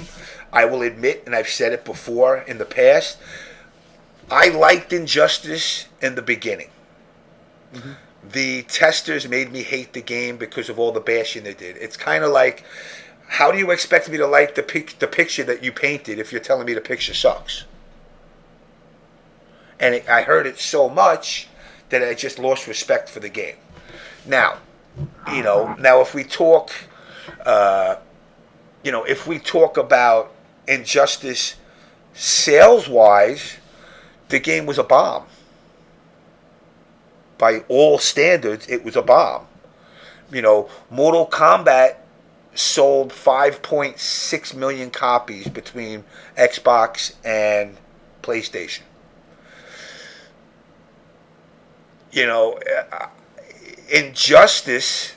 I will admit, and I've said it before in the past, I liked Injustice in the beginning. Mm-hmm. The testers made me hate the game because of all the bashing they did. It's kind of like, how do you expect me to like the picture that you painted if you're telling me the picture sucks? And I heard it so much that I just lost respect for the game. Now if we talk, if we talk about Injustice sales-wise, the game was a bomb. By all standards, it was a bomb. Mortal Kombat sold 5.6 million copies between Xbox and PlayStation. Injustice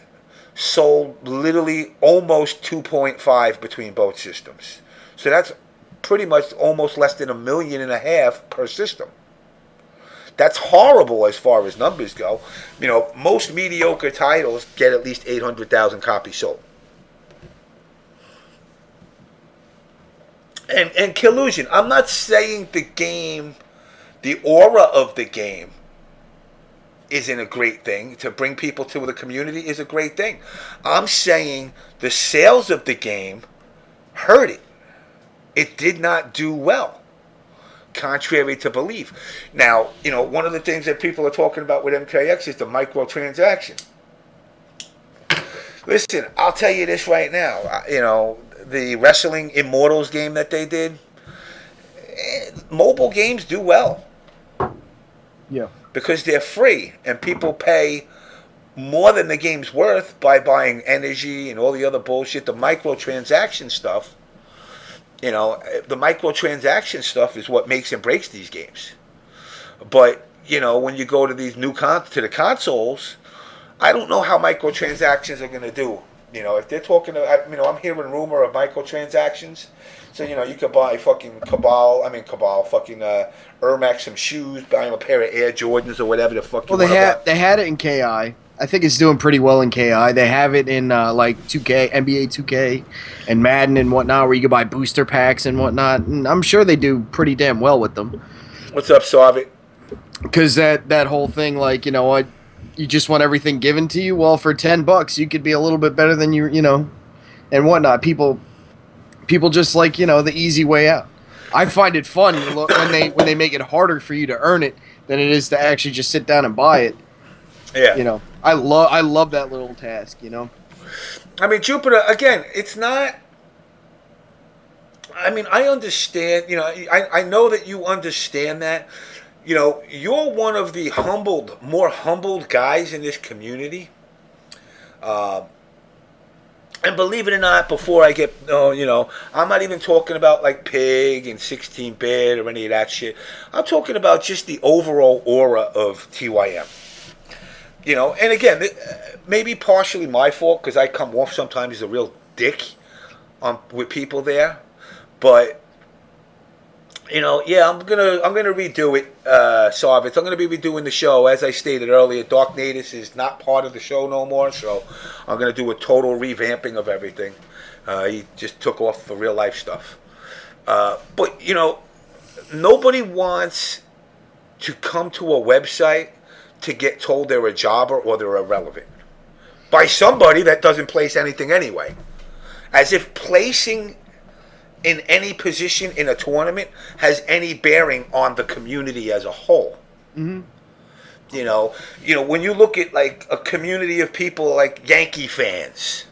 sold literally almost 2.5 between both systems. So that's pretty much almost less than 1.5 million per system. That's horrible as far as numbers go. Most mediocre titles get at least 800,000 copies sold. And Collusion, I'm not saying the game, the aura of the game isn't a great thing. To bring people to the community is a great thing. I'm saying the sales of the game hurt it. It did not do well. contrary to belief. Now, one of the things that people are talking about with MKX is the microtransaction. Listen, I'll tell you this right now. The Wrestling Immortals game that they did, mobile games do well. Yeah. Because they're free and people pay more than the game's worth by buying energy and all the other bullshit. The microtransaction stuff, is what makes and breaks these games. But, when you go to these to the consoles, I don't know how microtransactions are going to do. If they're talking, I'm hearing rumor of microtransactions. So, you could buy fucking fucking Ermac some shoes, buy him a pair of Air Jordans or whatever the fuck you want to buy. They had it in KI. I think it's doing pretty well in KI. They have it in like 2K, NBA 2K, and Madden and whatnot, where you can buy booster packs and whatnot. And I'm sure they do pretty damn well with them. What's up, Sarvit? Because that whole thing, like, what, you just want everything given to you. Well, for $10, you could be a little bit better than you, and whatnot. People just like the easy way out. I find it fun when they make it harder for you to earn it than it is to actually just sit down and buy it. Yeah. I love that little task. I mean, Jupiter, again, it's not. I mean, I understand. I know that you understand that. You're one of the more humbled guys in this community. And believe it or not, before I get, I'm not even talking about like Pig and 16-bit or any of that shit. I'm talking about just the overall aura of TYM. And again, maybe partially my fault because I come off sometimes as a real dick with people there. But I'm gonna redo it, Sarvitz. I'm gonna be redoing the show. As I stated earlier, Dark Natus is not part of the show no more, so I'm gonna do a total revamping of everything. He just took off for real life stuff. But nobody wants to come to a website to get told they're a jobber or they're irrelevant by somebody that doesn't place anything anyway. As if placing in any position in a tournament has any bearing on the community as a whole. Mm-hmm. When you look at like a community of people like Yankee fans,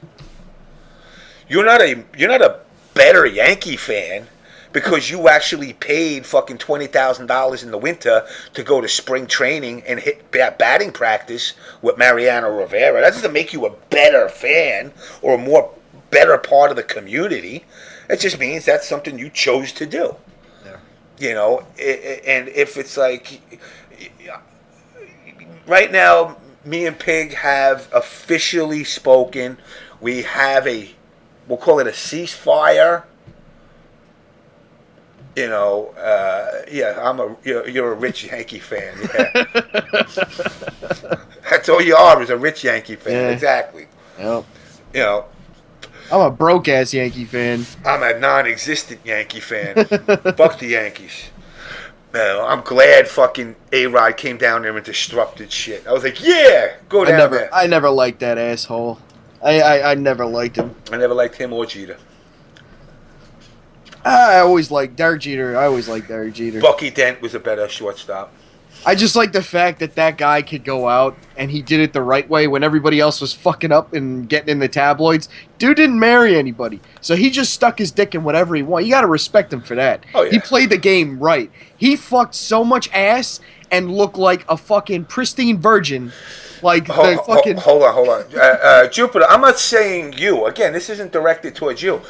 you're not a better Yankee fan because you actually paid fucking $20,000 in the winter to go to spring training and hit batting practice with Mariano Rivera. That doesn't make you a better fan or a better part of the community. It just means that's something you chose to do. Yeah. And if it's like, right now, me and Pig have officially spoken. We have we'll call it a ceasefire. You're a rich Yankee fan. Yeah. That's all you are, is a rich Yankee fan. Yeah. Exactly. Yep. I'm a broke ass Yankee fan. I'm a non-existent Yankee fan. Fuck the Yankees. I'm glad fucking A-Rod came down there and disrupted shit. I was like, yeah, go down there. I never liked that asshole. I never liked him. I never liked him or Jeter. I always liked Derek Jeter. Bucky Dent was a better shortstop. I just like the fact that guy could go out and he did it the right way when everybody else was fucking up and getting in the tabloids. Dude didn't marry anybody. So he just stuck his dick in whatever he wanted. You got to respect him for that. Oh, yeah. He played the game right. He fucked so much ass and looked like a fucking pristine virgin. Like Hold on. Jupiter, I'm not saying you. Again, this isn't directed towards you.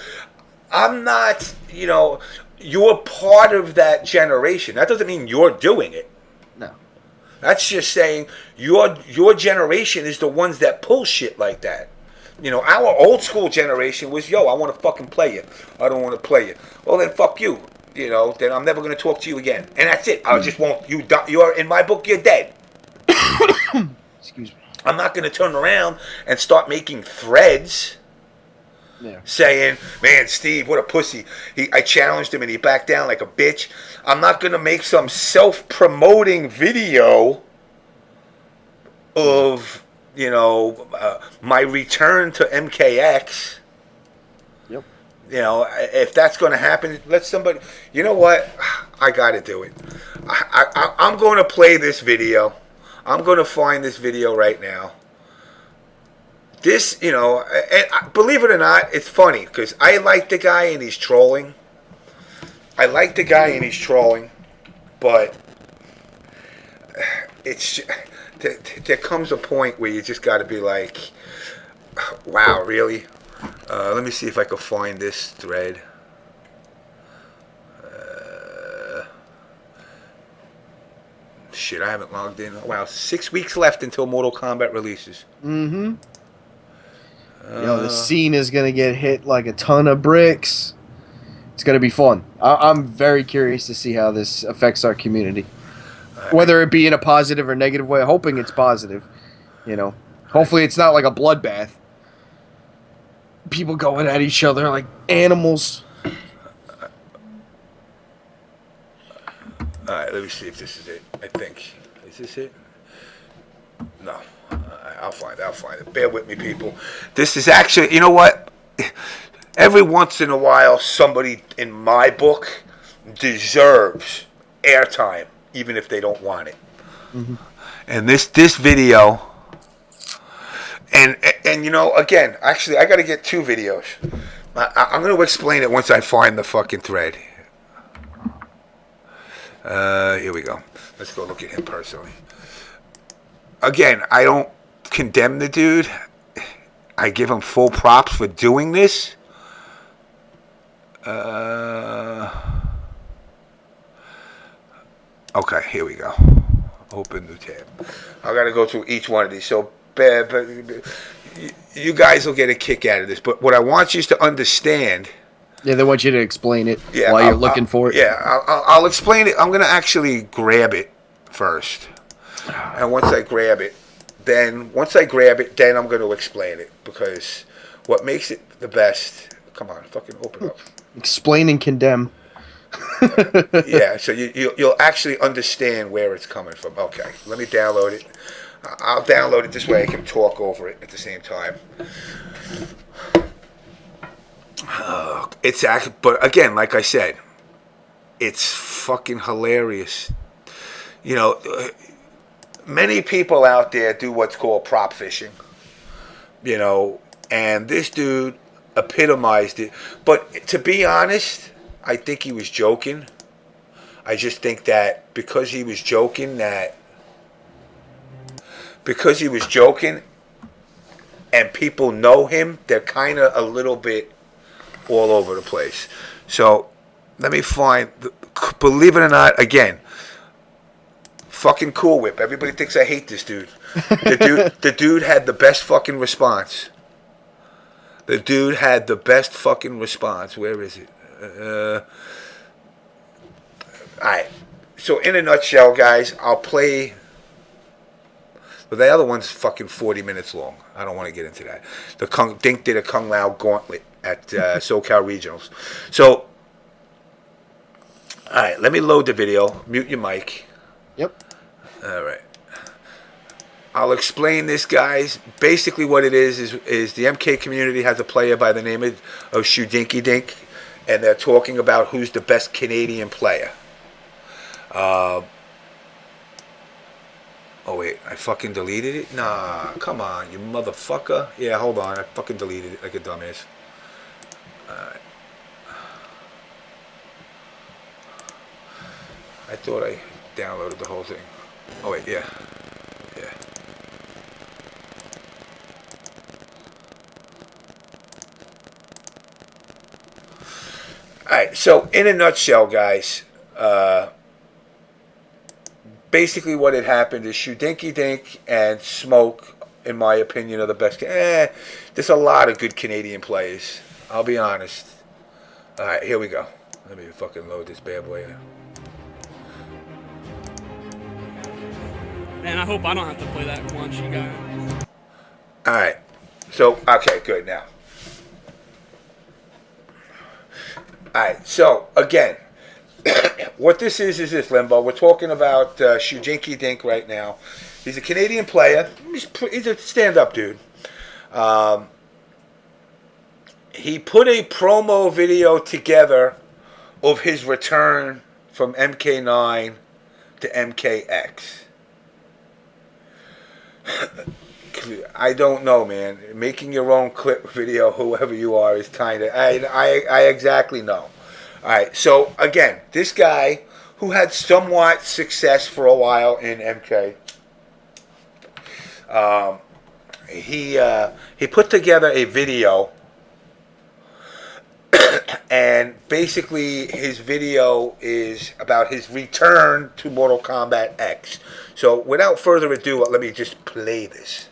I'm not, you're part of that generation. That doesn't mean you're doing it. No. That's just saying your generation is the ones that pull shit like that. Our old school generation was, I want to fucking play you. I don't want to play you. Well, then fuck you. Then I'm never going to talk to you again. And that's it. I just won't. You're, in my book, you're dead. Excuse me. I'm not going to turn around and start making threads. Yeah. Saying, man, Steve, what a pussy. I challenged him and he backed down like a bitch. I'm not going to make some self-promoting video of, my return to MKX. Yep. You know, if that's going to happen, let somebody. You know what? I got to do it. I'm going to play this video. I'm going to find this video right now. This, you know, and believe it or not, it's funny because I like the guy and he's trolling. But it's there comes a point where you just got to be like, wow, really? Let me see if I can find this thread. Shit, I haven't logged in. Wow, 6 weeks left until Mortal Kombat releases. Mm-hmm. Yo, the scene is going to get hit like a ton of bricks. It's going to be fun. I'm very curious to see how this affects our community. Whether it be in a positive or negative way. Hoping it's positive. You know, hopefully it's not like a bloodbath. People going at each other like animals. Alright, let me see if this is it. I think. Is this it? No. I'll find it. Bear with me, people. This is actually, you know what? Every once in a while, somebody in my book deserves airtime, even if they don't want it. Mm-hmm. And this video, and you know, again, actually, I got to get 2 videos. I'm going to explain it once I find the fucking thread. Here we go. Let's go look at him personally. Again, I don't condemn the dude. I give him full props for doing this. Okay, here we go. Open the tab. I got to go through each one of these. So, you guys will get a kick out of this. But what I want you to understand. Yeah, they want you to explain it while you're looking for it. Yeah, I'll explain it. I'm going to actually grab it first. And once I grab it, then I'm going to explain it. Because what makes it the best... Come on, fucking open up. Explain and condemn. Yeah, so you'll actually understand where it's coming from. Okay, let me download it. I'll download it this way I can talk over it at the same time. It's actually, but again, like I said, it's fucking hilarious. You know, many people out there do what's called prop fishing. You know, and this dude epitomized it. But to be honest, I think he was joking. I just think that because he was joking and people know him, they're kind of a little bit all over the place. So let me find, believe it or not, again, fucking Cool Whip. Everybody thinks I hate this dude. The dude had the best fucking response. Where is it? Alright. So in a nutshell, guys, I'll play. But the other one's fucking 40 minutes long. I don't want to get into that. Dink did a Kung Lao gauntlet at SoCal Regionals. So, alright, let me load the video. Mute your mic. Yep. Alright. I'll explain this, guys. Basically what it is the MK community has a player by the name of Shudinky Dink, and they're talking about who's the best Canadian player. Oh, wait, I fucking deleted it? Nah, come on, you motherfucker. Yeah, hold on, I fucking deleted it like a dumbass. Alright. I thought I downloaded the whole thing. Oh, wait, yeah. Yeah. Alright, so in a nutshell, guys, basically what had happened is Shudinky Dink and Smoke, in my opinion, are the best. There's a lot of good Canadian players, I'll be honest. Alright, here we go. Let me fucking load this bad boy in. Man, I hope I don't have to play that once, you guys. Alright, so, okay, good, now. Alright, so, again, what this is this, Limbo. We're talking about Shudinky Dink right now. He's a Canadian player. He's a stand-up dude. he put a promo video together of his return from MK9 to MKX. I don't know, man. Making your own clip video, whoever you are, is kind of... I exactly know. All right, so again, this guy who had somewhat success for a while in MK, he put together a video, and basically his video is about his return to Mortal Kombat X. So without further ado, let me just play this.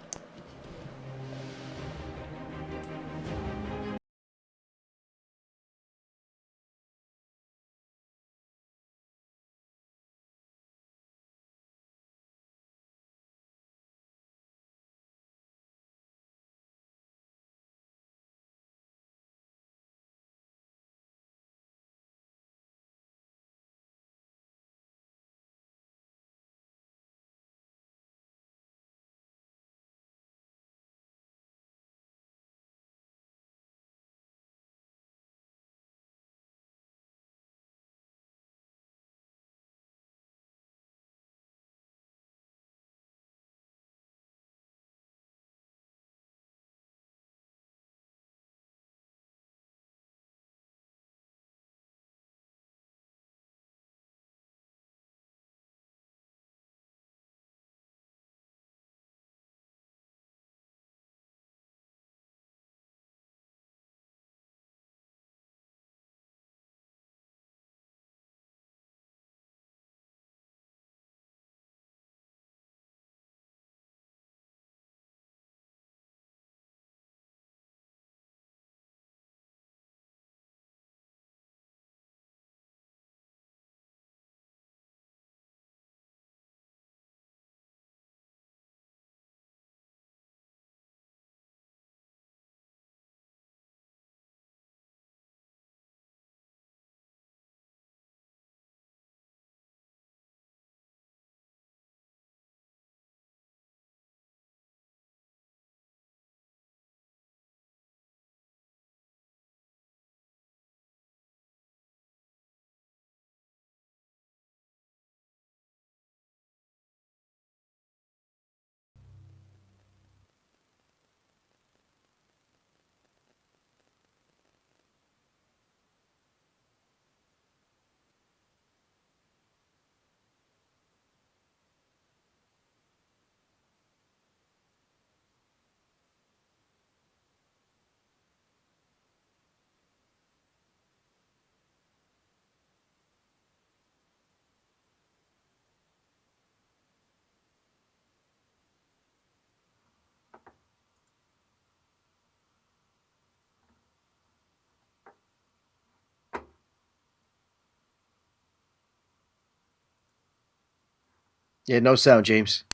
Yeah, no sound, James.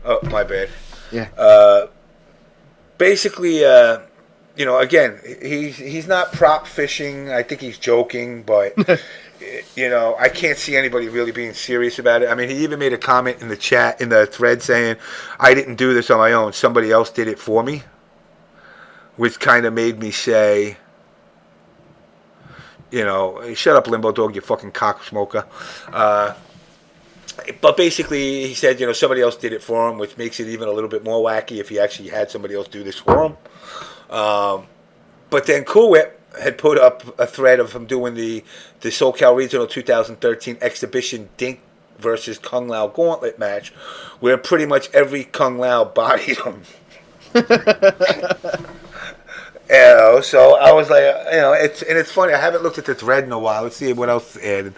Oh, my bad. Yeah. Basically, you know, again, he's not prop fishing. I think he's joking, but you know, I can't see anybody really being serious about it. I mean, he even made a comment in the chat, in the thread, saying, "I didn't do this on my own. Somebody else did it for me," which kind of made me say, you know, shut up, Limbo Dog, you fucking cock smoker. But basically, he said, you know, somebody else did it for him, which makes it even a little bit more wacky if he actually had somebody else do this for him. But then Cool Whip had put up a thread of him doing the SoCal Regional 2013 Exhibition Dink versus Kung Lao Gauntlet match, where pretty much every Kung Lao bodied him. You know, so I was like, you know, it's funny. I haven't looked at the thread in a while. Let's see what else added.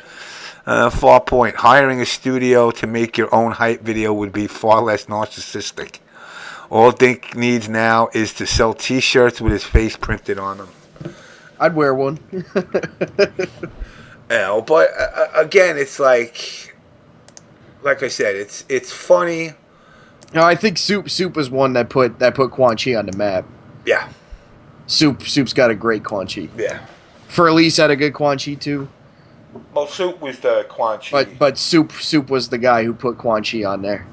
Far point. Hiring a studio to make your own hype video would be far less narcissistic. All Dink needs now is to sell T-shirts with his face printed on them. I'd wear one. You know, but again, it's like I said, it's funny. No, I think Soup was one that put Quan Chi on the map. Yeah. Soup's got a great Quan Chi. Yeah. Furlise had a good Quan Chi too. Well, Soup was the Quan Chi. But Soup was the guy who put Quan Chi on there.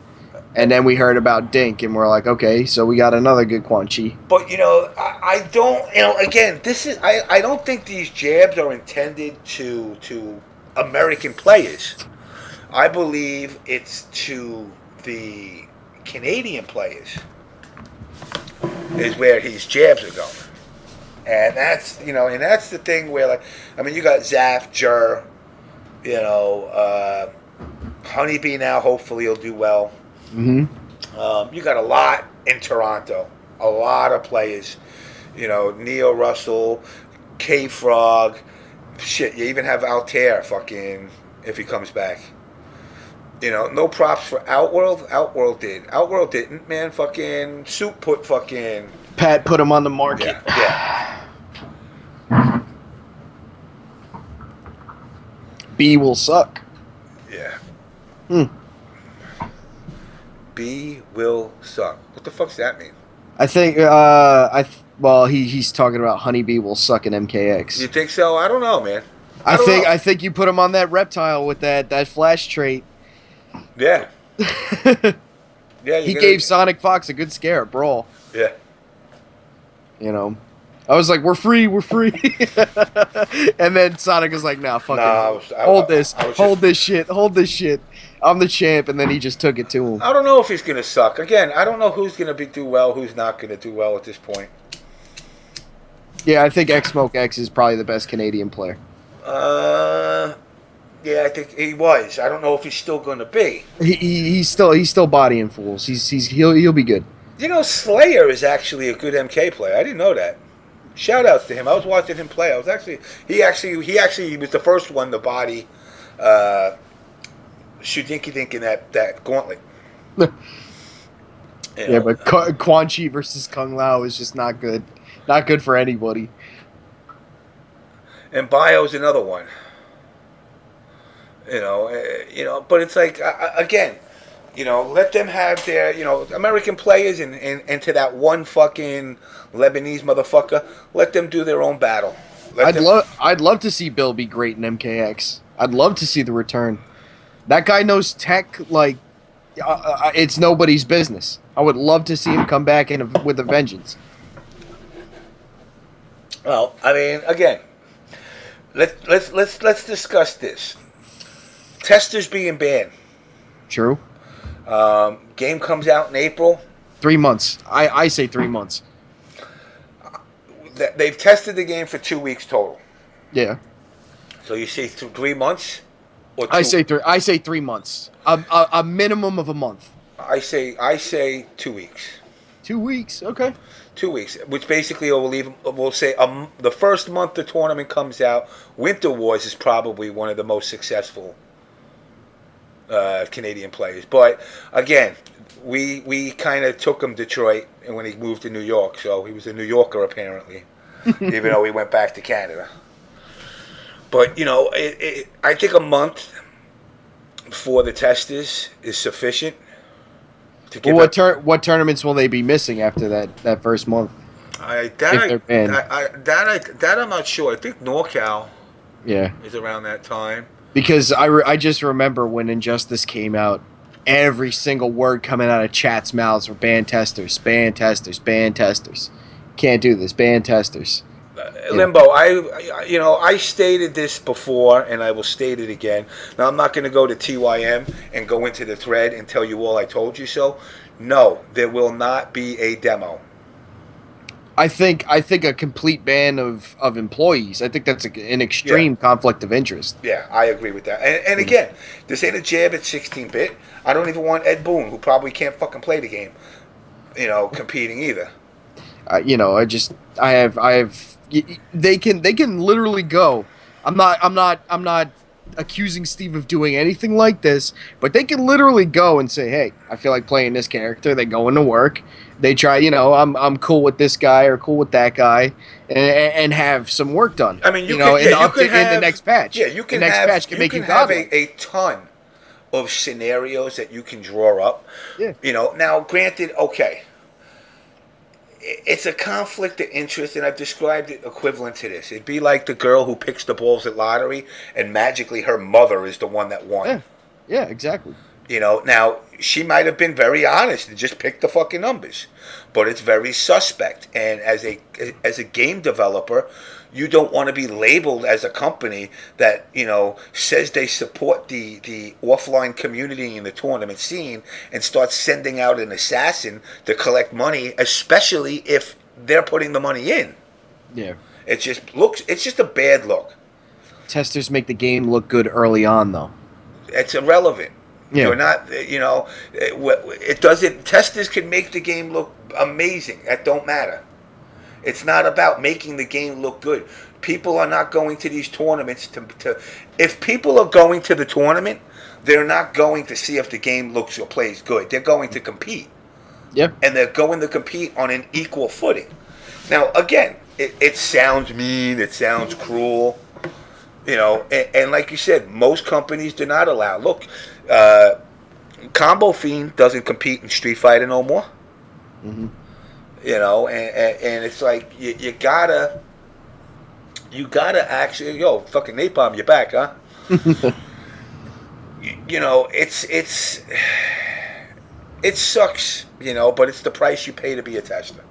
And then we heard about Dink, and we're like, okay, so we got another good Quan Chi. But I don't. Again, this is. I don't think these jabs are intended to American players. I believe it's to the Canadian players. Is where his jabs are going, and that's that's the thing where you got Zaf, Jur, Honeybee now. Hopefully he'll do well. Mm-hmm. You got a lot in Toronto, a lot of players. Neo Russell, K Frog, shit. You even have Altair, fucking, if he comes back. No props for Outworld. Outworld did. Outworld didn't, man. Fucking Soup put fucking. Pat put him on the market. Yeah. B will suck. Yeah. B will suck. What the fuck's that mean? I think. He's talking about Honeybee will suck in MKX. You think so? I don't know, man. I think you put him on that reptile with that flash trait. Yeah. Yeah. He gave Sonic Fox a good scare at Brawl. Yeah. I was like, we're free. And then Sonic was like, nah, fuck it. Hold this shit. I'm the champ. And then he just took it to him. I don't know if he's going to suck. Again, I don't know who's going to do well, who's not going to do well at this point. Yeah, I think X-Smoke X is probably the best Canadian player. Yeah, I think he was. I don't know if he's still going to be. He's still bodying fools. He'll be good. Slayer is actually a good MK player. I didn't know that. Shout outs to him. I was watching him play. He actually was the first one to body Shudinky Dink in that gauntlet. Yeah, but Quan Chi versus Kung Lao is just not good. Not good for anybody. And Bio's another one. But it's like, again, let them have their, American players and to that one fucking Lebanese motherfucker, let them do their own battle. I'd love to see Bill be great in MKX. I'd love to see the return. That guy knows tech like it's nobody's business. I would love to see him come back with a vengeance. Well, I mean, again, let's discuss this. Testers being banned. True. Game comes out in April. 3 months. I say 3 months. They've tested the game for 2 weeks total. Yeah. So you say 3 months? Or I say 3 months. A minimum of a month. I say 2 weeks. 2 weeks. Okay. 2 weeks, which basically we'll say the first month the tournament comes out. Winter Wars is probably one of the most successful Canadian players. But again, we kind of took him Detroit, and when he moved to New York, so he was a New Yorker apparently, even though he went back to Canada. But I think a month for the testers is sufficient. What tournaments will they be missing after that first month? That I'm not sure. I think NorCal. Yeah. Is around that time. Because I just remember when Injustice came out, every single word coming out of chat's mouths were ban testers, ban testers, ban testers. Can't do this, ban testers. Limbo, I stated this before, and I will state it again. Now, I'm not going to go to TYM and go into the thread and tell you all I told you so. No, there will not be a demo. I think a complete ban of employees. I think that's an extreme conflict of interest. Yeah, I agree with that. And again, this ain't a jab at 16-bit. I don't even want Ed Boon, who probably can't fucking play the game, competing either. They can literally go. I'm not accusing Steve of doing anything like this, but they can literally go and say, "Hey, I feel like playing this character." They go into work. They try, I'm cool with this guy or cool with that guy, and have some work done. I mean, in the next patch. Yeah, you can the next have, patch can make you have a ton of scenarios that you can draw up. Yeah. Now, granted, okay. It's a conflict of interest, and I've described it equivalent to this. It'd be like the girl who picks the balls at lottery, and magically her mother is the one that won. Yeah, exactly. Now, she might have been very honest and just picked the fucking numbers, but it's very suspect. And as a game developer, you don't want to be labeled as a company that, you know, says they support the offline community in the tournament scene and start sending out an assassin to collect money, especially if they're putting the money in. Yeah. It's just a bad look. Testers make the game look good early on, though. It's irrelevant. Yeah. You're not, you know, it doesn't, testers can make the game look amazing. That don't matter. It's not about making the game look good. People are not going to these tournaments to if people are going to the tournament, they're not going to see if the game looks or plays good. They're going to compete. Yep. And they're going to compete on an equal footing. Now, again, it sounds mean, it sounds cruel, you know, and like you said, most companies do not allow. Look, Combo Fiend doesn't compete in Street Fighter no more. Mm-hmm. You know, and it's like you gotta actually, yo, fucking Napalm, you're back, huh? You know, it sucks, you know, but it's the price you pay to be a tester.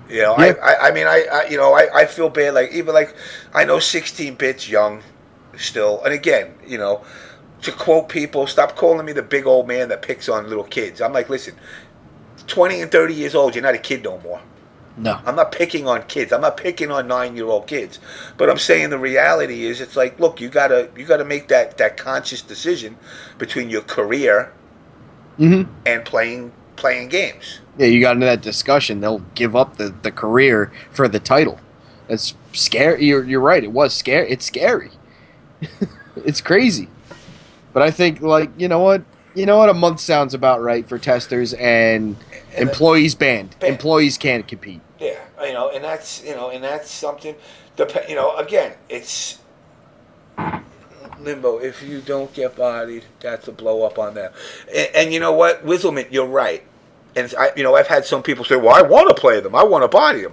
You know, yeah. I feel bad. Like, even like, I know 16-bit's young still, and again, you know, to quote people, stop calling me the big old man that picks on little kids. I'm like, listen, 20 and 30 years old, you're not a kid no more. No. I'm not picking on kids. I'm not picking on 9-year-old kids. But I'm saying the reality is, it's like, look, you gotta make that conscious decision between your career and playing games. Yeah, you got into that discussion. They'll give up the career for the title. That's scary. You're right. It was scary. It's scary. It's crazy. But I think, like, you know what? A month sounds about right for testers, and employees banned. Employees can't compete. Yeah, you know, and that's something. You know, again, it's limbo. If you don't get bodied, that's a blow up on them. And you know what, Wizzleman, you're right. And I've had some people say, "Well, I want to play them. I want to body them."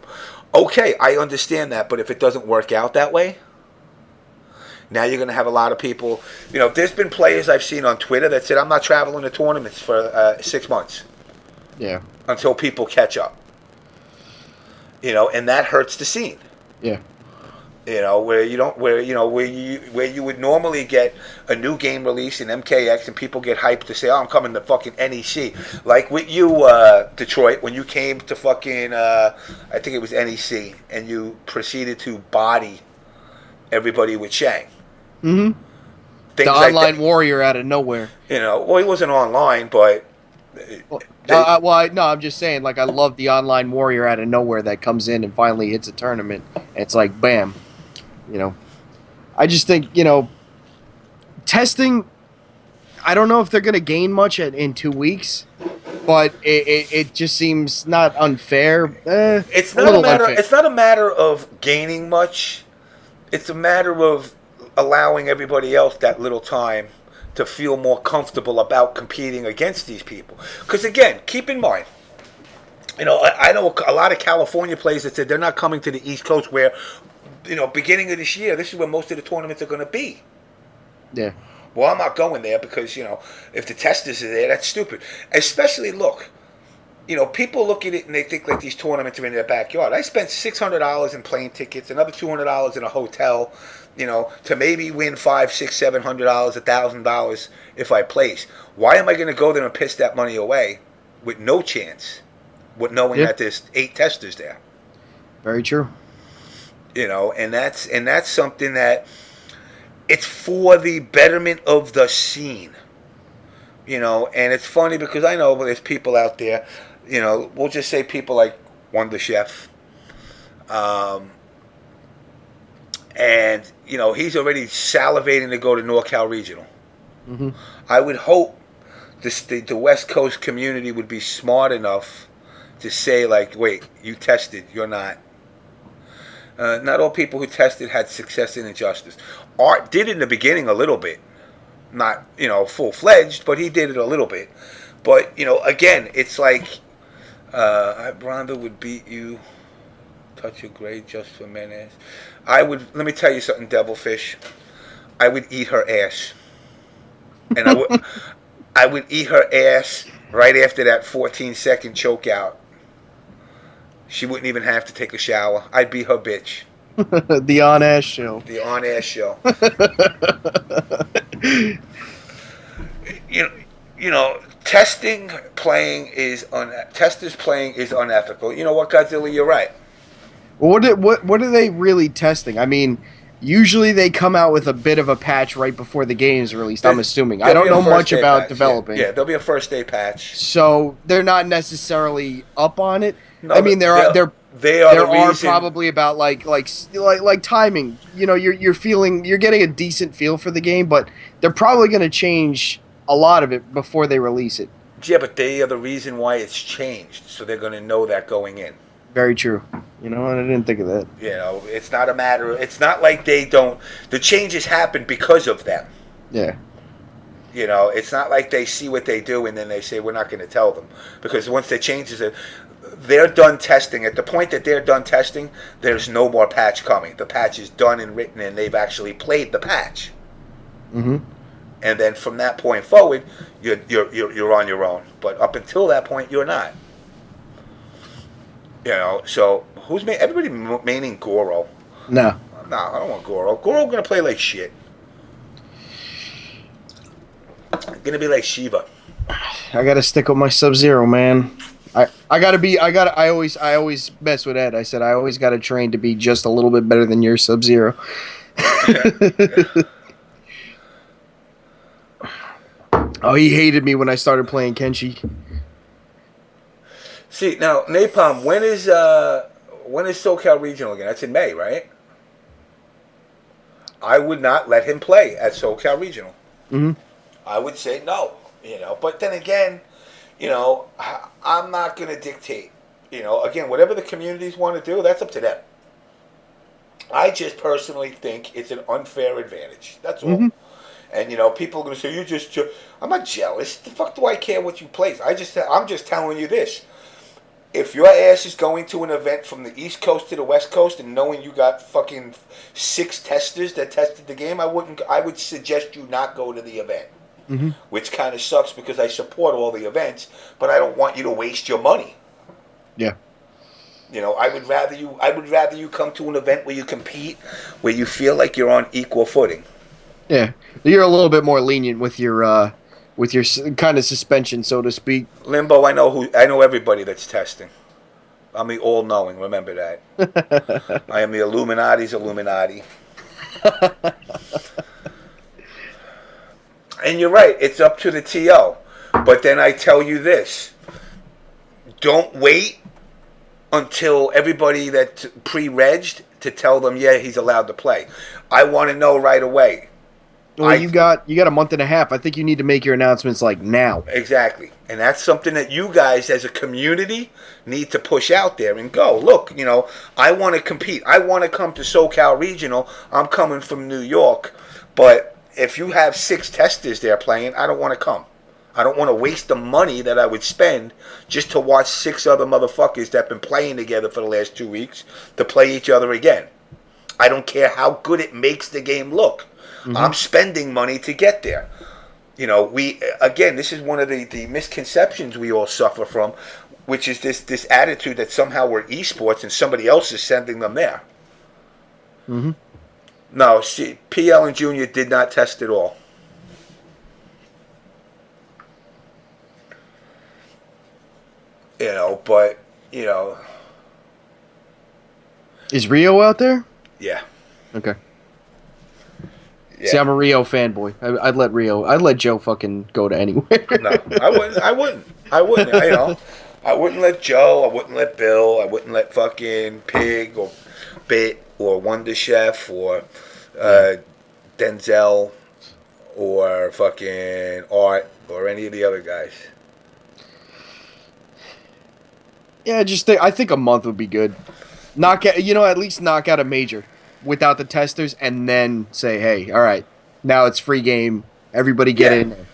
Okay, I understand that, but if it doesn't work out that way, now you're going to have a lot of people. You know, there's been players I've seen on Twitter that said, "I'm not traveling to tournaments for 6 months." Yeah. Until people catch up. You know, and that hurts the scene. Yeah. You know, where you would normally get a new game release in MKX and people get hyped to say, "Oh, I'm coming to fucking NEC." Like with you, Detroit, when you came to fucking, I think it was NEC, and you proceeded to body everybody with Shang. Mm-hmm. The online warrior out of nowhere. You know, well, he wasn't online, but... I'm just saying, like, I love the online warrior out of nowhere that comes in and finally hits a tournament. And it's like, bam. You know, I just think, you know, testing, I don't know if they're going to gain much in 2 weeks, but it just seems not unfair. It's not a matter of gaining much. It's a matter of allowing everybody else that little time to feel more comfortable about competing against these people. Because again, keep in mind, you know, I know a lot of California players that said they're not coming to the East Coast where, you know, beginning of this year, this is where most of the tournaments are going to be. Yeah. Well, I'm not going there because, you know, if the testers are there, that's stupid. Especially, look, you know, people look at it and they think like these tournaments are in their backyard. I spent $600 in plane tickets, another $200 in a hotel, you know, to maybe win $500, $600, $700, $1,000 if I place. Why am I going to go there and piss that money away with no chance, with knowing that there's 8 testers there? Very true. You know, and that's something that it's for the betterment of the scene. You know, and it's funny because I know there's people out there, you know, we'll just say people like Wonder Chef, and, you know, he's already salivating to go to NorCal Regional. Mm-hmm. I would hope the West Coast community would be smart enough to say, like, wait, you tested, you're not. Not all people who tested had success in Injustice. Art did in the beginning a little bit. Not, you know, full-fledged, but he did it a little bit. But, you know, again, it's like, Rhonda would beat you, touch your grade just for men. Let me tell you something, Devilfish. I would eat her ass. And I would eat her ass right after that 14-second choke out. She wouldn't even have to take a shower. I'd be her bitch. The on-ass show. The on-ass show. You know, testers playing is unethical. You know what, Godzilla? You're right. Well, what are they really testing? I mean, usually they come out with a bit of a patch right before the game is released. I'm assuming. I don't know much about developing. Yeah, there'll be a first day patch. So they're not necessarily up on it. No, I mean, there are reason. probably about like timing. You know, you're getting a decent feel for the game, but they're probably going to change a lot of it before they release it. Yeah, but they are the reason why it's changed, so they're going to know that going in. Very true. You know, I didn't think of that. You know, it's not a matter. It's not like they don't. The changes happen because of them. Yeah. You know, it's not like they see what they do and then they say we're not going to tell them, because once the changes are, they're done testing. At the point that they're done testing, there's no more patch coming. The patch is done and written, and they've actually played the patch. Mm-hmm. And then from that point forward, you're on your own. But up until that point, you're not. You know, so everybody maining Goro? No, I don't want Goro. Goro gonna play like shit. Gonna be like Shiva. I gotta stick with my Sub-Zero, man. I always mess with Ed. I said I always gotta train to be just a little bit better than your Sub-Zero. Oh, he hated me when I started playing Kenshi. See, now, Napalm, when is SoCal Regional again? That's in May, right? I would not let him play at SoCal Regional. Mm-hmm. I would say no, you know. But then again, you know, I'm not going to dictate. You know, again, whatever the communities want to do, that's up to them. I just personally think it's an unfair advantage. That's all. Mm-hmm. And, you know, people are going to say, I'm not jealous. The fuck do I care what you place? I'm just telling you this. If your ass is going to an event from the East Coast to the West Coast and knowing you got fucking 6 testers that tested the game, I would suggest you not go to the event. Mm-hmm. Which kind of sucks because I support all the events, but I don't want you to waste your money. Yeah. You know, I would rather you come to an event where you compete, where you feel like you're on equal footing. Yeah. You're a little bit more lenient with your kind of suspension, so to speak. Limbo, I know everybody that's testing. I'm the all-knowing, remember that. I am the Illuminati's Illuminati. And you're right, it's up to the TO. But then I tell you this. Don't wait until everybody that's pre-regged to tell them, yeah, he's allowed to play. I want to know right away. Well, you got a month and a half. I think you need to make your announcements like now. Exactly. And that's something that you guys as a community need to push out there and go, look, you know, I want to compete. I want to come to SoCal Regional. I'm coming from New York. But if you have 6 testers there playing, I don't want to come. I don't want to waste the money that I would spend just to watch 6 other motherfuckers that have been playing together for the last 2 weeks to play each other again. I don't care how good it makes the game look. Mm-hmm. I'm spending money to get there. You know, this is one of the misconceptions we all suffer from, which is this attitude that somehow we're esports and somebody else is sending them there. Mm-hmm. No, see, PL and Junior did not test at all. You know, but, you know. Is Rio out there? Yeah. Okay. Yeah. See, I'm a Rio fanboy. I'd let Joe fucking go to anywhere. No, I wouldn't. You know, I wouldn't let Joe. I wouldn't let Bill. I wouldn't let fucking Pig or Bit or Wonder Chef or Denzel or fucking Art or any of the other guys. Yeah, I think a month would be good. At least knock out a major without the testers, and then say, hey, all right, now it's free game. Everybody get in there.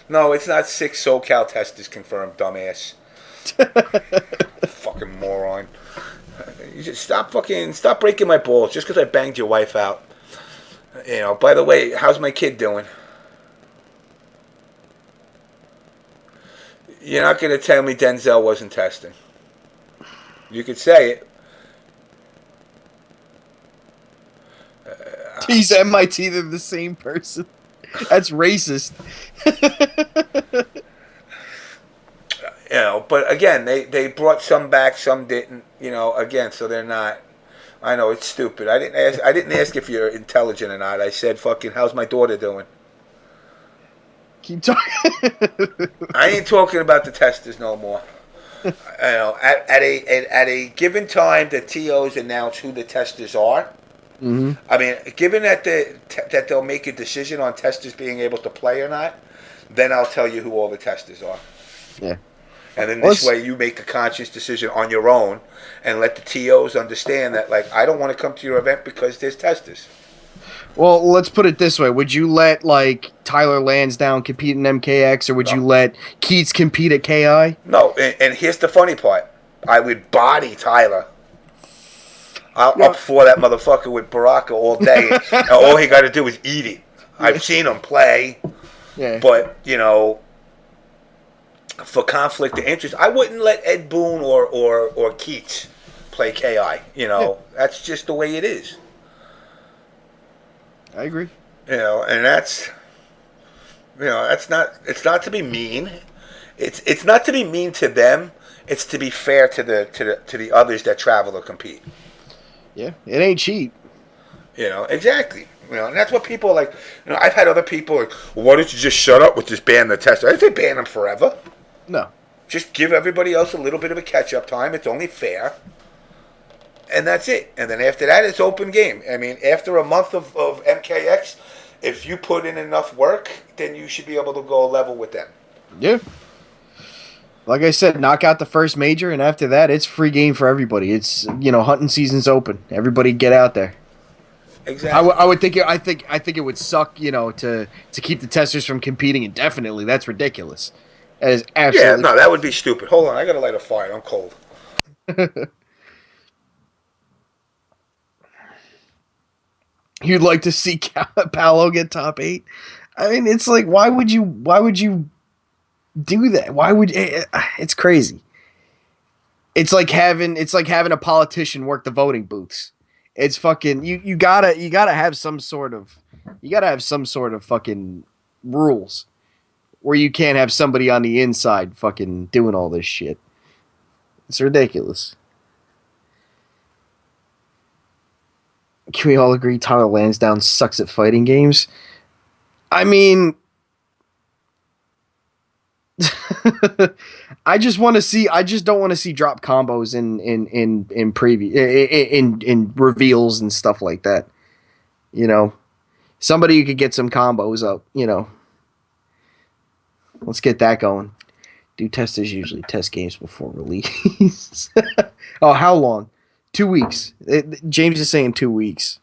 No, it's not 6 SoCal testers confirmed, dumbass. Fucking moron. You just stop breaking my balls just because I banged your wife out. You know, by the way, how's my kid doing? You're not going to tell me Denzel wasn't testing. You could say it. He's MIT, they're the same person. That's racist. You know, but again, they brought some back, some didn't. You know, again, so they're not. I know it's stupid. I didn't ask if you're intelligent or not. I said, "Fucking, how's my daughter doing?" Keep talking. I ain't talking about the testers no more. You know, at a given time, the TOs announce who the testers are. Mm-hmm. I mean, given that that they'll make a decision on testers being able to play or not, then I'll tell you who all the testers are. Yeah. And then this way you make a conscious decision on your own and let the TOs understand that, like, I don't want to come to your event because there's testers. Well, let's put it this way. Would you let, like, Tyler Lansdowne compete in MKX, or would you let Keats compete at KI? No, and here's the funny part. I would body Tyler. Up for that motherfucker with Baraka all day. And all he got to do is eat it. I've seen him play. Yeah. But, you know, for conflict of interest, I wouldn't let Ed Boon or Keats play KI. You know, that's just the way it is. I agree. You know, and that's, you know, it's not to be mean. It's not to be mean to them. It's to be fair to the others that travel or compete. Yeah, it ain't cheap. You know, exactly. You know, and that's what people are like. You know, I've had other people like, well, why don't you just shut up with this ban the tester? I didn't say ban them forever. No. Just give everybody else a little bit of a catch-up time. It's only fair. And that's it. And then after that, it's open game. I mean, after a month of MKX, if you put in enough work, then you should be able to go level with them. Yeah. Like I said, knock out the first major, and after that, it's free game for everybody. It's, you know, hunting season's open. Everybody get out there. Exactly. I would think I think it would suck, you know, to keep the testers from competing indefinitely. That's ridiculous. That is absolutely. Yeah, no, that would be stupid. Hold on, I gotta light a fire. I'm cold. You'd like to see Paolo get top 8? I mean, it's like, why would you do that? Why would it's crazy. It's like having a politician work the voting booths. It's fucking you gotta have some sort of fucking rules where you can't have somebody on the inside fucking doing all this shit. It's ridiculous. Can we all agree Tyler Lansdowne sucks at fighting games? I mean, I just don't want to see drop combos in preview in reveals and stuff like that. You know, somebody who could get some combos up. You know, let's get that going. Do testers usually test games before release? Oh, how long? 2 weeks. James is saying 2 weeks,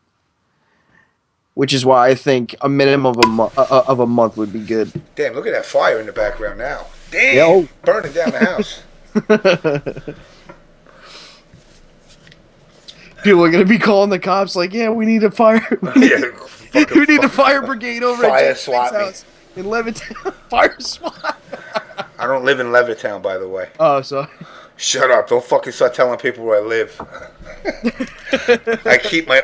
which is why I think a minimum of a month would be good. Damn, look at that fire in the background now. Damn, Yo. burning down the house. People are gonna be calling the cops like, yeah, we need a fire. We need a fire brigade over at Fire James' swat me. house in Levittown. Fire SWAT. I don't live in Levittown, by the way. Oh, so Shut up! Don't fucking start telling people where I live. I keep my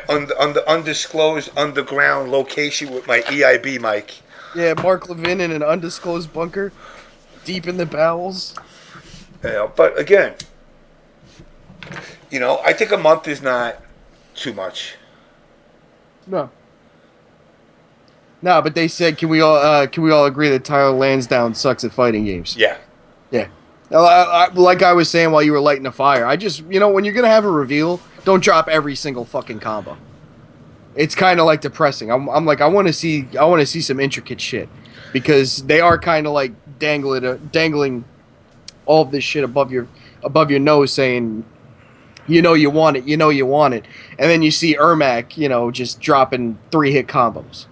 undisclosed underground location with my EIB mic. yeah, Mark Levin in an undisclosed bunker, deep in the bowels. Yeah, but again, you know, I think a month is not too much. No, but they said, can we all agree that Tyler Lansdowne sucks at fighting games? Yeah. Yeah. Like I was saying while you were lighting the fire, I just, you know, when you're gonna have a reveal, don't drop every single fucking combo. It's kind of like depressing. I'm like, I want to see some intricate shit, because they are kind of like dangling all of this shit above your nose, saying, you know you want it, and then you see Ermac, you know, just dropping 3-hit combos.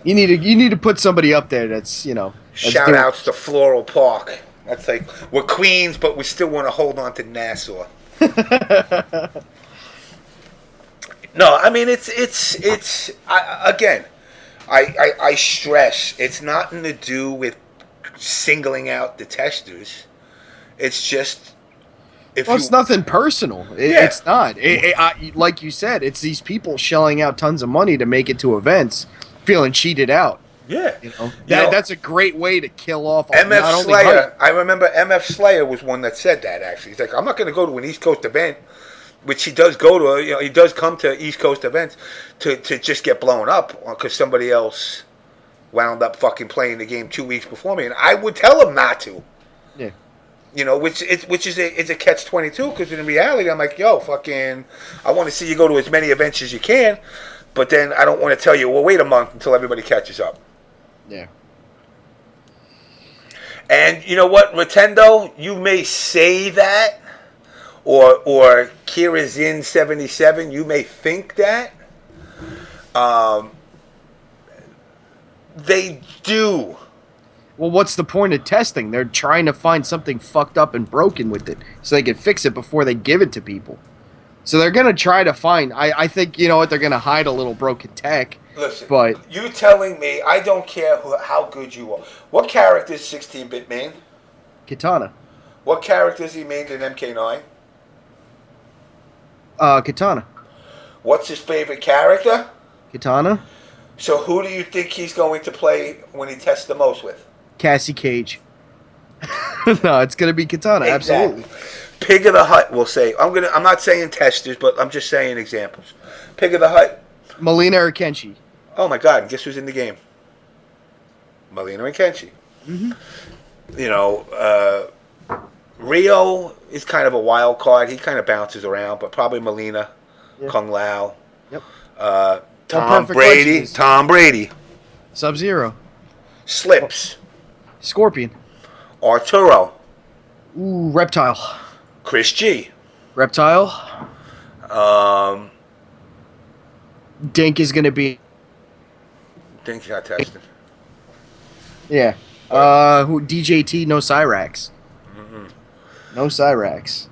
You need to put somebody up there that's, you know. Shout outs to Floral Park. That's like, we're Queens, but we still want to hold on to Nassau. No, I mean, I stress, it's nothing to do with singling out the testers. It's just it's nothing personal. It's not. Like you said, it's these people shelling out tons of money to make it to events, feeling cheated out. Yeah, that's a great way to kill off. MF Slayer. I remember MF Slayer was one that said that. Actually, he's like, I'm not going to go to an East Coast event, which he does go to. He does come to East Coast events to just get blown up because somebody else wound up fucking playing the game 2 weeks before me, and I would tell him not to. Yeah. Which is a catch-22 because in reality I'm like, yo, fucking, I want to see you go to as many events as you can, but then I don't want to tell you, well, wait a month until everybody catches up. Yeah. And you know what, Rotendo, you may say that, or Kirazin 77, you may think that. They do. Well, what's the point of testing? They're trying to find something fucked up and broken with it so they can fix it before they give it to people. So they're going to try to find... I think, you know what, they're going to hide a little broken tech. Listen, but you telling me, I don't care how good you are. What character is 16-bit main? Katana. What character is he main in MK9? Katana. What's his favorite character? Katana. So who do you think he's going to play when he tests the most with? Cassie Cage. No, it's gonna be Katana. Exactly. Absolutely. Pig of the Hut will say. I'm not saying testers, but I'm just saying examples. Pig of the Hut. Melina or Kenshi. Oh my God! Guess who's in the game? Melina and Kenshi. Mm-hmm. Rio is kind of a wild card. He kind of bounces around, but probably Melina, Kung Lao. Yep. Tom Brady. Sub-Zero. Slips. Scorpion. Arturo. Ooh, Reptile. Chris G. Reptile. Dink is going to be... Dink got tested. Yeah. DJT, no Cyrax. Mm-hmm. No Cyrax.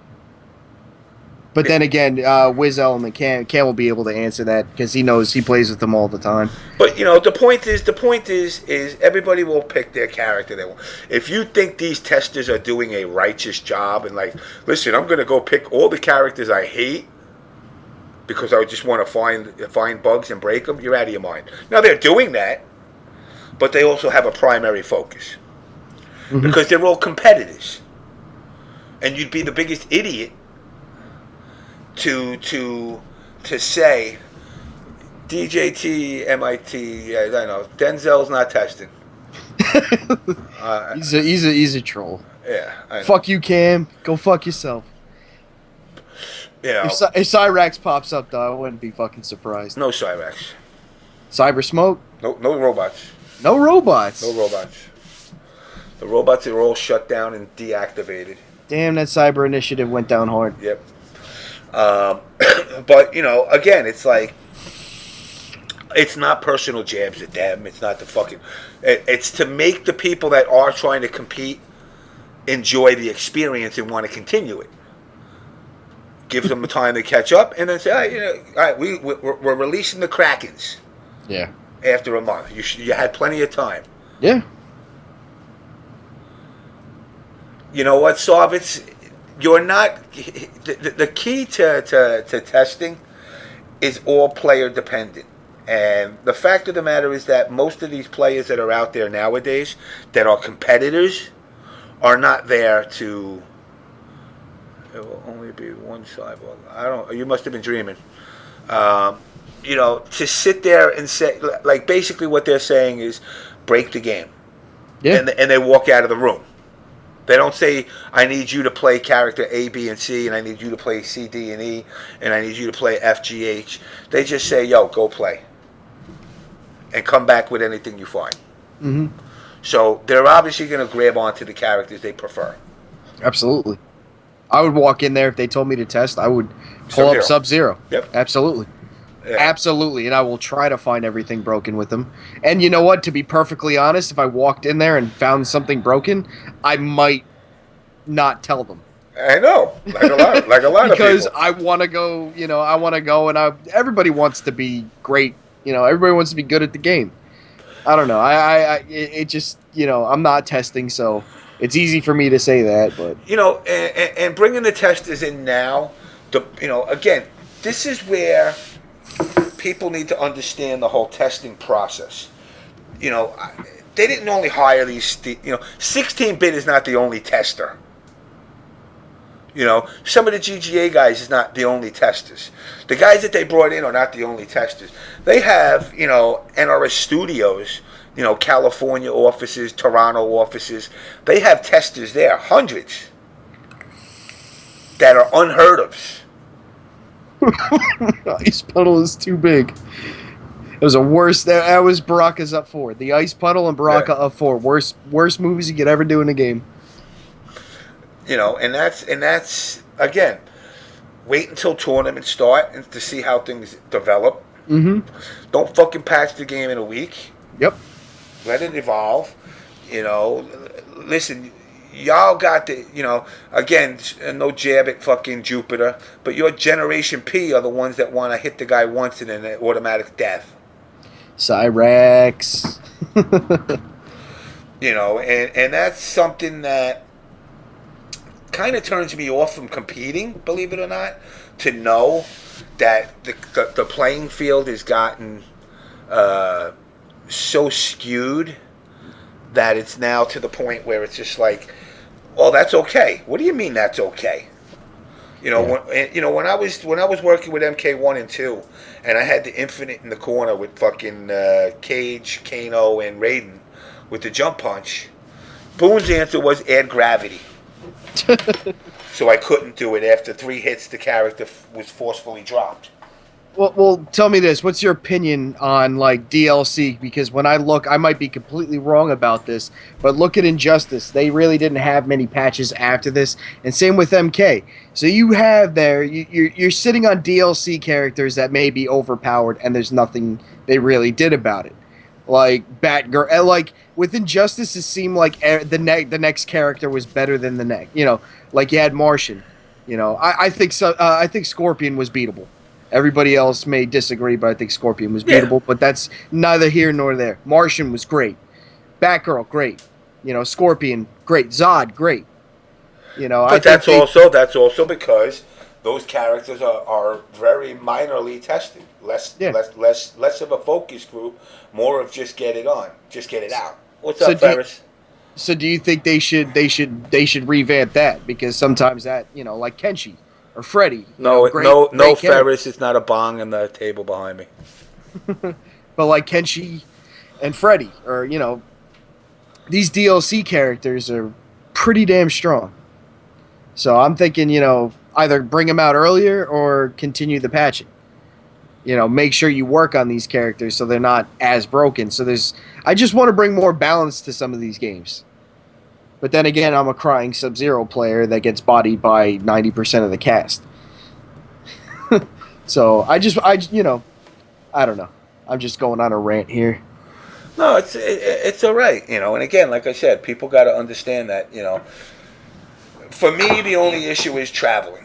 But then again, Wiz Element Cam will be able to answer that because he knows he plays with them all the time. But the point is everybody will pick their character they want. If you think these testers are doing a righteous job and like, listen, I'm gonna go pick all the characters I hate because I just want to find bugs and break them, you're out of your mind. Now they're doing that, but they also have a primary focus because they're all competitors, and you'd be the biggest idiot to say DJT MIT. Yeah, I know Denzel's not testing. He's a troll. Yeah. Fuck you, Cam. Go fuck yourself. Yeah. If Cyrax pops up, though, I wouldn't be fucking surprised. No Cyrax. Cyber Smoke. No robots. No robots. No robots. The robots are all shut down and deactivated. Damn, that cyber initiative went down hard. Yep. But again, it's like it's not personal jabs at them. It's not the fucking. It's to make the people that are trying to compete enjoy the experience and want to continue it. Give them the time to catch up, and then say, all right, we're releasing the Krakens. Yeah. After a month, you had plenty of time. Yeah. You know what, Sarvitz? You're not the key to testing is all player dependent, and the fact of the matter is that most of these players that are out there nowadays that are competitors are not there to. It will only be one side. Well, I don't. You must have been dreaming. To sit there and say, like, basically what they're saying is break the game, and they walk out of the room. They don't say, I need you to play character A, B, and C, and I need you to play C, D, and E, and I need you to play F, G, H. They just say, yo, go play. And come back with anything you find. Mm-hmm. So they're obviously going to grab onto the characters they prefer. Absolutely. I would walk in there if they told me to test. I would pull up Sub-Zero. Yep. Absolutely. Yeah. Absolutely. And I will try to find everything broken with them. And you know what? To be perfectly honest, if I walked in there and found something broken, I might not tell them. I know. Like a lot of people. Because I want to go, and everybody wants to be great. Everybody wants to be good at the game. I don't know. It just, I'm not testing, so it's easy for me to say that. But and bringing the testers in now, again, this is where people need to understand the whole testing process. They didn't only hire these. 16-bit is not the only tester. Some of the GGA guys is not the only testers. The guys that they brought in are not the only testers. They have, NRS Studios, California offices, Toronto offices. They have testers there, hundreds, that are unheard of. Ice Puddle is too big. It was a worst. That was Baraka's up 4. The Ice Puddle and Baraka up 4. Worst movies you could ever do in a game. And that's again, wait until tournaments start and to see how things develop. Mm-hmm. Don't fucking patch the game in a week. Yep. Let it evolve. Listen, y'all got the, again, no jab at fucking Jupiter, but your Generation P are the ones that want to hit the guy once and then automatic death. Cyrex. And that's something that kind of turns me off from competing, believe it or not, to know that the playing field has gotten so skewed that it's now to the point where it's just like, oh, that's okay. What do you mean that's okay? When I was working with MK1 and 2, and I had the Infinite in the corner with fucking Cage, Kano, and Raiden with the jump punch, Boone's answer was add gravity. So I couldn't do it. After 3 hits, the character was forcefully dropped. Well, tell me this. What's your opinion on, DLC? Because when I look, I might be completely wrong about this, but look at Injustice. They really didn't have many patches after this, and same with MK. So you have you're sitting on DLC characters that may be overpowered, and there's nothing they really did about it. Like Batgirl, with Injustice, it seemed like the next character was better than the next. Like you had Martian. I think so. I think Scorpion was beatable. Everybody else may disagree, but I think Scorpion was beatable. Yeah. But that's neither here nor there. Martian was great. Batgirl, great. Scorpion, great. Zod, great. But that's also because those characters are very minorly tested. Less of a focus group, more of just get it on, just get it out. What's up, Ferris? So do you think they should revamp that? Because sometimes that, like Kenshi or Freddy. No, Ferris. It's not a bong on the table behind me. But like Kenshi and Freddy, or these DLC characters are pretty damn strong. So I'm thinking, either bring them out earlier or continue the patching. Make sure you work on these characters so they're not as broken. So I just want to bring more balance to some of these games. But then again, I'm a crying Sub-Zero player that gets bodied by 90% of the cast. So I don't know. I'm just going on a rant here. No, it's all right, And again, like I said, people got to understand that, For me, the only issue is traveling.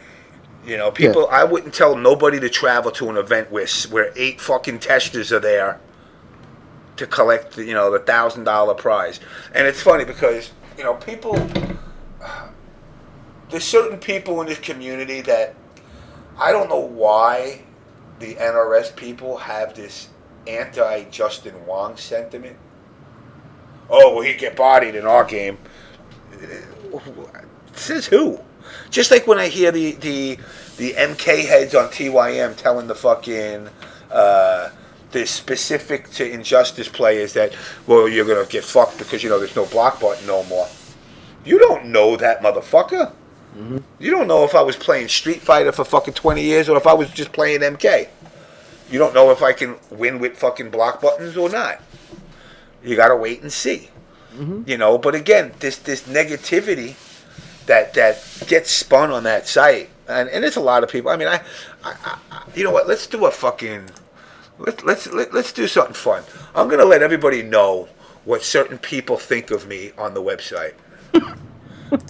People. Yeah. I wouldn't tell nobody to travel to an event where 8 fucking testers are there to collect, the $1,000 prize. And it's funny because people. There's certain people in this community that I don't know why the NRS people have this anti-Justin Wong sentiment. Oh, well, he'd get bodied in our game. Says who? Just like when I hear the MK heads on TYM telling the fucking the specific to Injustice players that, well, you're gonna get fucked because there's no block button no more. You don't know that, motherfucker. Mm-hmm. You don't know if I was playing Street Fighter for fucking 20 years or if I was just playing MK. You don't know if I can win with fucking block buttons or not. You gotta wait and see. Mm-hmm. But again, this negativity that gets spun on that site, and it's a lot of people. I mean, I you know what? Let's do a fucking let's do something fun. I'm gonna let everybody know what certain people think of me on the website.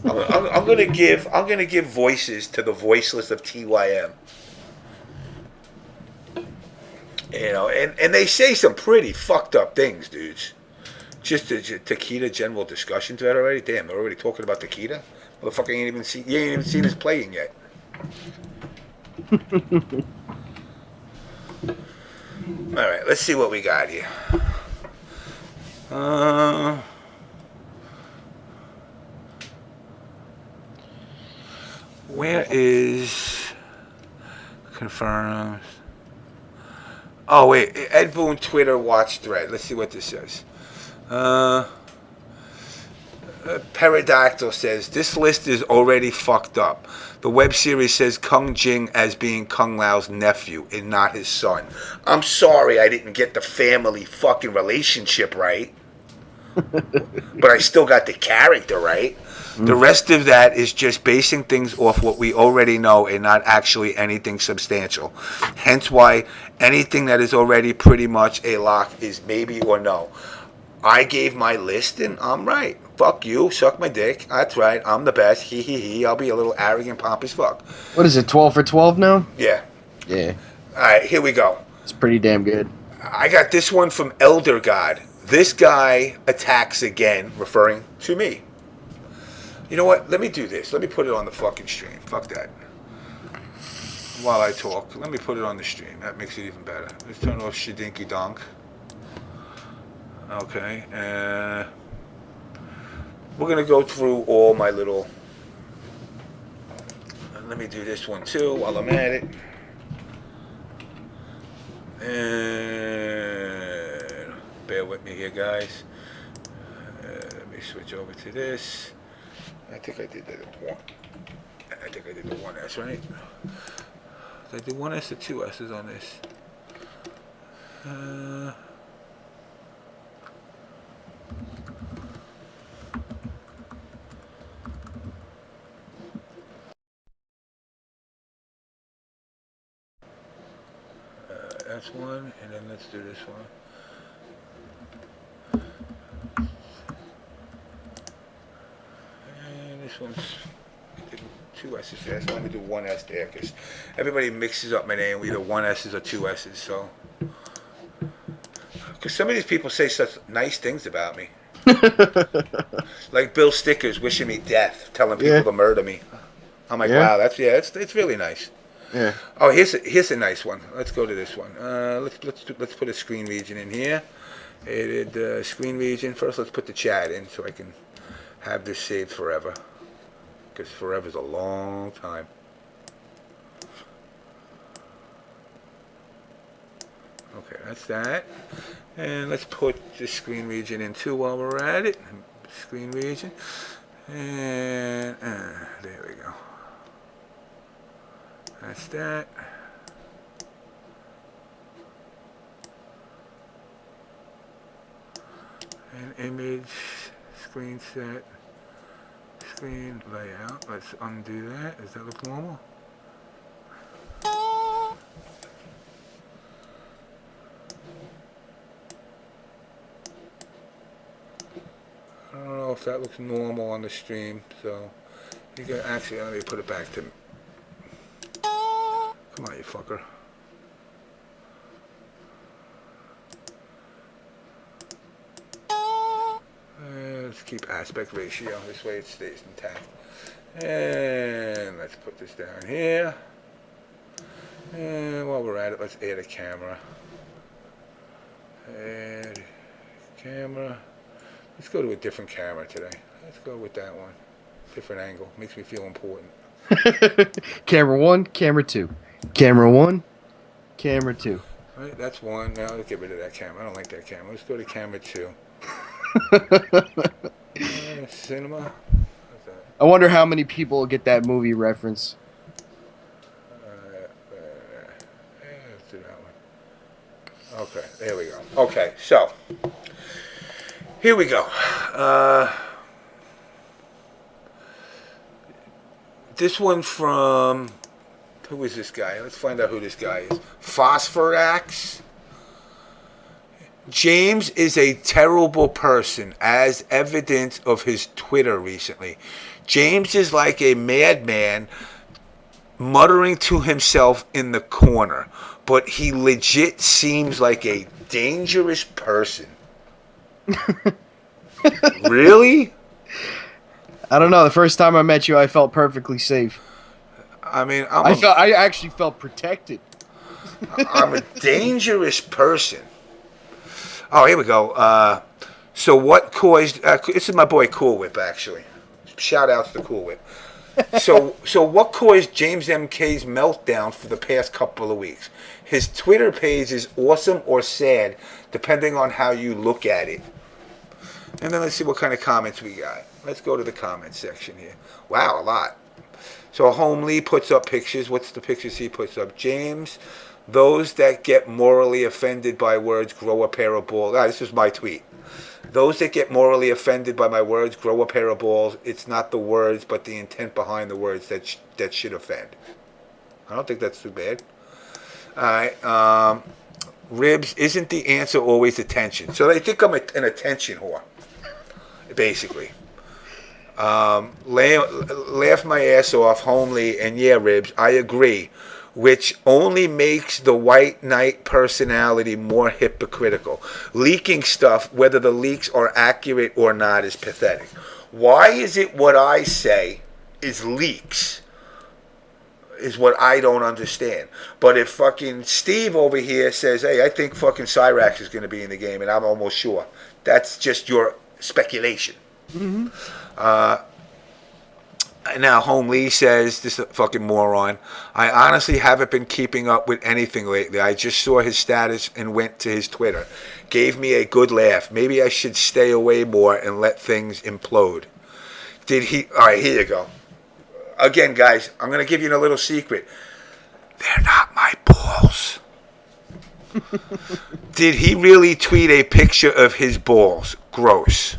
I'm gonna give voices to the voiceless of TYM. And they say some pretty fucked up things, dudes. Just a Takeda general discussion to that already? Damn, they're already talking about Takeda? Motherfucker you ain't even seen his playing yet. Alright, let's see what we got here. Where is confirms? Oh wait, Ed Boon Twitter watch thread. Let's see what this says. Pterodactyl says this list is already fucked up. The web series says Kung Jing as being Kung Lao's nephew and not his son. I'm sorry I didn't get the family fucking relationship right. But I still got the character right. The rest of that is just basing things off what we already know and not actually anything substantial. Hence why anything that is already pretty much a lock is maybe or no. I gave my list and I'm right. Fuck you, suck my dick. That's right, I'm the best. He he he. I'll be a little arrogant pompous fuck. What is it, 12 for 12 now? Yeah. Yeah. Alright, here we go. It's pretty damn good. I got this one from Elder God. This guy attacks again, referring to me. You know what? Let me do this. Let me put it on the fucking stream. Fuck that. While I talk, let me put it on the stream. That makes it even better. Let's turn off Shadinky Donk. Okay. We're going to go through all my little... Let me do this one too while I'm at it. And bear with me here, guys. Let me switch over to this. I think I did the one. I think I did the 1S, right? Did I do 1S or 2 S's on this? That's one, and then let's do this one. And this one's 2 S's there, so let me do 1S there, because everybody mixes up my name with either 1 S's or 2 S's, so. Because some of these people say such nice things about me. Like Bill Stickers wishing me death, telling people to murder me. I'm like, wow, it's really nice. Yeah. Oh, here's a nice one. Let's go to this one. Let's put a screen region in here. Edit screen region. First, let's put the chat in so I can have this saved forever. Because forever's a long time. Okay, that's that. And let's put the screen region in too while we're at it. Screen region. And there we go. That's that. And image, screen set, screen layout. Let's undo that. Does that look normal? I don't know if that looks normal on the stream, so you can actually let me put it back to. Come on, you fucker. Let's keep aspect ratio. This way it stays intact. And let's put this down here. And while we're at it, let's add a camera. Add camera. Let's go to a different camera today. Let's go with that one. Different angle. Makes me feel important. Camera 1, camera 2. Camera 1, camera 2. Right, that's one. Now let's get rid of that camera. I don't like that camera. Let's go to camera 2. Cinema. I wonder how many people will get that movie reference. Let's do that one. Okay, there we go. Okay, so here we go. This one from, who is this guy? Let's find out who this guy is. Phosphorax. James is a terrible person, as evidence of his Twitter recently. James is like a madman muttering to himself in the corner, but he legit seems like a dangerous person. Really? I don't know. The first time I met you, I felt perfectly safe. I mean, I actually felt protected. I'm a dangerous person. Oh, here we go. So what caused... this is my boy Cool Whip, actually. Shout outs to Cool Whip. So what caused James MK's meltdown for the past couple of weeks? His Twitter page is awesome or sad, depending on how you look at it. And then let's see what kind of comments we got. Let's go to the comments section here. Wow, a lot. So Homely puts up pictures. What's the pictures he puts up? James, those that get morally offended by words grow a pair of balls. This was my tweet. Those that get morally offended by my words grow a pair of balls. It's not the words, but the intent behind the words that should offend. I don't think that's too bad. All right. Ribs, isn't the answer always attention? So they think I'm an attention whore, basically. Laugh my ass off, Homely, and yeah, Ribs, I agree. Which only makes the white knight personality more hypocritical. Leaking stuff, whether the leaks are accurate or not, is pathetic. Why is it what I say is leaks? Is what I don't understand. But if fucking Steve over here says, hey, I think fucking Cyrax is going to be in the game, and I'm almost sure, that's just your speculation. Mm-hmm. Now, Homely says, this fucking moron, I honestly haven't been keeping up with anything lately. I just saw his status and went to his Twitter. Gave me a good laugh. Maybe I should stay away more and let things implode. Did he... All right, here you go. Again, guys, I'm going to give you a little secret. They're not my balls. Did he really tweet a picture of his balls? Gross.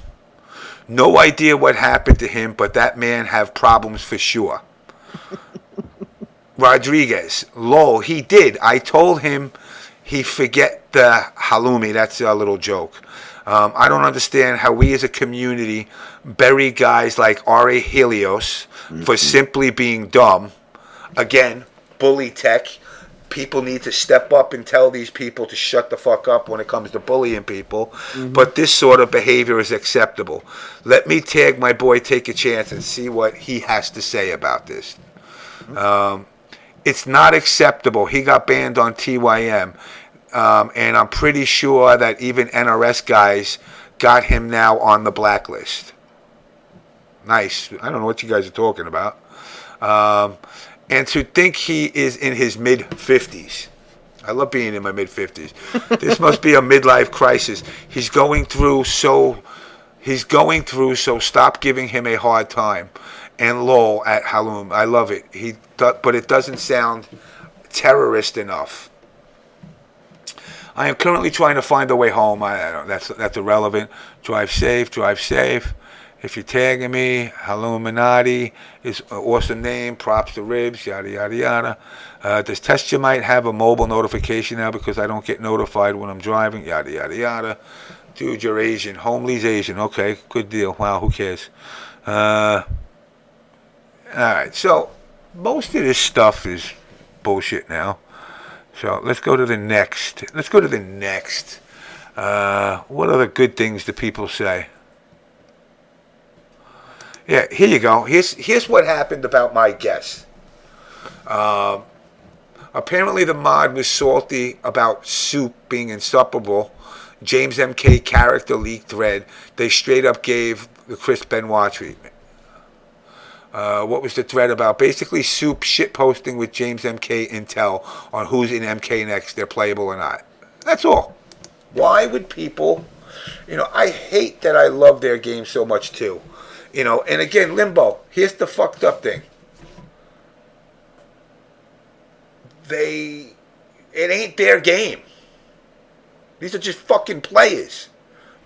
No idea what happened to him, but that man have problems for sure. Rodriguez, lol, he did. I told him he forget the halloumi. That's a little joke. I don't understand how we as a community bury guys like Ari Helios for simply being dumb. Again, bully tech. People need to step up and tell these people to shut the fuck up when it comes to bullying people. Mm-hmm. But this sort of behavior is acceptable. Let me tag my boy Take a Chance and see what he has to say about this. It's not acceptable. He got banned on TYM. And I'm pretty sure that even NRS guys got him now on the blacklist. Nice. I don't know what you guys are talking about. And to think he is in his mid-50s. I love being in my mid-50s. This must be a midlife crisis. He's going through, so stop giving him a hard time. And lol at Halloum. I love it. But it doesn't sound terrorist enough. I am currently trying to find a way home. I don't know, that's irrelevant. Drive safe, drive safe. If you're tagging me, Halluminati is an awesome name. Props to Ribs, yada, yada, yada. Does Testamite have a mobile notification now because I don't get notified when I'm driving? Yada, yada, yada. Dude, you're Asian. Homely's Asian. Okay, good deal. Wow, who cares? All right, so most of this stuff is bullshit now. So let's go to the next. What other good things do people say? Yeah, here you go. Here's what happened about my guess. Apparently the mod was salty about Soup being insufferable. James MK character leak thread. They straight up gave the Chris Benoit treatment. What was the thread about? Basically, Soup shitposting with James MK intel on who's in MK next, they're playable or not. That's all. Why would people... I hate that I love their game so much too. And again, Limbo, here's the fucked up thing. It ain't their game. These are just fucking players.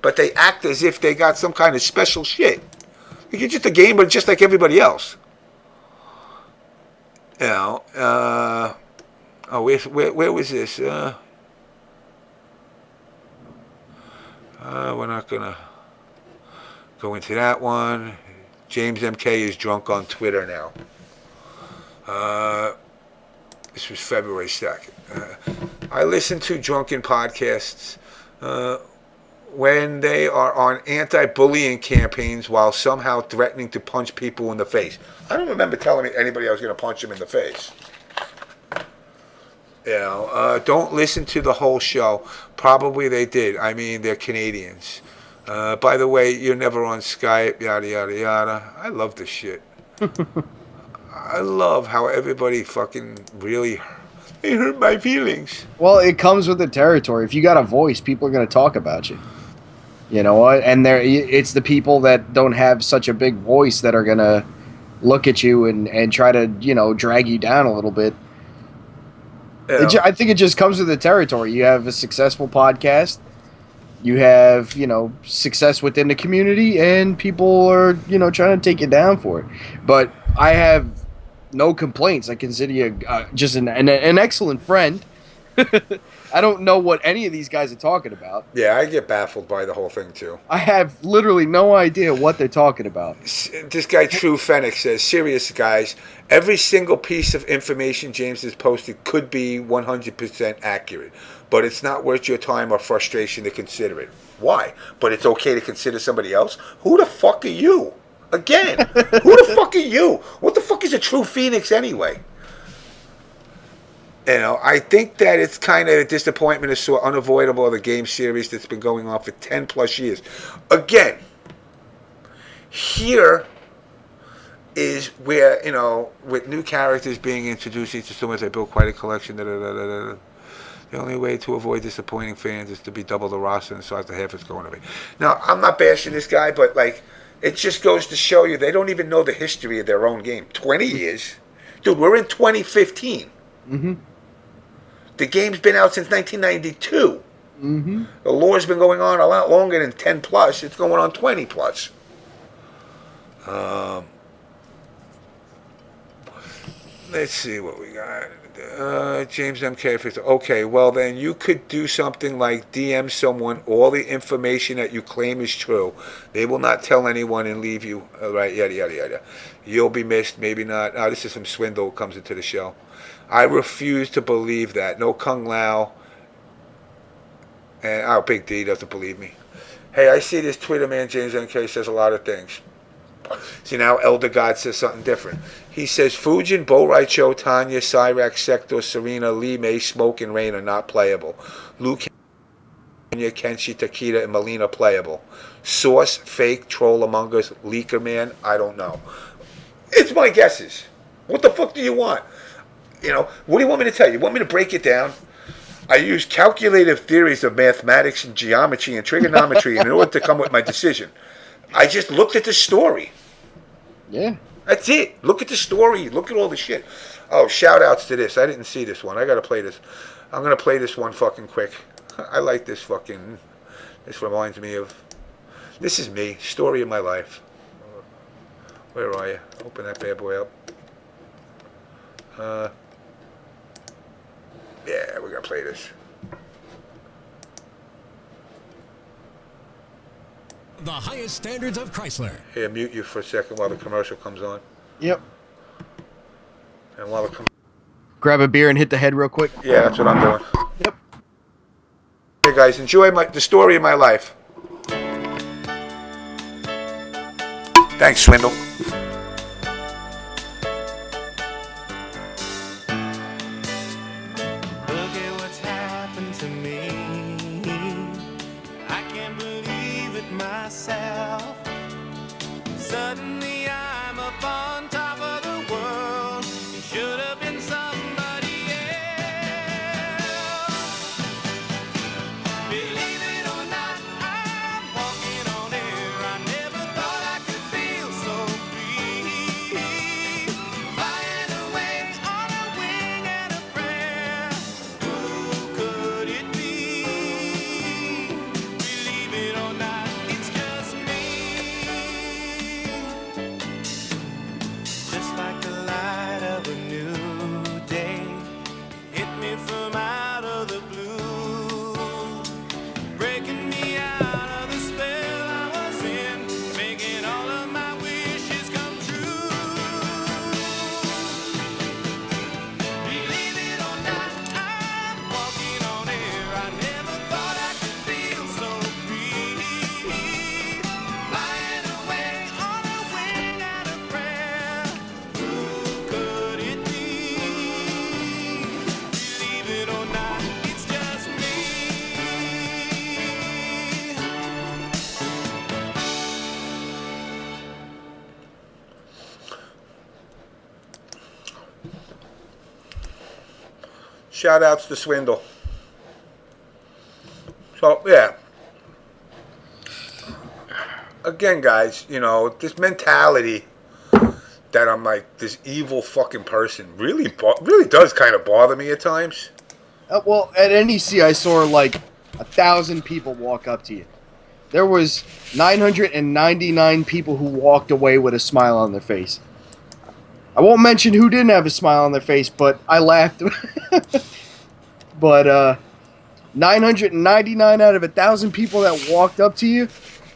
But they act as if they got some kind of special shit. You're just a gamer just like everybody else. Where was this? We're not going to go into that one. James MK is drunk on Twitter now. This was February 2nd. I listen to drunken podcasts. when they are on anti-bullying campaigns while somehow threatening to punch people in the face. I don't remember telling anybody I was going to punch them in the face. You know, don't listen to the whole show. Probably they did. I mean, they're Canadians. By the way, you're never on Skype, yada, yada, yada. I love this shit. I love how everybody fucking really... It hurt my feelings. Well, it comes with the territory. If you got a voice, people are going to talk about you. You know what? And it's the people that don't have such a big voice that are going to look at you and try to, you know, drag you down a little bit. I think it just comes with the territory. You have a successful podcast. You have, you know, success within the community, and people are, you know, trying to take you down for it. But I have no complaints. I consider you just an excellent friend. I don't know what any of these guys are talking about. Yeah, I get baffled by the whole thing, too. I have literally no idea what they're talking about. This guy, True Fennec, says, serious, guys, every single piece of information James has posted could be 100% accurate, but it's not worth your time or frustration to consider it. Why? But it's okay to consider somebody else? Who the fuck are you? Again, who the fuck are you? What the fuck is a True Phoenix anyway? You know, I think that it's kind of a disappointment is so unavoidable of the game series that's been going on for 10 plus years. Again, here is where, you know, with new characters being introduced each so much, I built quite a collection. The only way to avoid disappointing fans is to be double the roster and size the half it's going to be. Now, I'm not bashing this guy, but like, it just goes to show you they don't even know the history of their own game. 20 years. Dude, we're in 2015. Mm-hmm. The game's been out since 1992. Mm-hmm. The lore's been going on a lot longer than 10 plus. It's going on 20 plus. Let's see what we got. James MK. Okay, well then you could do something like DM someone all the information that you claim is true. They will not tell anyone and leave you. Right, yada, yada, yada. You'll be missed, maybe not. Oh, this is some swindle comes into the show. I refuse to believe that. No Kung Lao. And Big D doesn't believe me. Hey, I see this Twitter man, James MK, says a lot of things. See, now Elder God says something different. He says Fujin, Bo Raicho, Tanya, Cyrax, Sector, Serena, Lee May, Smoke, and Rain are not playable. Luke, Kenshi, Takeda, and Melina playable. Source, Fake, Troll Among Us, Leaker Man, I don't know. It's my guesses. What the fuck do you want? You know, what do you want me to tell you? You want me to break it down? I use calculative theories of mathematics and geometry and trigonometry in order to come with my decision. I just looked at the story. Yeah. That's it. Look at the story. Look at all the shit. Oh, shout outs to this. I didn't see this one. I got to play this. I'm going to play this one fucking quick. I like this fucking... This reminds me of... This is me. Story of my life. Where are you? Open that bad boy up. Yeah, we're going to play this. The highest standards of Chrysler. Here, mute you for a second while the commercial comes on. Yep. And while the grab a beer and hit the head real quick. Yeah, that's what I'm doing. Yep. Hey guys, enjoy the story of my life. Thanks, Swindle. Suddenly I'm up on top of the world. It should have been somebody else. Believe it or not, I'm walking on air. I never thought I could feel so free. shout outs to Swindle. So, yeah. Again, guys, you know, this mentality that I'm like this evil fucking person really does kind of bother me at times. Well, at NEC, I saw like 1,000 people walk up to you. There was 999 people who walked away with a smile on their face. I won't mention who didn't have a smile on their face, but I laughed. But 999 out of 1,000 people that walked up to you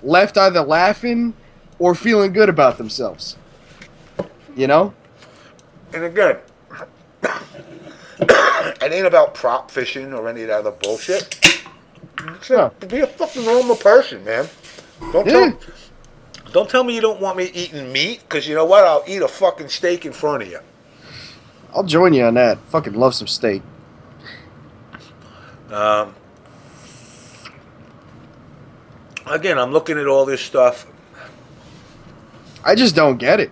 left either laughing or feeling good about themselves. You know? And again, it ain't about prop fishing or any of that other bullshit. Be a fucking normal person, man. Don't tell me you don't want me eating meat, because you know what? I'll eat a fucking steak in front of you. I'll join you on that. Fucking love some steak. Again, I'm looking at all this stuff. I just don't get it.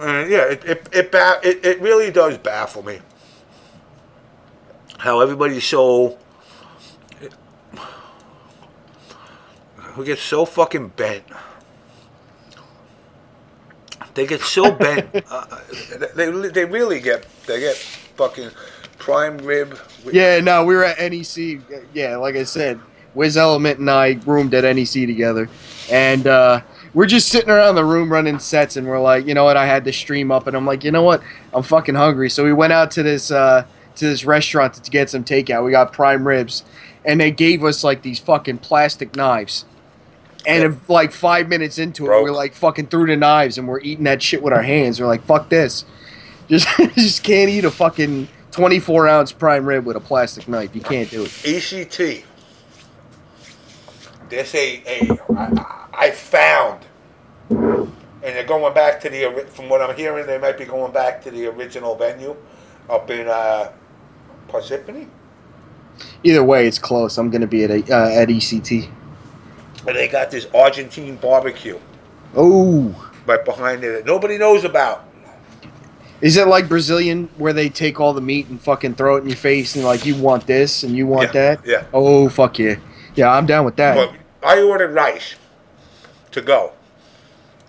Yeah, it really does baffle me how everybody's so, who gets so fucking bent. They get so bent. They really get fucking prime rib. Yeah, no, we were at NEC. Yeah, like I said, Wiz Element and I roomed at NEC together, and we're just sitting around the room running sets, and we're like, you know what? I had this stream up, and I'm like, you know what? I'm fucking hungry. So we went out to this restaurant to get some takeout. We got prime ribs, and they gave us like these fucking plastic knives. And like 5 minutes into it, we're like fucking through the knives, and we're eating that shit with our hands. We're like, fuck this. Just can't eat a fucking 24-ounce prime rib with a plastic knife. You can't do it. ECT. There's I found, and they're going back to from what I'm hearing, they might be going back to the original venue up in Parsippany. Either way, it's close. I'm going to be at ECT. And they got this Argentine barbecue. Oh. Right behind it that nobody knows about. Is it like Brazilian where they take all the meat and fucking throw it in your face and like, you want this and you want that? Yeah. Oh, fuck yeah. Yeah, I'm down with that. But I ordered rice to go.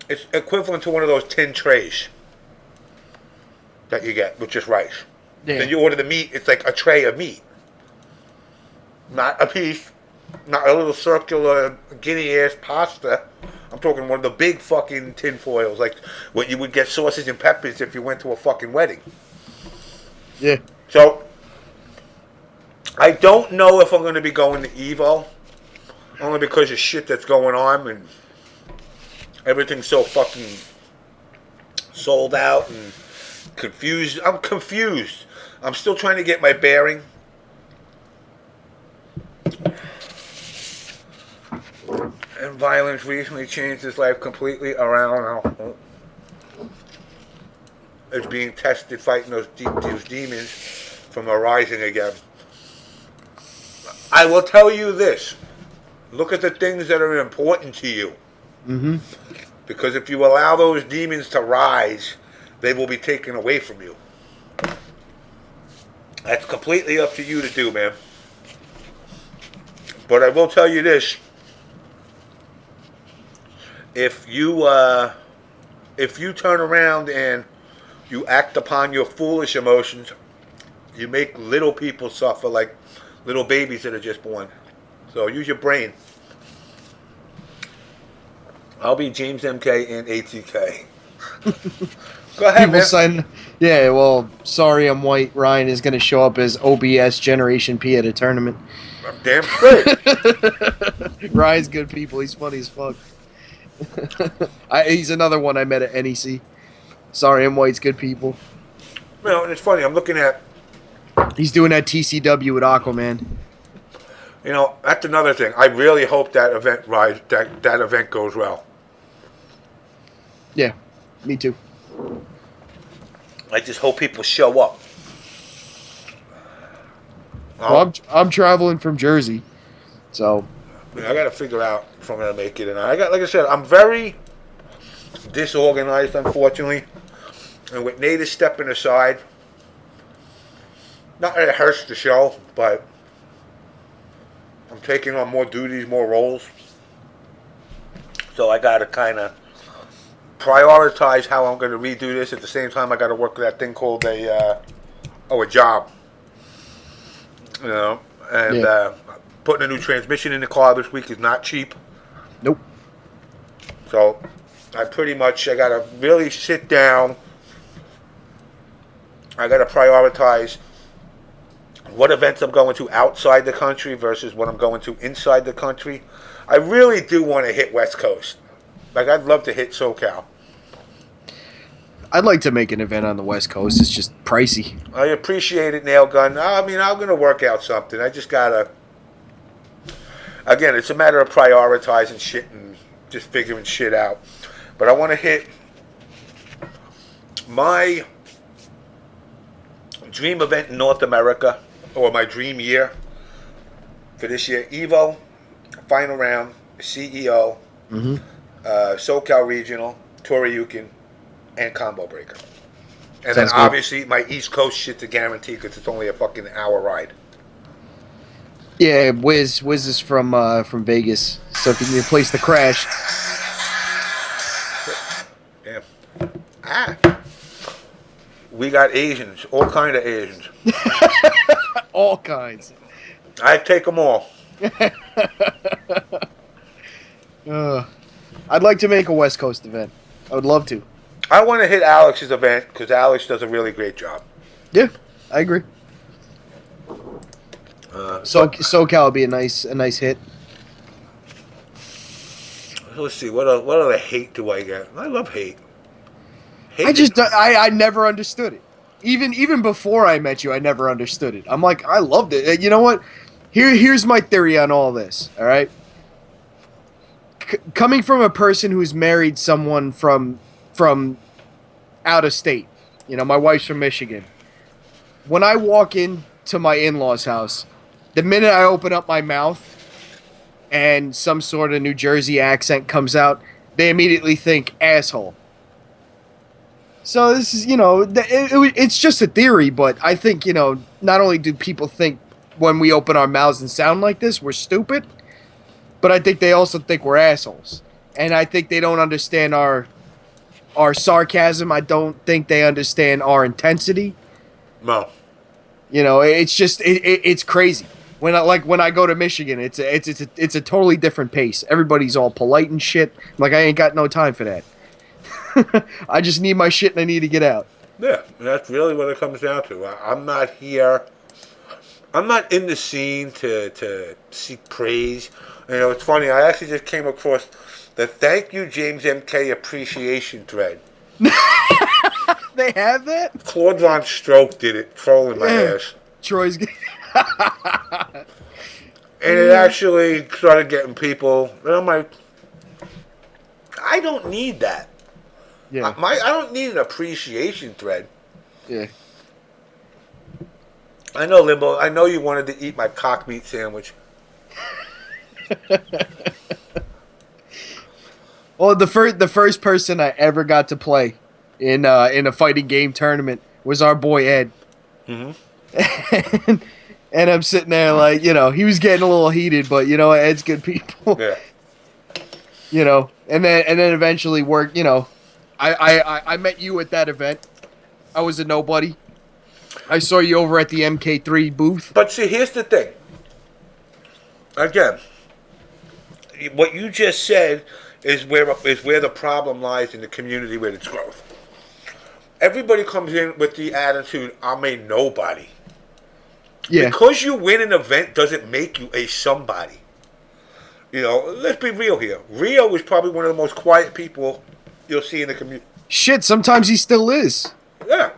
It's equivalent to one of those tin trays that you get with just rice. Yeah. Then you order the meat, it's like a tray of meat. Not a piece. Not a little circular guinea-ass pasta. I'm talking one of the big fucking tin foils, like what you would get sausage and peppers if you went to a fucking wedding. Yeah. So, I don't know if I'm going to be going to Evo, only because of shit that's going on, and everything's so fucking sold out and confused. I'm confused. I'm still trying to get my bearing. And violence recently changed his life completely around. It's being tested, fighting those demons from arising again. I will tell you this. Look at the things that are important to you. Mm-hmm. Because if you allow those demons to rise, they will be taken away from you. That's completely up to you to do, man. But I will tell you this. If you turn around and you act upon your foolish emotions, you make little people suffer like little babies that are just born. So use your brain. I'll be James MK and ATK. Go ahead, man. Yeah, well, sorry I'm white. Ryan is going to show up as OBS Generation P at a tournament. I'm damn straight. Ryan's good people. He's funny as fuck. He's another one I met at NEC. Sorry, I'm white's good people. You know, it's funny. I'm looking at. He's doing that TCW with Aquaman. You know, that's another thing. I really hope that event that event goes well. Yeah, me too. I just hope people show up. Well, I'm traveling from Jersey, so. I got to figure out if I'm going to make it. And like I said, I'm very disorganized, unfortunately. And with Nada stepping aside, Not that it hurts the show, but I'm taking on more duties, more roles. So I got to kind of prioritize how I'm going to redo this. At the same time, I got to work with that thing called a job. You know, and putting a new transmission in the car this week is not cheap. Nope. So I got to really sit down. I got to prioritize what events I'm going to outside the country versus what I'm going to inside the country. I really do want to hit West Coast. Like, I'd love to hit SoCal. I'd like to make an event on the West Coast. It's just pricey. I appreciate it, Nail Gun. I mean, I'm going to work out something. I just got to... Again, it's a matter of prioritizing shit and just figuring shit out. But I want to hit my dream event in North America, or my dream year for this year. Evo, Final Round, CEO, SoCal Regional, Toriyukin, and Combo Breaker. And Sounds then good. obviously my East Coast shit's a guarantee because it's only a fucking hour ride. Yeah, Wiz is from Vegas, so if you can replace the crash. Yeah. We got Asians, all kind of Asians. All kinds. I take them all. I'd like to make a West Coast event. I would love to. I want to hit Alex's event because Alex does a really great job. Yeah, I agree. SoCal would be a nice hit. Let's see, what other hate do I get? I love hate. I never understood it. Even before I met you, I never understood it. I'm like, I loved it. You know what? Here's my theory on all this. All right. Coming from a person who's married someone from out of state, you know, my wife's from Michigan. When I walk into my in-laws' house, the minute I open up my mouth and some sort of New Jersey accent comes out, they immediately think asshole. So this is, you know, it's just a theory, but I think, you know, not only do people think when we open our mouths and sound like this, we're stupid, but I think they also think we're assholes. And I think they don't understand our sarcasm. I don't think they understand our intensity. No. You know, it's just it's crazy. When I go to Michigan, it's a totally different pace. Everybody's all polite and shit. I'm like, I ain't got no time for that. I just need my shit and I need to get out. Yeah, that's really what it comes down to. I'm not here. I'm not in the scene to seek praise. You know, it's funny. I actually just came across the Thank You James MK appreciation thread. They have that? Claude Von Stroke did it, trolling my ass. Troy's. And it actually started getting people. And I'm like, I don't need that. Yeah. I don't need an appreciation thread. Yeah. I know, Limbo. I know you wanted to eat my cock meat sandwich. Well, the first person I ever got to play in a fighting game tournament was our boy Ed. Mm-hmm. And I'm sitting there like, you know, he was getting a little heated, but you know, Ed's good people. Yeah. You know, and then eventually worked. You know, I met you at that event. I was a nobody. I saw you over at the MK3 booth. But see, here's the thing. Again, what you just said is where the problem lies in the community with its growth. Everybody comes in with the attitude, I'm a nobody. Yeah. Because you win an event doesn't make you a somebody. You know, let's be real here. Rio is probably one of the most quiet people you'll see in the community. Shit, sometimes he still is. Yeah.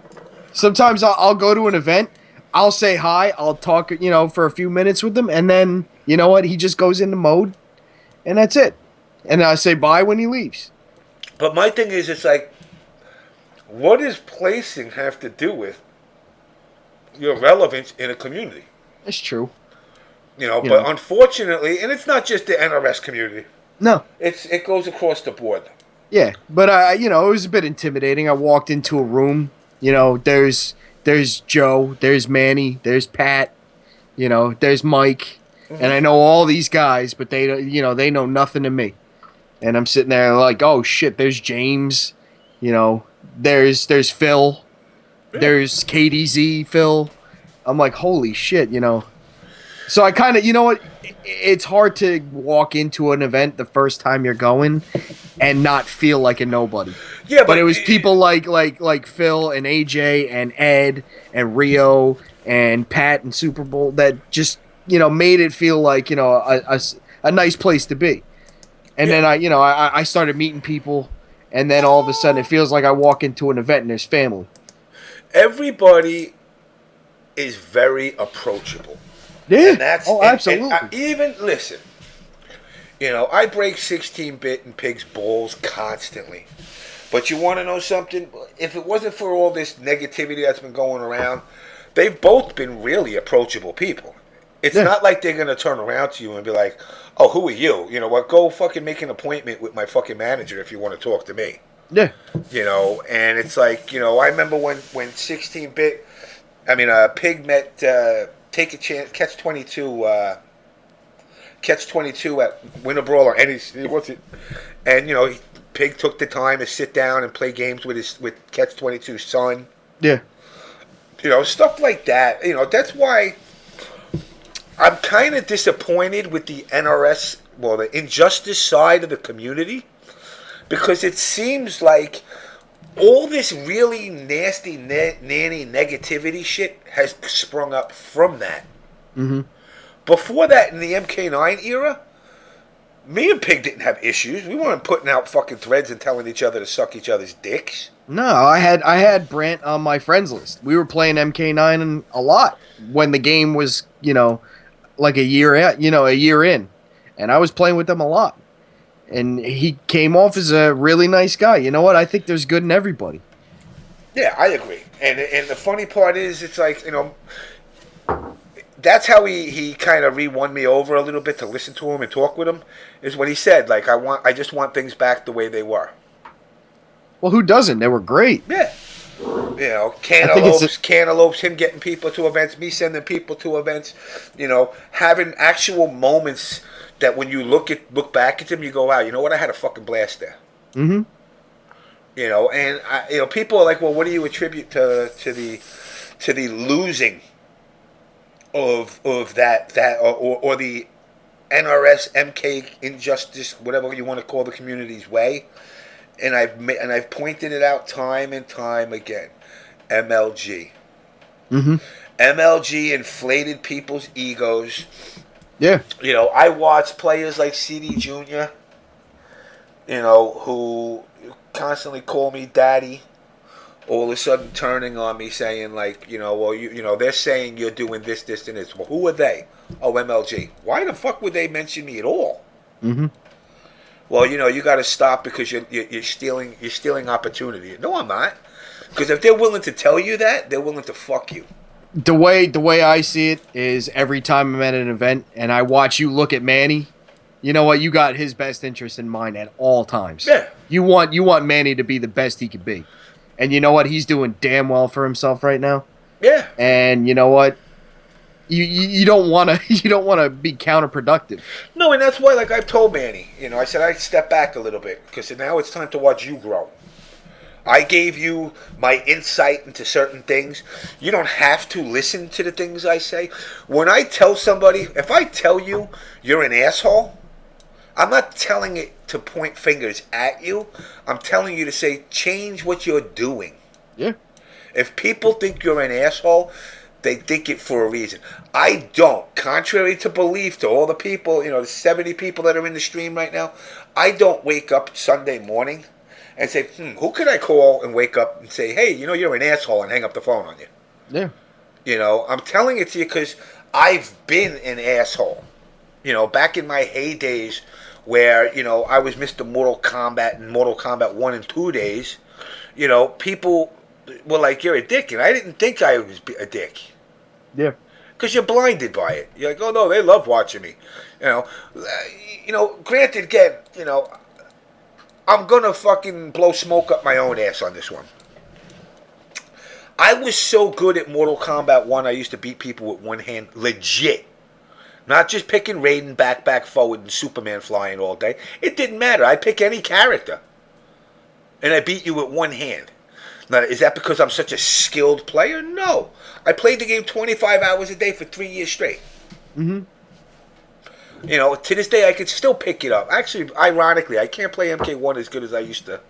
Sometimes I'll go to an event, I'll say hi, I'll talk, you know, for a few minutes with him, and then, you know what, he just goes into mode, and that's it. And I say bye when he leaves. But my thing is, it's like, what does placing have to do with your relevance in a community? That's true. You know, but unfortunately, and it's not just the NRS community. No. It goes across the board. Yeah, but you know, it was a bit intimidating. I walked into a room, you know, there's there's Joe, there's Manny, there's Pat, there's Mike, and I know all these guys, but they know nothing to me. And I'm sitting there like, oh shit, there's James, there's Phil, there's KDZ Phil. I'm like, holy shit, So I kind of, it's hard to walk into an event the first time you're going and not feel like a nobody. Yeah, but it was people like Phil and AJ and Ed and Rio and Pat and Super Bowl that just made it feel like a nice place to be. And then I started meeting people, and then all of a sudden it feels like I walk into an event and there's family. Everybody is very approachable. Yeah. And that's, absolutely. And even listen, I break 16-bit and pigs balls constantly. But you want to know something? If it wasn't for all this negativity that's been going around, they've both been really approachable people. It's not like they're going to turn around to you and be like, oh, who are you? You know what? Go fucking make an appointment with my fucking manager if you want to talk to me. Yeah. And it's like, I remember when 16-bit, Pig met Take a Chance, Catch 22 at Winter Brawl or any, what's it? And, Pig took the time to sit down and play games with Catch 22's son. Yeah. Stuff like that. That's why I'm kind of disappointed with the NRS, the injustice side of the community, because it seems like all this really nasty, nanny negativity shit has sprung up from that. Mm-hmm. Before that, in the MK9 era, me and Pig didn't have issues. We weren't putting out fucking threads and telling each other to suck each other's dicks. No, I had Brant on my friends list. We were playing MK9 a lot when the game was, like a year in, and I was playing with them a lot. And he came off as a really nice guy. You know what? I think there's good in everybody. Yeah, I agree. And the funny part is, it's like, that's how he kind of re-won me over a little bit to listen to him and talk with him, is when he said, like, I just want things back the way they were. Well, who doesn't? They were great. Yeah. Cantaloupes, him getting people to events, me sending people to events, having actual moments that when you look back at them, you go, wow, you know what? I had a fucking blast there. Mm-hmm. And people are like, well, what do you attribute to the losing of that or the NRS MK injustice, whatever you want to call the community's way? And I've pointed it out time and time again. MLG. Mm-hmm. MLG inflated people's egos. Yeah. I watch players like CD Jr., who constantly call me daddy, all of a sudden turning on me saying, like, they're saying you're doing this, this, and this. Well, who are they? Oh, MLG. Why the fuck would they mention me at all? Mm-hmm. Well, you got to stop because you're stealing opportunity. No, I'm not. Because if they're willing to tell you that, they're willing to fuck you. The way I see it is every time I'm at an event and I watch you look at Manny, you know what? You got his best interest in mind at all times. Yeah. You want Manny to be the best he could be, and you know what? He's doing damn well for himself right now. Yeah. And you know what? You don't want to be counterproductive. No, and that's why, like I've told Manny, I said I'd step back a little bit because now it's time to watch you grow. I gave you my insight into certain things. You don't have to listen to the things I say. When I tell somebody, if I tell you you're an asshole, I'm not telling it to point fingers at you. I'm telling you to say, change what you're doing. Yeah. If people think you're an asshole, they think it for a reason. I don't. Contrary to belief, to all the people, the 70 people that are in the stream right now, I don't wake up Sunday morning and say, who could I call and wake up and say, hey, you're an asshole, and hang up the phone on you. Yeah. I'm telling it to you because I've been an asshole. Back in my heydays where, I was Mr. Mortal Kombat and Mortal Kombat 1 and 2 days, people were like, you're a dick. And I didn't think I was a dick. Yeah. Because you're blinded by it. You're like, oh, no, they love watching me. Granted, again, I'm going to fucking blow smoke up my own ass on this one. I was so good at Mortal Kombat 1, I used to beat people with one hand, legit. Not just picking Raiden back, forward, and Superman flying all day. It didn't matter. I pick any character. And I beat you with one hand. Now, is that because I'm such a skilled player? No. I played the game 25 hours a day for 3 years straight. Mm-hmm. You know, to this day, I could still pick it up. Actually, ironically, I can't play MK1 as good as I used to.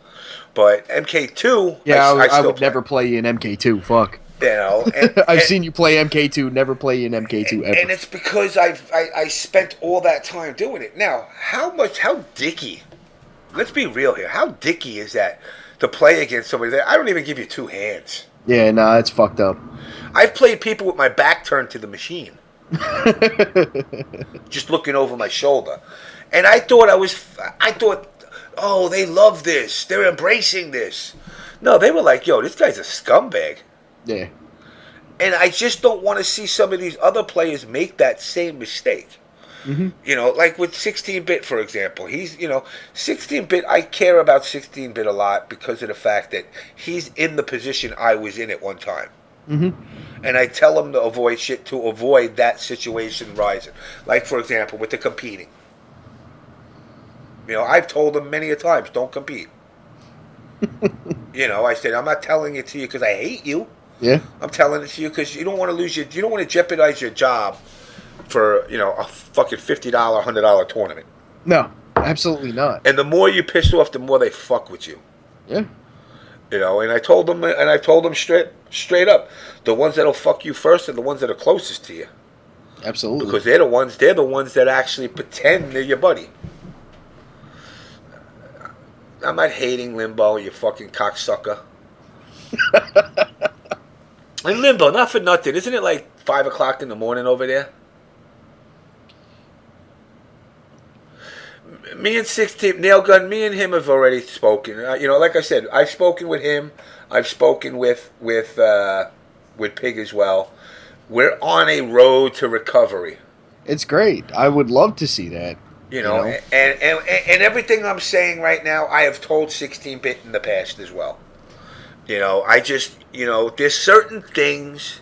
But MK2, yeah, I still would play. never play you in MK2. Fuck. You know, I've seen you play MK2, never play you in MK2 ever. And it's because I spent all that time doing it. Now, how dicky, let's be real here, how dicky is that to play against somebody that I don't even give you two hands? Yeah, nah, it's fucked up. I've played people with my back turned to the machine. Just looking over my shoulder. And I thought, oh, they love this. They're embracing this. No, they were like, yo, this guy's a scumbag. Yeah. And I just don't want to see some of these other players make that same mistake. Mm-hmm. You know, like with 16-bit, for example. He's, 16-bit, I care about 16-bit a lot because of the fact that he's in the position I was in at one time. Mm-hmm. And I tell him to avoid shit to avoid that situation rising. Like, for example, with the competing. I've told him many a times, don't compete. I said, I'm not telling it to you because I hate you. Yeah. I'm telling it to you because you don't want to you don't want to jeopardize your job for, a fucking $50, $100 tournament. No, absolutely not. And the more you piss off, the more they fuck with you. Yeah. And I told them straight up, the ones that'll fuck you first are the ones that are closest to you. Absolutely. Because they're the ones that actually pretend they're your buddy. I'm not hating Limbo, you fucking cocksucker. And Limbo, not for nothing, isn't it like 5 o'clock in the morning over there? Me and 16, Nail Gun, me and him have already spoken. Like I said, I've spoken with him. I've spoken with Pig as well. We're on a road to recovery. It's great. I would love to see that. And everything I'm saying right now, I have told 16-bit in the past as well. I just, there's certain things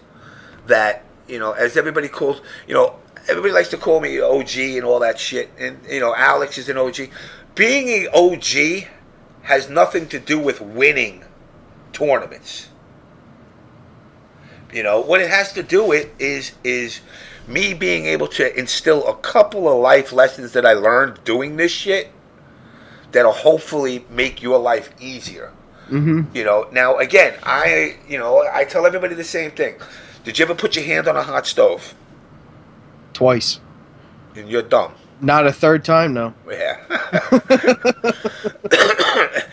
that, as everybody calls, everybody likes to call me OG and all that shit. And, Alex is an OG. Being an OG has nothing to do with winning tournaments. What it has to do with is me being able to instill a couple of life lessons that I learned doing this shit that'll hopefully make your life easier. Mm-hmm. Now again, I tell everybody the same thing. Did you ever put your hand on a hot stove? Twice. And you're dumb. Not a third time, no. Yeah.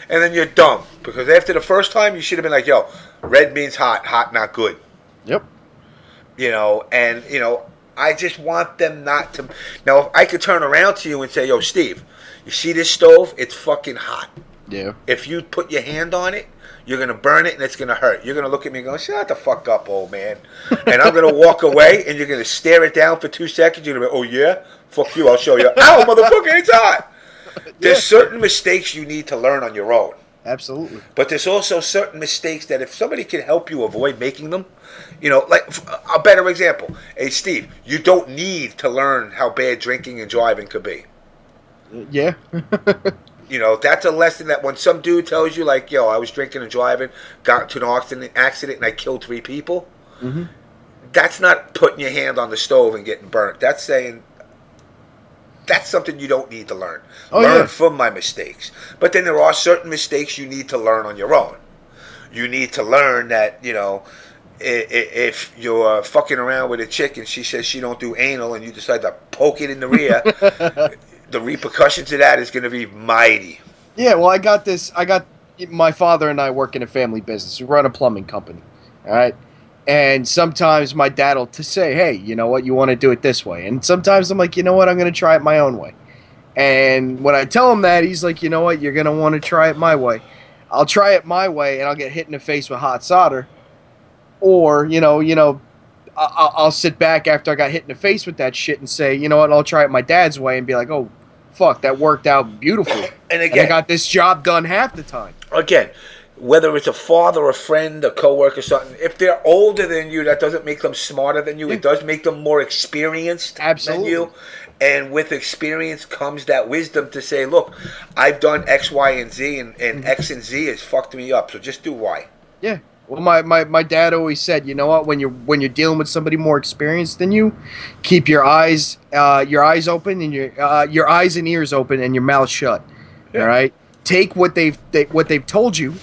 And then you're dumb. Because after the first time, you should have been like, yo, red means hot not good. Yep. I just want them not to... Now, if I could turn around to you and say, yo, Steve, you see this stove? It's fucking hot. Yeah. If you put your hand on it, you're going to burn it and it's going to hurt. You're going to look at me and go, shut the fuck up, old man. And I'm going to walk away and you're going to stare it down for 2 seconds. You're going to be, oh, yeah? Fuck you, I'll show you. Ow, motherfucker, it's hot. There's certain mistakes you need to learn on your own. Absolutely. But there's also certain mistakes that if somebody can help you avoid making them, like a better example. Hey, Steve, you don't need to learn how bad drinking and driving could be. Yeah. That's a lesson that when some dude tells you, like, yo, I was drinking and driving, got into an accident, and I killed 3 people, mm-hmm. That's not putting your hand on the stove and getting burnt. That's saying that's something you don't need to learn. Learn from my mistakes. But then there are certain mistakes you need to learn on your own. You need to learn that, if you're fucking around with a chick and she says she don't do anal and you decide to poke it in the rear, the repercussions of that is going to be mighty. Yeah, well, I got my father and I work in a family business. We run a plumbing company, all right? And sometimes my dad will say, hey, you know what, you want to do it this way. And sometimes I'm like, you know what, I'm going to try it my own way. And when I tell him that, he's like, you know what, you're going to want to try it my way. I'll try it my way and I'll get hit in the face with hot solder. Or, I'll sit back after I got hit in the face with that shit and say, you know what, I'll try it my dad's way and be like, oh, fuck, that worked out beautifully. And I got this job done half the time. Again, whether it's a father, a friend, a coworker, something, if they're older than you, that doesn't make them smarter than you. It does make them more experienced than you. And with experience comes that wisdom to say, look, I've done X, Y, and Z, and X and Z has fucked me up, so just do Y. Yeah. Well, my dad always said, you know what, when you're dealing with somebody more experienced than you, keep your eyes open and your eyes and ears open and your mouth shut. Yeah. All right. Take what they've told you,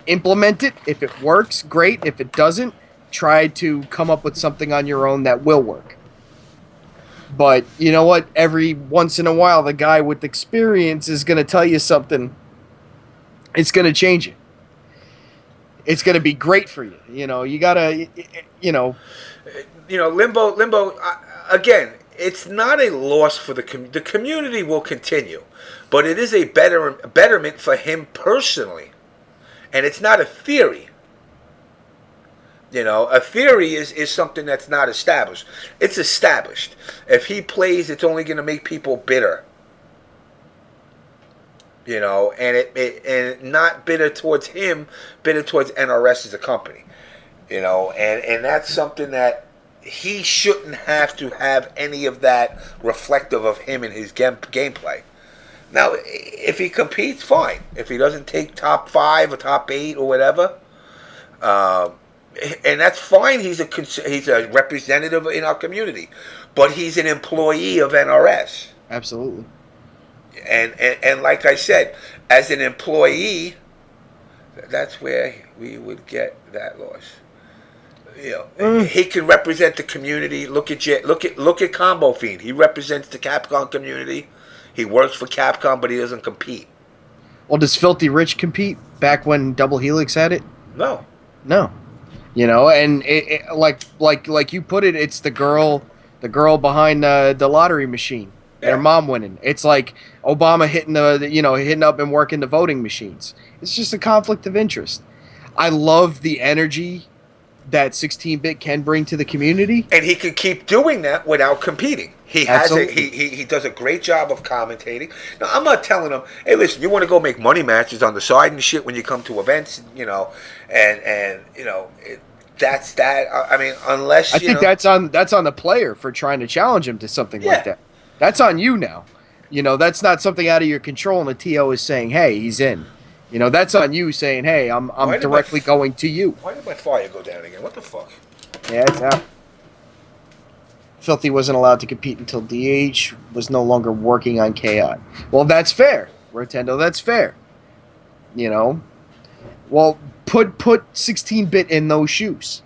implement it. If it works, great. If it doesn't, try to come up with something on your own that will work. But you know what? Every once in a while, the guy with experience is going to tell you something. It's going to change it. It's going to be great for you. You know, you got to, Limbo, again, it's not a loss for the community. The community will continue, but it is a betterment for him personally. And it's not a theory. You know, a theory is something that's not established. It's established. If he plays, it's only going to make people bitter. You know, and not bitter towards him, bitter towards NRS as a company. You know, and that's something that he shouldn't have to have any of that reflective of him in his gameplay. Now, if he competes, fine. If he doesn't take top 5 or top 8 or whatever, and that's fine. He's a representative in our community, but he's an employee of NRS. Absolutely. And like I said, as an employee, that's where we would get that loss. You know, he can represent the community. Look at Combo Fiend. He represents the Capcom community. He works for Capcom, but he doesn't compete. Well, does Filthy Rich compete back when Double Helix had it? No. You know, and like you put it, it's the girl behind the lottery machine. And her mom winning. It's like Obama hitting up and working the voting machines. It's just a conflict of interest. I love the energy that 16-bit can bring to the community, and he can keep doing that without competing. He does a great job of commentating. Now, I'm not telling him, hey, listen, you want to go make money matches on the side and shit when you come to events, you know, and you know, that's that. I mean, unless I think that's on the player for trying to challenge him to something like that. That's on you now. You know, that's not something out of your control, and the TO is saying, hey, he's in. You know, that's on you saying, hey, I'm directly going to you. Why did my fire go down again? What the fuck? Yeah, it's out. Filthy wasn't allowed to compete until DH was no longer working on KI. Well, that's fair, Rotendo, that's fair. You know? Well, put 16-bit in those shoes.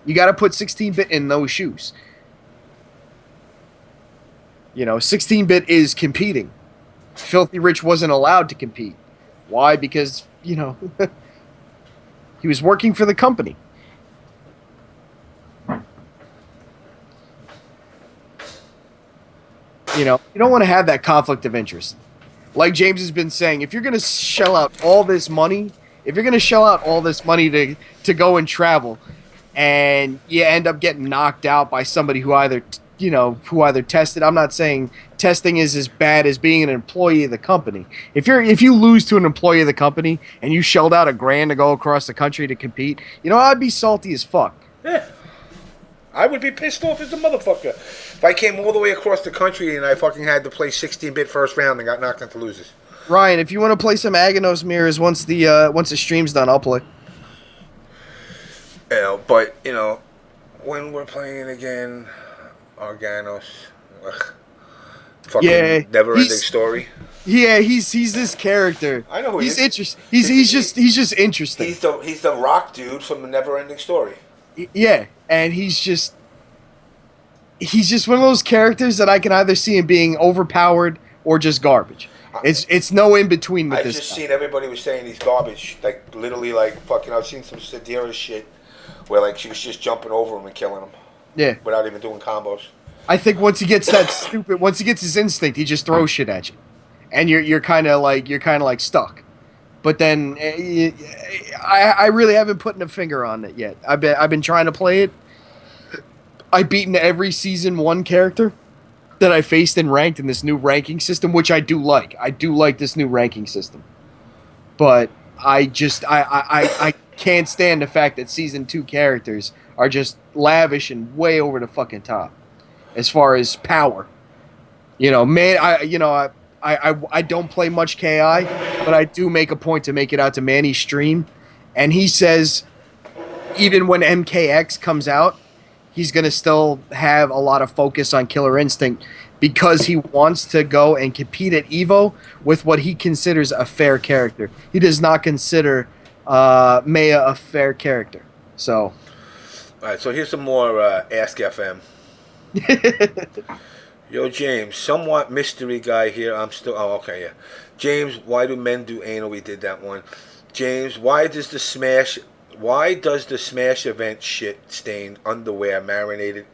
You got to put 16-bit in those shoes. You know, 16-bit is competing. Filthy Rich wasn't allowed to compete. Why? Because, you know, he was working for the company. You know, you don't want to have that conflict of interest. Like James has been saying, if you're going to shell out all this money, to go and travel, and you end up getting knocked out by somebody who either tested. I'm not saying testing is as bad as being an employee of the company. If you lose to an employee of the company and you shelled out $1,000 to go across the country to compete, you know, I'd be salty as fuck. Yeah. I would be pissed off as a motherfucker if I came all the way across the country and I fucking had to play 16-bit first round and got knocked into losers. Ryan, if you want to play some Aganos Mirrors once the stream's done, I'll play. You know, but you know, when we're playing again, Organos, fucking never-ending story. Yeah, he's this character. I know who he is. He's just interesting. He's the rock dude from the Never-Ending Story. Yeah, and he's just one of those characters that I can either see him being overpowered or just garbage. It's no in between with this. I've just seen everybody was saying he's garbage, like literally, like fucking. I've seen some Sadira shit where like she was just jumping over him and killing him. Yeah. Without even doing combos. I think once he gets once he gets his instinct, he just throws shit at you, and you're kind of like stuck. But then I really haven't put a finger on it yet. I've been trying to play it. I've beaten every season 1 character that I faced and ranked in this new ranking system, which I do like. I do like this new ranking system. But I can't stand the fact that season 2 characters are just lavish and way over the fucking top as far as power. You know, man, I don't play much KI, but I do make a point to make it out to Manny's stream, and he says even when MKX comes out, he's gonna still have a lot of focus on Killer Instinct because he wants to go and compete at Evo with what he considers a fair character. He does not consider Maya a fair character. So, All right, so here's some more Ask FM. Yo, James, somewhat mystery guy here. I'm still. Oh, okay, yeah. James, why do men do anal? We did that one. James, why does the Smash event shit stain underwear marinated?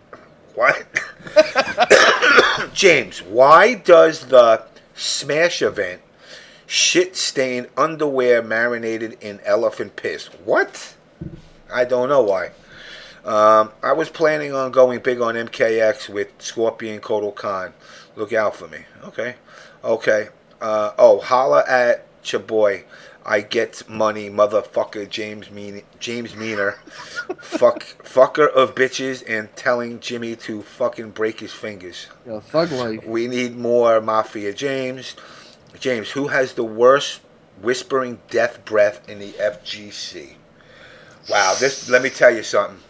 What? James, why does the Smash event shit stain underwear marinated in elephant piss? What? I don't know why. I was planning on going big on MKX with Scorpion Kotal Khan. Look out for me. Okay. Holla at your boy. I get money, motherfucker. James Meaner. Fucker of bitches and telling Jimmy to fucking break his fingers. Yo, thug life. We need more Mafia James. James, who has the worst whispering death breath in the FGC? Wow, let me tell you something.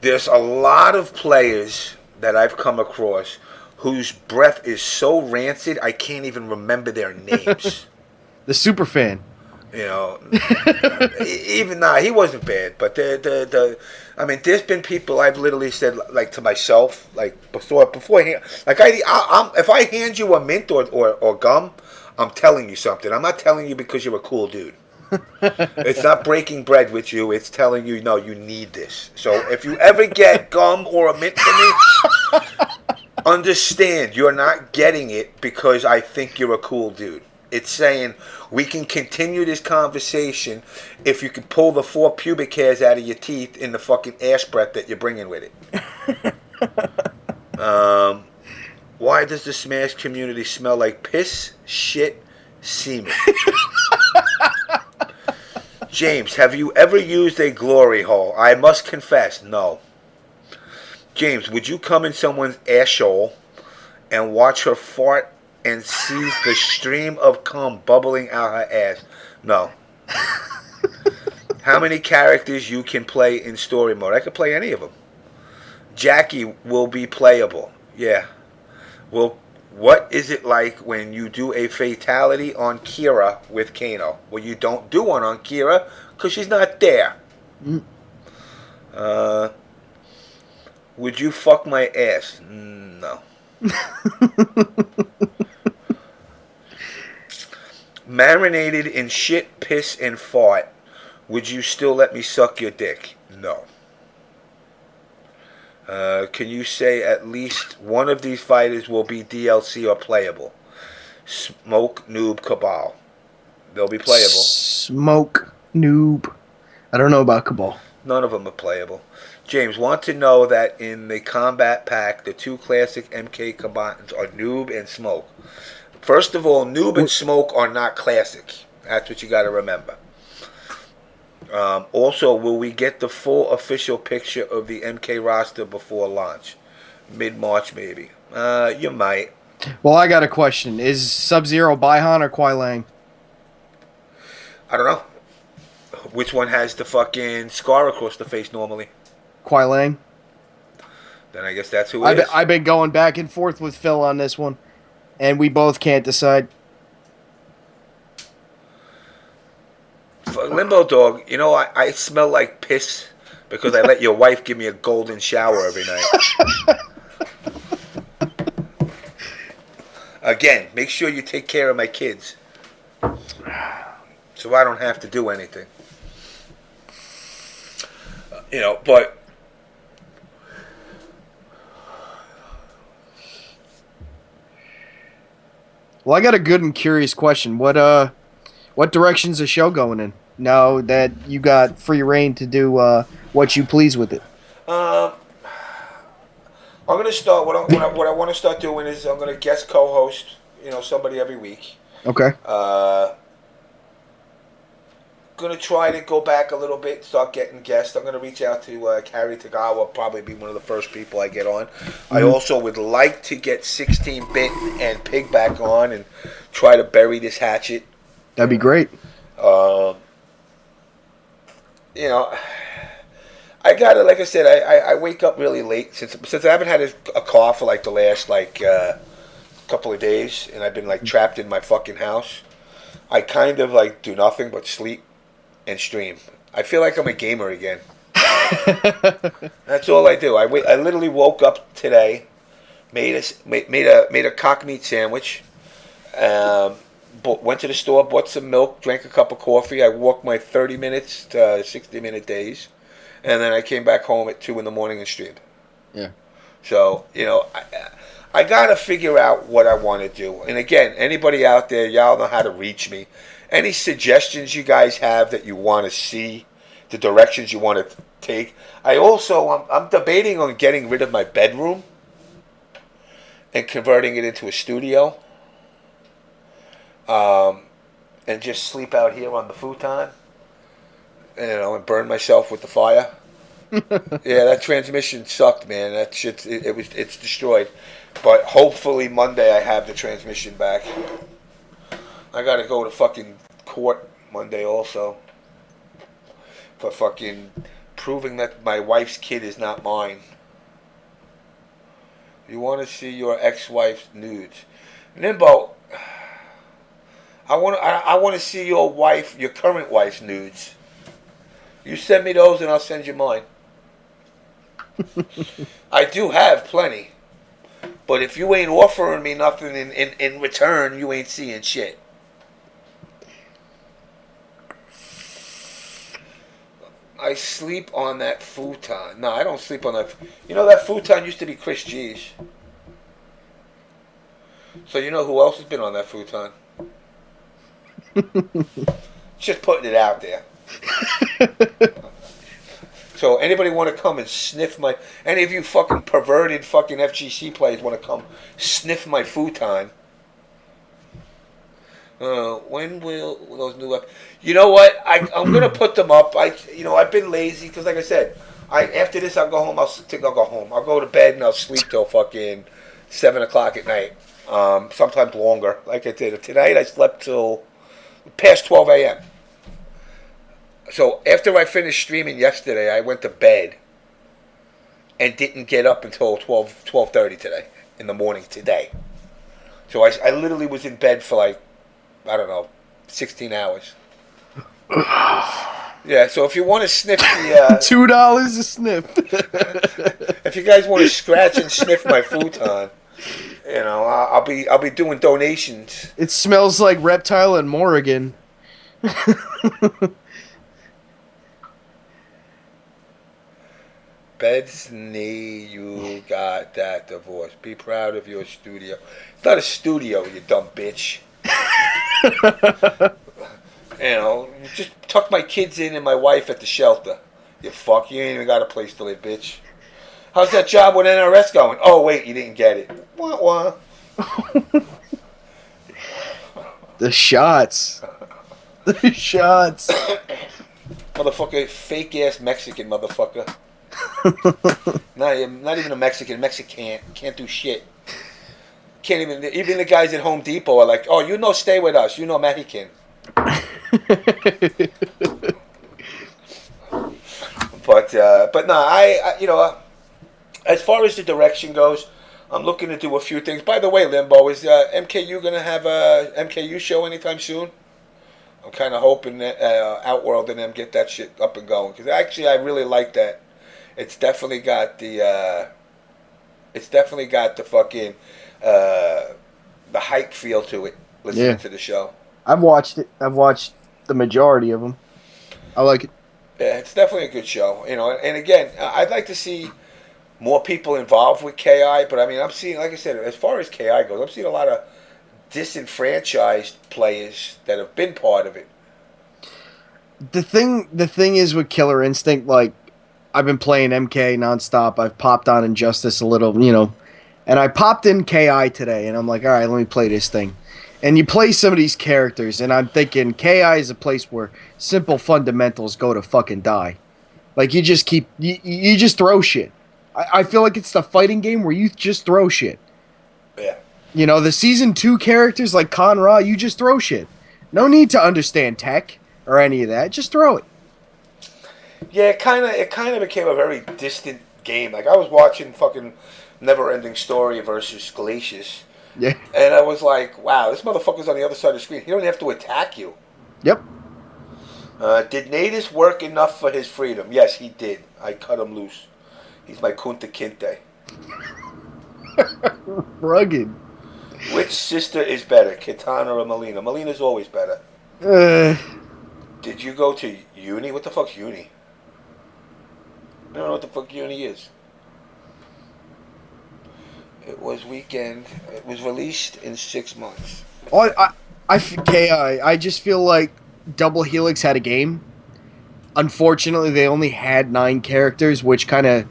There's a lot of players that I've come across whose breath is so rancid I can't even remember their names. The super fan. You know, he wasn't bad, but I mean, there's been people I've literally said like to myself, like beforehand, like if I hand you a mint or gum, I'm telling you something. I'm not telling you because you're a cool dude. It's not breaking bread with you. It's telling you, no, you need this. So if you ever get gum or a mint from me, understand you're not getting it because I think you're a cool dude. It's saying we can continue this conversation if you can pull the 4 pubic hairs out of your teeth in the fucking ash breath that you're bringing with it. Why does the Smash community smell like piss, shit, semen? James, have you ever used a glory hole? I must confess, no. James, would you come in someone's asshole and watch her fart and see the stream of cum bubbling out her ass? No. How many characters you can play in story mode? I could play any of them. Jackie will be playable. Yeah. Well, what is it like when you do a fatality on Kira with Kano? Well, you don't do one on Kira because she's not there. Would you fuck my ass? No. Marinated in shit, piss, and fart, would you still let me suck your dick? No. Can you say at least one of these fighters will be DLC or playable? Smoke, Noob, Cabal. They'll be playable. Smoke, Noob. I don't know about Cabal. None of them are playable. James, want to know that in the combat pack, the 2 classic MK combatants are Noob and Smoke. First of all, Noob and Smoke are not classic. That's what you got to remember. Also, will we get the full official picture of the MK roster before launch? Mid-March, maybe. You might. Well, I got a question. Is Sub-Zero Baihan or Kuai Lang? I don't know. Which one has the fucking scar across the face normally? Kuai Lang. Then I guess that's who it is. I've been going back and forth with Phil on this one, and we both can't decide. Limbo Dog, you know, I smell like piss because I let your wife give me a golden shower every night. Again, make sure you take care of my kids so I don't have to do anything. You know, but well, I got a good and curious question. What direction's the show going in now that you got free reign to do what you please with it? I'm gonna start. What I want to start doing is I'm gonna guest co-host. You know, somebody every week. Okay. gonna try to go back a little bit, start getting guests. I'm gonna reach out to Carrie Tagawa. Probably be one of the first people I get on. I also would like to get 16-bit and Pig back on and try to bury this hatchet. That'd be great. You know, I gotta, like I said, I wake up really late since I haven't had a car for like the last couple of days, and I've been like trapped in my fucking house. I kind of like do nothing but sleep and stream. I feel like I'm a gamer again. That's all I do. I literally woke up today, made a cock meat sandwich, went to the store, bought some milk, drank a cup of coffee. I walked my 30 minutes to 60-minute days, and then I came back home at 2 in the morning and streamed. Yeah. So, you know, I got to figure out what I want to do. And again, anybody out there, y'all know how to reach me. Any suggestions you guys have that you want to see, the directions you want to take. I'm debating on getting rid of my bedroom and converting it into a studio. And just sleep out here on the futon. You know, and burn myself with the fire. Yeah, that transmission sucked, man. That shit, it's destroyed. But hopefully Monday I have the transmission back. I gotta go to fucking court Monday also. For fucking proving that my wife's kid is not mine. You want to see your ex-wife's nudes. Nimbo, I want to see your current wife's nudes. You send me those and I'll send you mine. I do have plenty. But if you ain't offering me nothing in return, you ain't seeing shit. I sleep on that futon. No, I don't sleep on that. You know, that futon used to be Chris G's. So you know who else has been on that futon? Just putting it out there. So anybody want to come and sniff my... Any of you fucking perverted fucking FGC players want to come sniff my futon? When will those new up? You know what? I'm gonna put them up. I've been lazy because, like I said, after this I'll go home. I'll go to bed and I'll sleep till fucking 7 o'clock at night. Sometimes longer. Like I did tonight, I slept till past 12 a.m. So after I finished streaming yesterday, I went to bed and didn't get up until 12:30 today in the morning today. So I literally was in bed for like, I don't know, 16 hours. Yeah, so if you want to sniff the... $2 a sniff. If you guys want to scratch and sniff my futon, you know, I'll be doing donations. It smells like reptile and Morrigan. Bedsney, you got that divorce. Be proud of your studio. It's not a studio, you dumb bitch. You know, just tuck my kids in and my wife at the shelter. You fuck, you ain't even got a place to live, bitch. How's that job with NRS going? Oh, wait, you didn't get it. Wah, wah. The shots. The shots. Motherfucker, fake-ass Mexican motherfucker. Not even a Mexican. Mexican can't do shit. Can't even the guys at Home Depot are like, oh, stay with us. Mexican. But no, I as far as the direction goes, I'm looking to do a few things. By the way, Limbo, is MKU gonna have a MKU show anytime soon? I'm kind of hoping that Outworld and them get that shit up and going, because actually I really like that. It's definitely got the fucking the hype feel to it. Listening to the show. I've watched it. I've watched the majority of them. I like it. Yeah, it's definitely a good show. And again, I'd like to see more people involved with KI. But I mean, I'm seeing, like I said, as far as KI goes, I'm seeing a lot of disenfranchised players that have been part of it. The thing is with Killer Instinct, like, I've been playing MK nonstop. I've popped on Injustice a little, and I popped in KI today, and I'm like, all right, let me play this thing. And you play some of these characters, and I'm thinking KI is a place where simple fundamentals go to fucking die. Like, you just keep... You just throw shit. I feel like it's the fighting game where you just throw shit. Yeah. You know, the Season 2 characters like Con-Ra, you just throw shit. No need to understand tech or any of that. Just throw it. Yeah, it kind of became a very distant game. Like, I was watching fucking Never Ending Story versus Glacius. Yeah. And I was like, wow, this motherfucker's on the other side of the screen. He don't have to attack you. Yep. Did Natus work enough for his freedom? Yes, he did. I cut him loose. He's my Kunta Kinte. Rugged. Which sister is better, Kitana or Melina? Melina's always better. Did you go to uni? What the fuck's uni? I don't know what the fuck uni is. It was weekend. It was released in 6 months. I just feel like Double Helix had a game. Unfortunately, they only had 9 characters, which kind of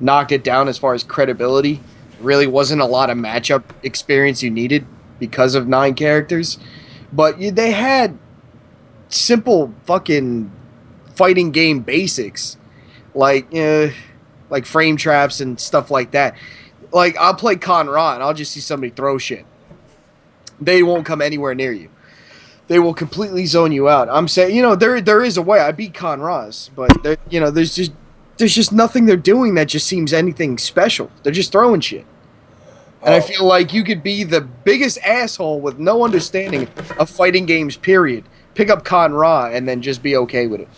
knocked it down as far as credibility. Really wasn't a lot of matchup experience you needed because of 9 characters. But they had simple fucking fighting game basics. Like frame traps and stuff like that. Like, I'll play Con-Ra and I'll just see somebody throw shit. They won't come anywhere near you. They will completely zone you out. I'm saying, there is a way. I beat Con-Ra's, but there's just nothing they're doing that just seems anything special. They're just throwing shit. And I feel like you could be the biggest asshole with no understanding of fighting games, period. Pick up Con-Ra and then just be okay with it.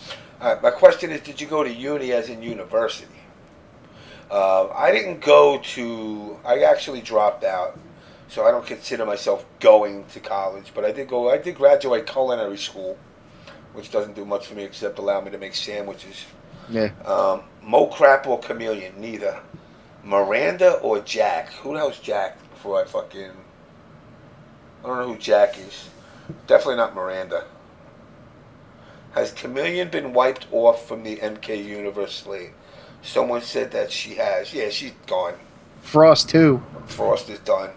My question is, did you go to uni as in university? I didn't go to... I actually dropped out, so I don't consider myself going to college. But I did graduate culinary school, which doesn't do much for me except allow me to make sandwiches. Yeah. Mo Crap or Chameleon, neither. Miranda or Jack? Who the hell's Jack before I fucking... I don't know who Jack is. Definitely not Miranda. Has Chameleon been wiped off from the MK universe slate? Someone said that she has. Yeah, she's gone. Frost too. Frost is done.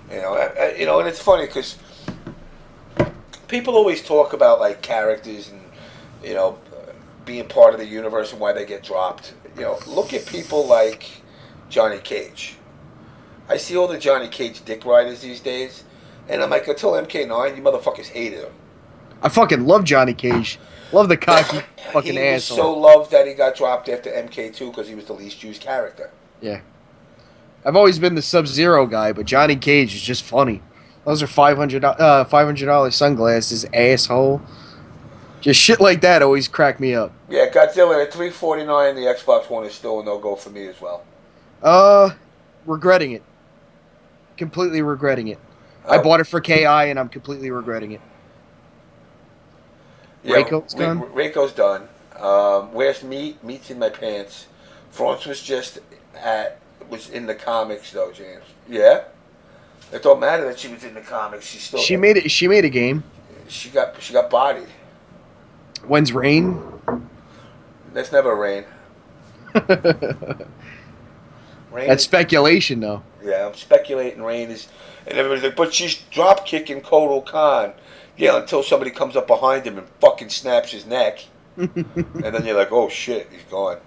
And it's funny because people always talk about like characters and being part of the universe and why they get dropped. Look at people like Johnny Cage. I see all the Johnny Cage dick riders these days, and I'm like, until MK9, you motherfuckers hated him. I fucking love Johnny Cage. Love the cocky fucking he asshole. He was so loved that he got dropped after MK2 because he was the least used character. Yeah. I've always been the Sub-Zero guy, but Johnny Cage is just funny. Those are $500 sunglasses, asshole. Just shit like that always crack me up. Yeah, Godzilla at $349. The Xbox One is still a no-go for me as well. Regretting it. Completely regretting it. I bought it for KI and I'm completely regretting it. Yeah, Reiko's gone? Reiko's done. Where's Meat? Meat's in my pants. France was was in the comics though, James. Yeah? It don't matter that she was in the comics. She made a game. She got bodied. When's Rain? That's never Rain. Rain That's speculation though. Yeah, I'm speculating Rain is, and everybody's like, but she's drop kicking Kotal Khan. Yeah, until somebody comes up behind him and fucking snaps his neck. And then you're like, oh shit, he's gone.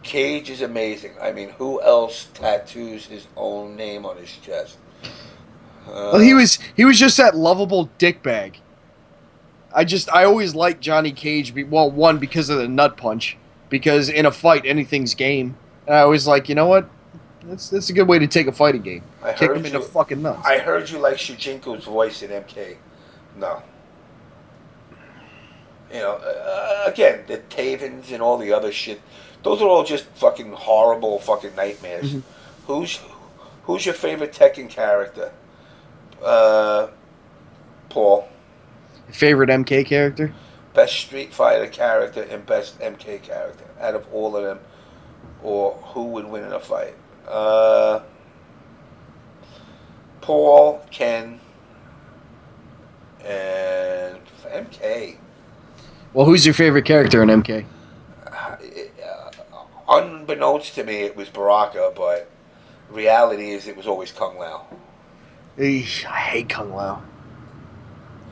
Cage is amazing. I mean, who else tattoos his own name on his chest? Well, he was just that lovable dickbag. I always liked Johnny Cage. One, because of the nut punch. Because in a fight, anything's game. And I always like, you know what? That's a good way to take a fighting game. Kick him in the fucking nuts. I heard you like Shujinko's voice in MK. No. Again, the Tavens and all the other shit. Those are all just fucking horrible fucking nightmares. Mm-hmm. Who's your favorite Tekken character? Paul. Favorite MK character? Best Street Fighter character and best MK character out of all of them, or who would win in a fight? Paul, Ken, and MK. Well, who's your favorite character in MK? Unbeknownst to me, it was Baraka, but reality is it was always Kung Lao. Eesh, I hate Kung Lao.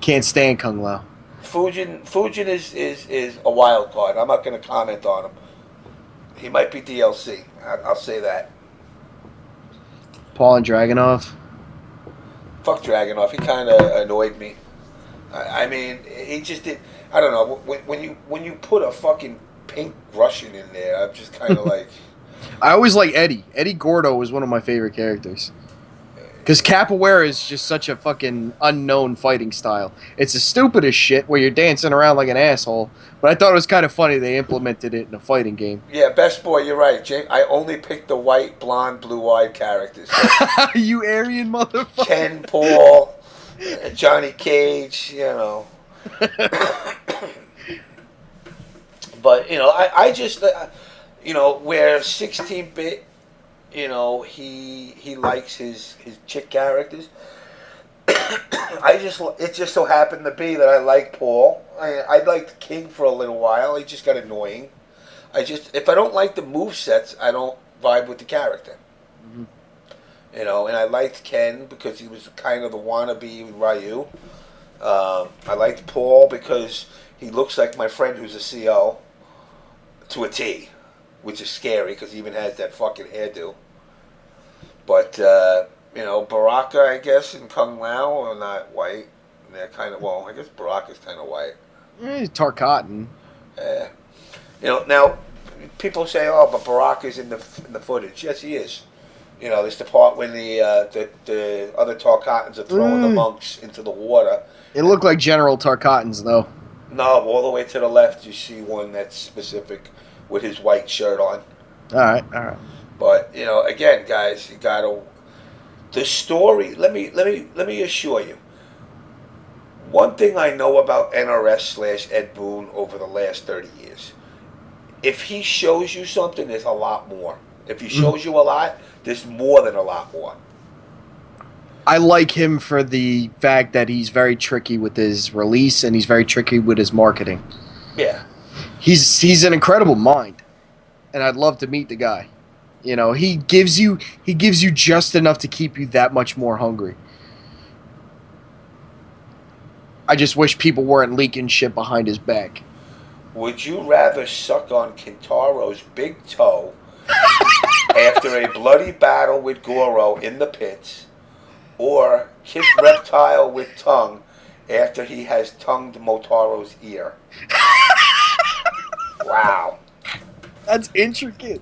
Can't stand Kung Lao. Fujin is a wild card. I'm not going to comment on him. He might be DLC. I'll say that. Paul and Dragunov. Fuck Dragunov. He kind of annoyed me. I mean, he just did. I don't know. When you put a fucking pink Russian in there, I'm just kind of like. I always like Eddie. Eddie Gordo was one of my favorite characters. Because capoeira is just such a fucking unknown fighting style. It's the stupidest shit where you're dancing around like an asshole. But I thought it was kind of funny they implemented it in a fighting game. Yeah, best boy, you're right, Jake. I only picked the white, blonde, blue-eyed characters. You Aryan motherfucker. Ken, Paul, Johnny Cage, you know. But, you know, I just, you know, where 16-bit, you know, he likes his chick characters. It just so happened to be that I like Paul. I liked King for a little while. He just got annoying. If I don't like the movesets, I don't vibe with the character. Mm-hmm. You know, and I liked Ken because he was kind of the wannabe Ryu. I liked Paul because he looks like my friend who's a CO to a T, which is scary because he even has that fucking hairdo. But, you know, Baraka, I guess, and Kung Lao are not white. They're kind of, well, I guess Baraka's kind of white. He's Tarkatan. Yeah. You know, now, people say, oh, but Baraka's in the footage. Yes, he is. You know, there's the part when the other Tarkatans are throwing the monks into the water. It looked like General Tarkatans, though. No, all the way to the left, you see one that's specific with his white shirt on. All right. But, you know, again, guys, you gotta. The story. Let me assure you. One thing I know about NRS/Ed Boon over the last 30 years, if he shows you something, there's a lot more. If he shows you a lot, there's more than a lot more. I like him for the fact that he's very tricky with his release and he's very tricky with his marketing. Yeah. He's an incredible mind, and I'd love to meet the guy. You know, he gives you just enough to keep you that much more hungry. I just wish people weren't leaking shit behind his back. Would you rather suck on Kintaro's big toe after a bloody battle with Goro in the pits, or kiss Reptile with tongue after he has tongued Motaro's ear? Wow. That's intricate.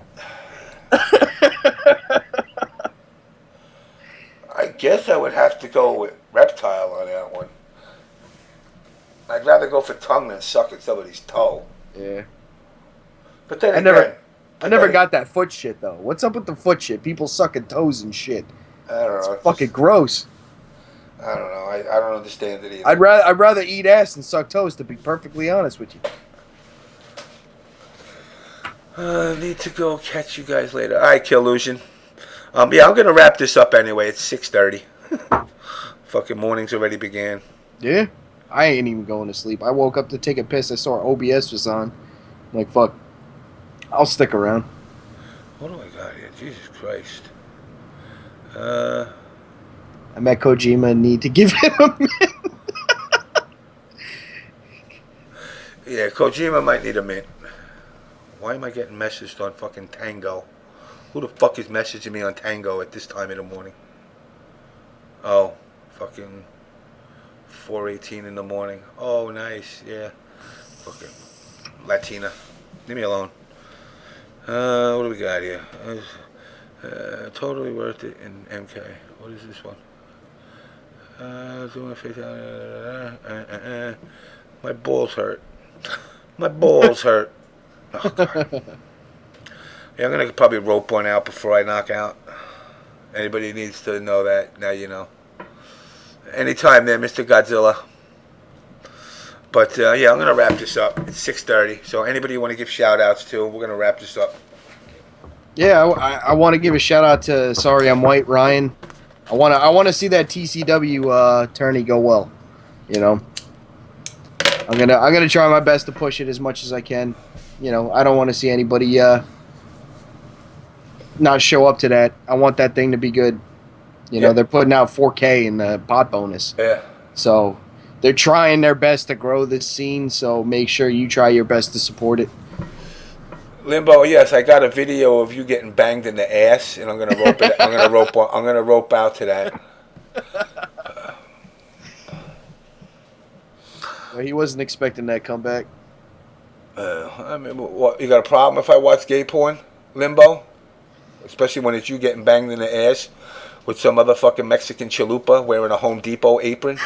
I guess I would have to go with Reptile on that one. I'd rather go for tongue than suck at somebody's toe. Yeah. But then I never got that foot shit, though. What's up with the foot shit? People sucking toes and shit. I don't know. It's fucking gross. I don't know. I don't understand it either. I'd rather eat ass than suck toes, to be perfectly honest with you. I need to go catch you guys later. All right, Killusion. Yeah, I'm going to wrap this up anyway. It's 6:30. Fucking morning's already began. Yeah? I ain't even going to sleep. I woke up to take a piss. I saw OBS was on. I'm like, fuck. I'll stick around. What do I got here? Jesus Christ. I met Kojima and need to give him a mint. Yeah, Kojima might need a mint. Why am I getting messaged on fucking Tango? Who the fuck is messaging me on Tango at this time in the morning? Oh, fucking 4:18 in the morning. Oh, nice, yeah. Fucking Latina. Leave me alone. What do we got here? Totally worth it in MK. What is this one? My balls hurt. My balls hurt. Oh, God. Yeah, I'm going to probably rope one out before I knock out. Anybody needs to know that, now you know. Anytime there, Mr. Godzilla. But, yeah, I'm going to wrap this up. It's 6:30, so anybody you want to give shout-outs to, we're going to wrap this up. Yeah, I want to give a shout-out to Sorry I'm White, Ryan. I want to see that TCW tourney go well, you know. I'm gonna try my best to push it as much as I can. You know, I don't want to see anybody not show up to that. I want that thing to be good. You know, they're putting out 4K in the pot bonus. Yeah. So they're trying their best to grow this scene. So make sure you try your best to support it. Limbo, yes, I got a video of you getting banged in the ass, and I'm gonna rope it. I'm gonna rope out to that. Well, he wasn't expecting that comeback. I mean, what, you got a problem if I watch gay porn, Limbo? Especially when it's you getting banged in the ass with some other fucking Mexican chalupa wearing a Home Depot apron.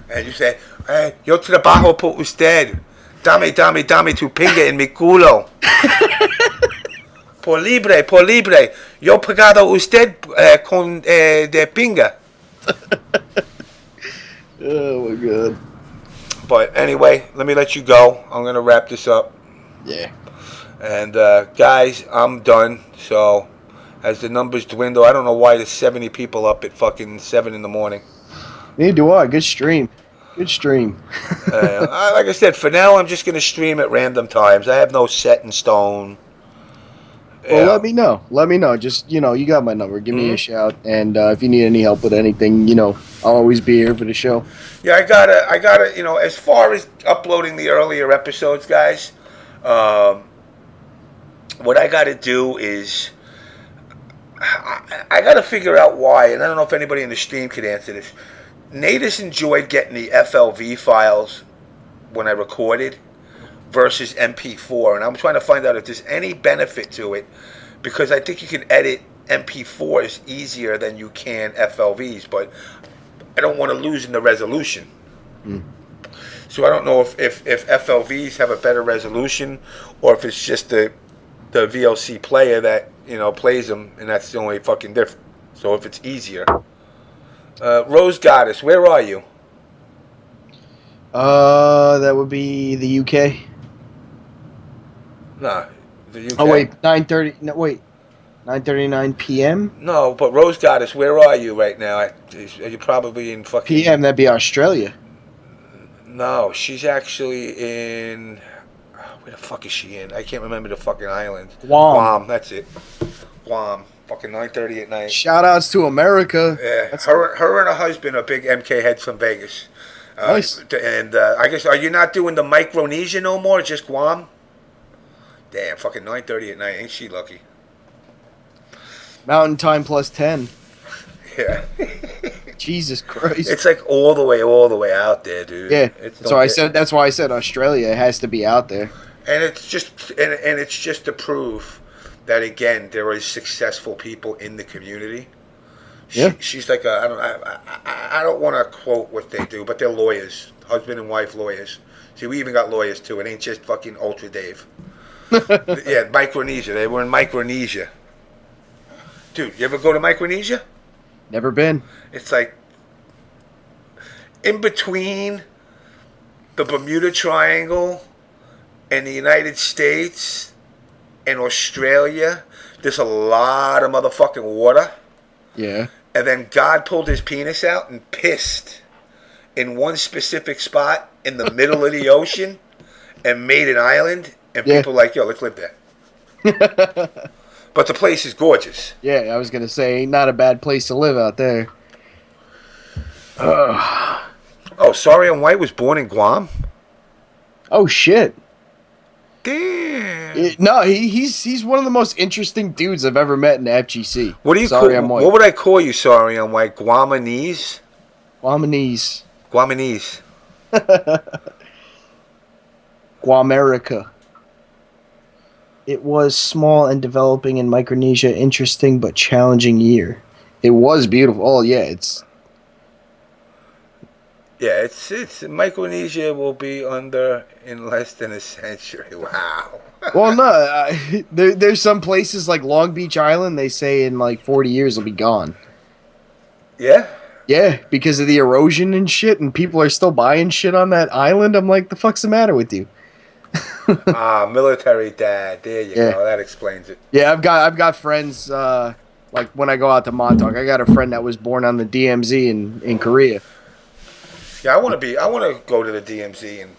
And you say, hey, yo trabajo por usted. Dame tu pinga en mi culo. Por libre. Yo pagado usted con de pinga. Oh, my God. But anyway, let me let you go. I'm going to wrap this up. Yeah. And guys, I'm done. So as the numbers dwindle, I don't know why there's 70 people up at fucking 7 in the morning. Neither do I. Good stream. Like I said, for now, I'm just going to stream at random times. I have no set in stone. Well, let me know. Just, you got my number. Give me a shout. And if you need any help with anything, I'll always be here for the show. Yeah, I gotta, as far as uploading the earlier episodes, guys, what I gotta do is, I gotta figure out why, and I don't know if anybody in the stream could answer this. Natus enjoyed getting the FLV files when I recorded versus MP4, and I'm trying to find out if there's any benefit to it, because I think you can edit MP4s easier than you can FLVs, but I don't want to lose in the resolution. So I don't know if FLVs have a better resolution, or if it's just the VLC player that plays them, and that's the only fucking difference. So if it's easier. Rose Goddess, where are you? That would be the UK. No, the UK. Oh wait, 9:30. No, wait, 9:39 p.m. No, but Rose Goddess, where are you right now? Are you probably in fucking p.m.? That'd be Australia. No, she's actually in. Where the fuck is she in? I can't remember the fucking island. Guam. That's it. Guam. Fucking 9:30 at night. Shout outs to America. Yeah, her and her husband are big MK heads from Vegas. Nice. And I guess, are you not doing the Micronesia no more? Just Guam? Damn, fucking 9:30 at night. Ain't she lucky? Mountain time plus 10. Yeah. Jesus Christ. It's like all the way out there, dude. Yeah. That's why I said Australia. It has to be out there. And it's just and it's just to prove that, again, there is successful people in the community. She's like I don't want to quote what they do, but they're lawyers, husband and wife lawyers. See, we even got lawyers too. It ain't just fucking Ultra Dave. Yeah, Micronesia. They were in Micronesia. Dude, you ever go to Micronesia? Never been. It's like in between the Bermuda Triangle and the United States and Australia. There's a lot of motherfucking water. Yeah. And then God pulled his penis out and pissed in one specific spot in the middle of the ocean and made an island. And people are like, yo, let's live there. But the place is gorgeous. Yeah, I was going to say, ain't not a bad place to live out there. Oh, Sorry I'm White was born in Guam? Oh, shit. Damn. No, he's one of the most interesting dudes I've ever met in the FGC. What do you Sorry, I'm White. What would I call you, Sorry I'm White? Guamanese? Guamanese. Guamerica. It was small and developing in Micronesia, interesting but challenging year. It was beautiful. Oh yeah, it's Micronesia will be under in less than a century. Wow. Well, no, there's some places like Long Beach Island. They say in like 40 years it'll be gone. Yeah. Yeah, because of the erosion and shit, and people are still buying shit on that island. I'm like, the fuck's the matter with you? Military dad. There you go. That explains it. Yeah, I've got friends. Like when I go out to Montauk, I got a friend that was born on the DMZ in Korea. Yeah, I want to go to the DMZ and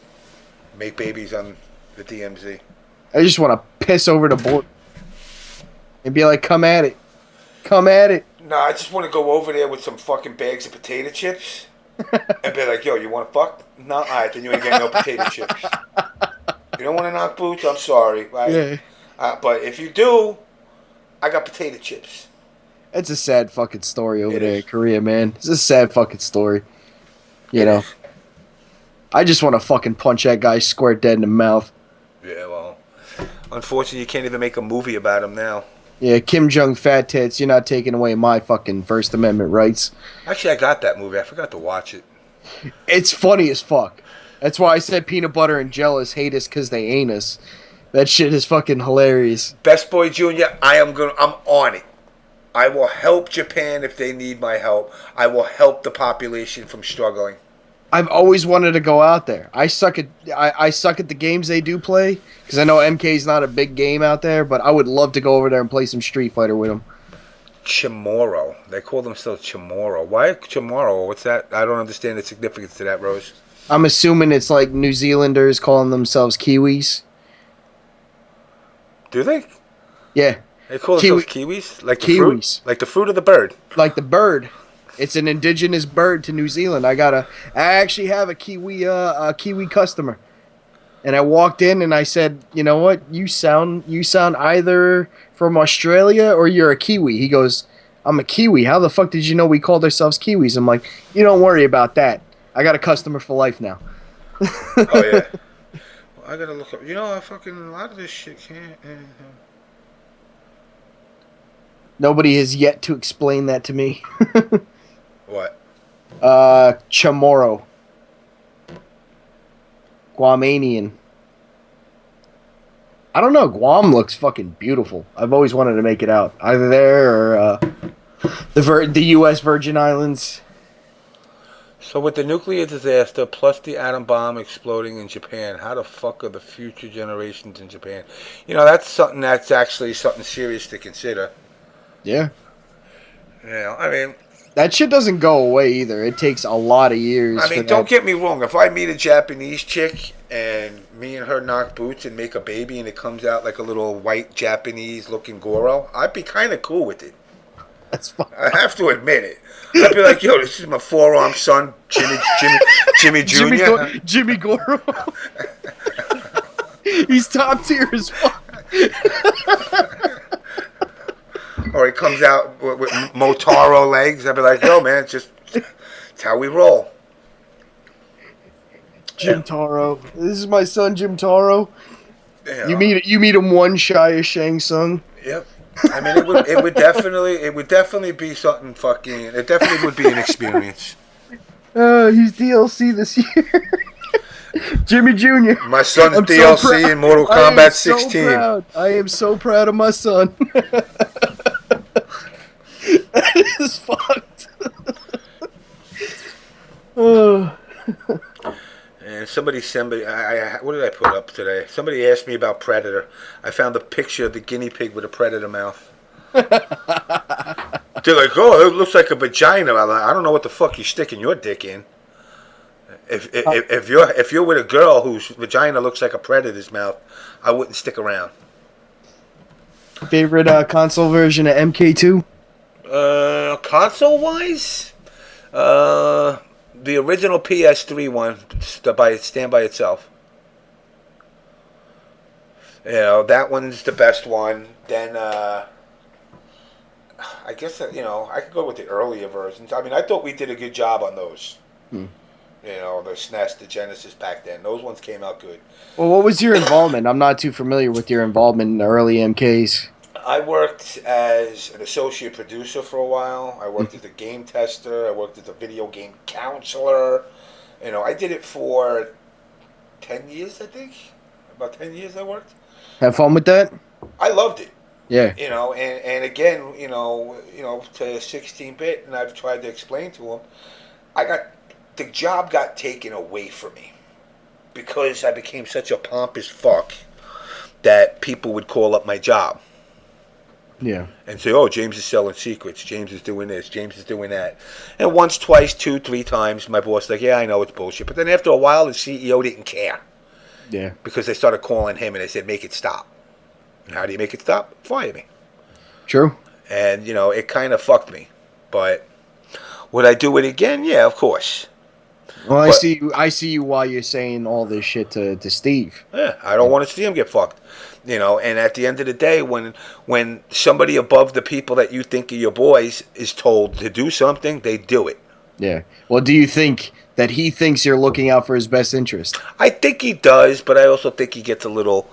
make babies on the DMZ. I just want to piss over the board and be like, come at it. Come at it. Nah, I just want to go over there with some fucking bags of potato chips and be like, yo, you want to fuck? No, alright, then you ain't getting no potato chips. You don't want to knock boots? I'm sorry. Right? Yeah. But if you do, I got potato chips. It's a sad fucking story over It there is. in Korea, man. It's a sad fucking story. You It know. is. I just want to fucking punch that guy square dead in the mouth. Yeah, well, unfortunately, you can't even make a movie about him now. Yeah, Kim Jong Fat Tits, you're not taking away my fucking First Amendment rights. Actually, I got that movie. I forgot to watch it. It's funny as fuck. That's why I said peanut butter and jealous hate us because they ain't us. That shit is fucking hilarious. Best Boy Jr., I'm on it. I will help Japan if they need my help. I will help the population from struggling. I've always wanted to go out there. I suck at the games they do play because I know MK's not a big game out there, but I would love to go over there and play some Street Fighter with them. Chamorro. They call themselves Chamorro. Why Chamorro? What's that? I don't understand the significance to that, Rose. I'm assuming it's like New Zealanders calling themselves Kiwis. Do they? Yeah. They call themselves Kiwis? Like the Kiwis. fruit? Like the fruit of the bird? Like the bird. It's an indigenous bird to New Zealand. I actually have a Kiwi customer. And I walked in and I said, you know what? You sound either from Australia or you're a Kiwi. He goes, I'm a Kiwi. How the fuck did you know we called ourselves Kiwis? I'm like, you don't worry about that. I got a customer for life now. Oh, yeah. Well, I gotta look up. You know, a lot of this shit can't. Nobody has yet to explain that to me. What? Chamorro. Guamanian. I don't know. Guam looks fucking beautiful. I've always wanted to make it out. Either there or the U.S. Virgin Islands. So with the nuclear disaster plus the atom bomb exploding in Japan, how the fuck are the future generations in Japan? You know, that's something that's actually something serious to consider. Yeah. You know, I mean... That shit doesn't go away either. It takes a lot of years. I mean, don't get me wrong. If I meet a Japanese chick and me and her knock boots and make a baby and it comes out like a little white Japanese-looking Goro, I'd be kind of cool with it. That's fine. I have to admit it. I'd be like, yo, this is my four-arm son, Jimmy Jr. Jimmy Goro. He's top tier as fuck. Or he comes out with Motaro legs. I'd be like, yo, man, it's how we roll. Jim Taro. This is my son, Jim Taro. Yeah. You meet him one shy of Shang Tsung. Yep. I mean, it would definitely be something fucking. It definitely would be an experience. He's DLC this year. Jimmy Jr. My son's I'm DLC so proud. in Mortal Kombat 16. I am so proud of my son. That is fucked. And somebody, what did I put up today? Somebody asked me about Predator. I found a picture of the guinea pig with a predator mouth. They're like, oh, it looks like a vagina. I'm like, I don't know what the fuck you're sticking your dick in. If you're with a girl whose vagina looks like a predator's mouth, I wouldn't stick around. Favorite console version of MK2? Console wise, the original PS3 one, stand by itself. You know, that one's the best one. Then I guess I could go with the earlier versions. I mean, I thought we did a good job on those. You know, the SNES, the Genesis back then. Those ones came out good. Well, what was your involvement? I'm not too familiar with your involvement in the early MKs. I worked as an associate producer for a while. I worked as a game tester. I worked as a video game counselor. You know, I did it for 10 years, I think. About 10 years I worked. Have fun with that? I loved it. Yeah. You know, and again, you know, to 16-bit, and I've tried to explain to them, the job got taken away from me because I became such a pompous fuck that people would call up my job. Yeah. And say, oh, James is selling secrets. James is doing this. James is doing that. And once, twice, 2, 3 times, my boss was like, yeah, I know it's bullshit. But then after a while, the CEO didn't care. Yeah. Because they started calling him and they said, make it stop. And how do you make it stop? Fire me. True. And, it kind of fucked me. But would I do it again? Yeah, of course. Well, But- I see you while you're saying all this shit to Steve. Yeah, I don't want to see him get fucked. And at the end of the day, when somebody above the people that you think are your boys is told to do something, they do it. Yeah. Well, do you think that he thinks you're looking out for his best interest? I think he does, but I also think he gets a little,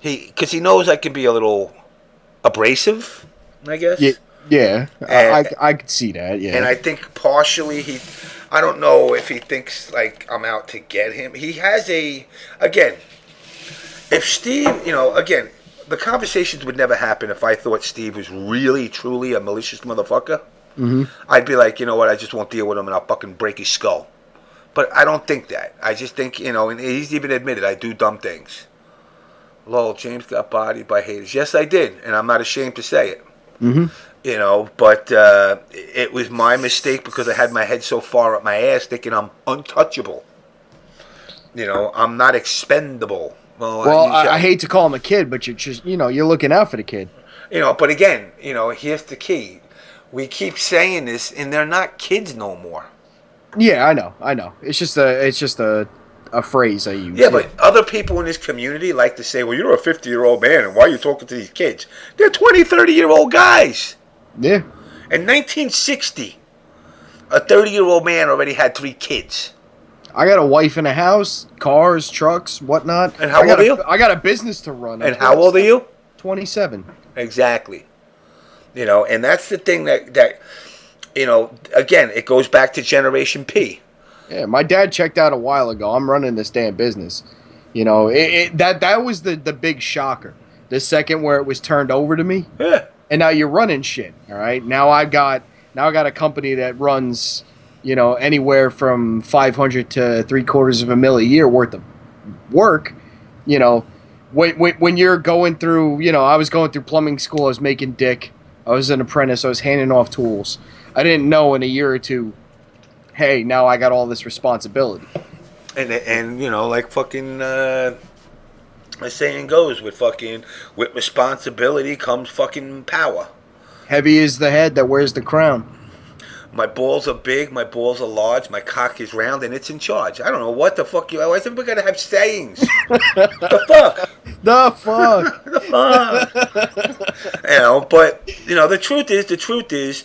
because he knows I can be a little abrasive, I guess. Yeah. And- I could see that. Yeah. And I think partially I don't know if he thinks like I'm out to get him. He has again, if Steve, again, the conversations would never happen if I thought Steve was really, truly a malicious motherfucker. Mm-hmm. I'd be like, you know what, I just won't deal with him and I'll fucking break his skull. But I don't think that. I just think, and he's even admitted I do dumb things. Lol, James got bodied by haters. Yes, I did, and I'm not ashamed to say it. Mm-hmm. But it was my mistake because I had my head so far up my ass thinking I'm untouchable. I'm not expendable. Well, I hate to call him a kid, but you're just, you're looking out for the kid. But again, here's the key. We keep saying this, and they're not kids no more. Yeah, I know. It's just a phrase I use. Yeah, but other people in this community like to say, well, you're a 50-year-old man, and why are you talking to these kids? They're 20, 30-year-old guys. Yeah. In 1960, a 30-year-old man already had 3 kids. I got a wife and a house, cars, trucks, whatnot. And how old are you? I got a business to run. And how old are you? 27. Exactly. And that's the thing that again, it goes back to Generation P. Yeah, my dad checked out a while ago. I'm running this damn business. That was the big shocker. The second where it was turned over to me. Yeah. And now you're running shit. All right. Now I got a company that runs, anywhere from 500 to $750,000 a year worth of work. When you're going through, I was going through plumbing school. I was making dick. I was an apprentice. I was handing off tools. I didn't know in a year or two, hey, now I got all this responsibility. And like fucking the saying goes, with responsibility comes fucking power. Heavy is the head that wears the crown. My balls are big, my balls are large, my cock is round, and it's in charge. I don't know what the fuck why is everybody gotta have sayings? The fuck? The fuck? The fuck? But the truth is,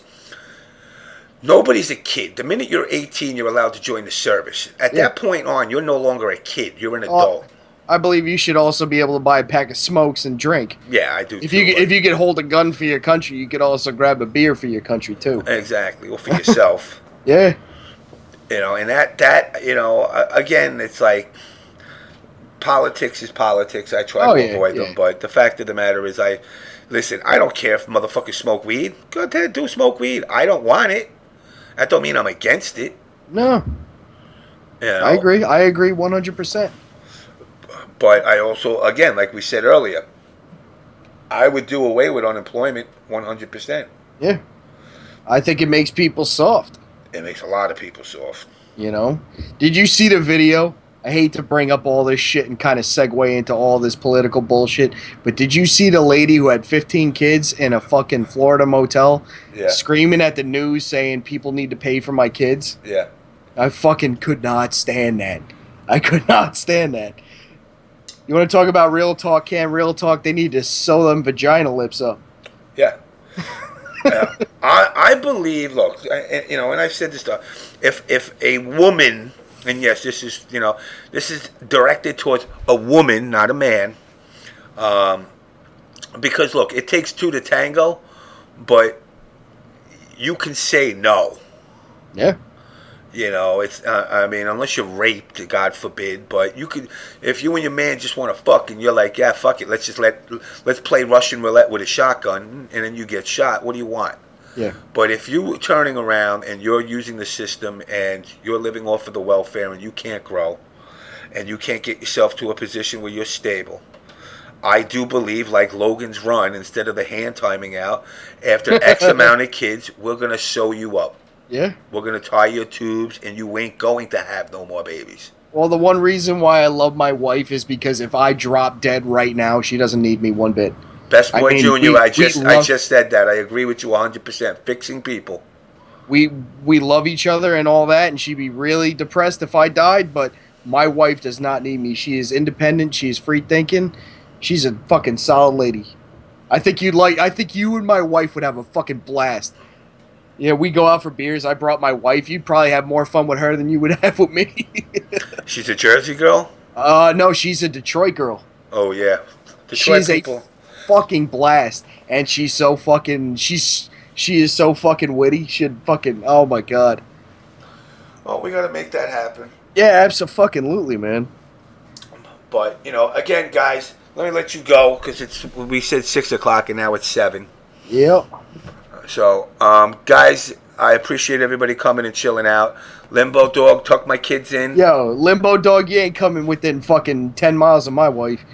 nobody's a kid. The minute you're 18, you're allowed to join the service. At that point on, you're no longer a kid. You're an adult. I believe you should also be able to buy a pack of smokes and drink. Yeah, I do. If you could hold a gun for your country, you could also grab a beer for your country too. Exactly, or for yourself. Yeah. And that again, it's like politics is politics. I try to avoid them, but the fact of the matter is, I don't care if motherfuckers smoke weed. Go ahead, do smoke weed. I don't want it. That don't mean I'm against it. No. I agree 100%. But I also, again, like we said earlier, I would do away with unemployment 100%. Yeah. I think it makes people soft. It makes a lot of people soft. Did you see the video? I hate to bring up all this shit and kind of segue into all this political bullshit, but did you see the lady who had 15 kids in a fucking Florida motel screaming at the news saying people need to pay for my kids? Yeah. I fucking could not stand that. I could not stand that. You want to talk about real talk, Cam? Real talk, they need to sew them vagina lips up. Yeah. I believe, look, and I've said this stuff, if a woman, and yes, this is directed towards a woman, not a man, because, look, it takes 2 to tango, but you can say no. Yeah. It's unless you're raped, God forbid, but you could, if you and your man just want to fuck and you're like, yeah, fuck it, let's play Russian roulette with a shotgun, and then you get shot, what do you want? Yeah. But if you're turning around and you're using the system and you're living off of the welfare and you can't grow and you can't get yourself to a position where you're stable, I do believe, like Logan's Run, instead of the hand timing out, after X amount of kids, we're going to sew you up. Yeah. We're going to tie your tubes, and you ain't going to have no more babies. Well, the one reason why I love my wife is because if I drop dead right now, she doesn't need me one bit. Best Boy I mean, Junior. I we love- just said that. I agree with you 100%. Fixing people. we love each other and all that, and she'd be really depressed if I died, but my wife does not need me. She is independent, she is free thinking, she's a fucking solid lady. I think you and my wife would have a fucking blast. Yeah, we go out for beers, I brought my wife, you'd probably have more fun with her than you would have with me. She's a Jersey girl? No, she's a Detroit girl. Oh, yeah. Detroit She's people. a fucking blast, and she's so fucking, she is so fucking witty, she'd fucking, oh my god. Oh, we got to make that happen. Yeah, absolutely, man. But, you know, again, guys, let me let you go because we said 6 o'clock and now it's 7. Yep. So, guys, I appreciate everybody coming and chilling out. Limbo Dog, tuck my kids in. Yo, Limbo Dog, you ain't coming within fucking 10 miles of my wife.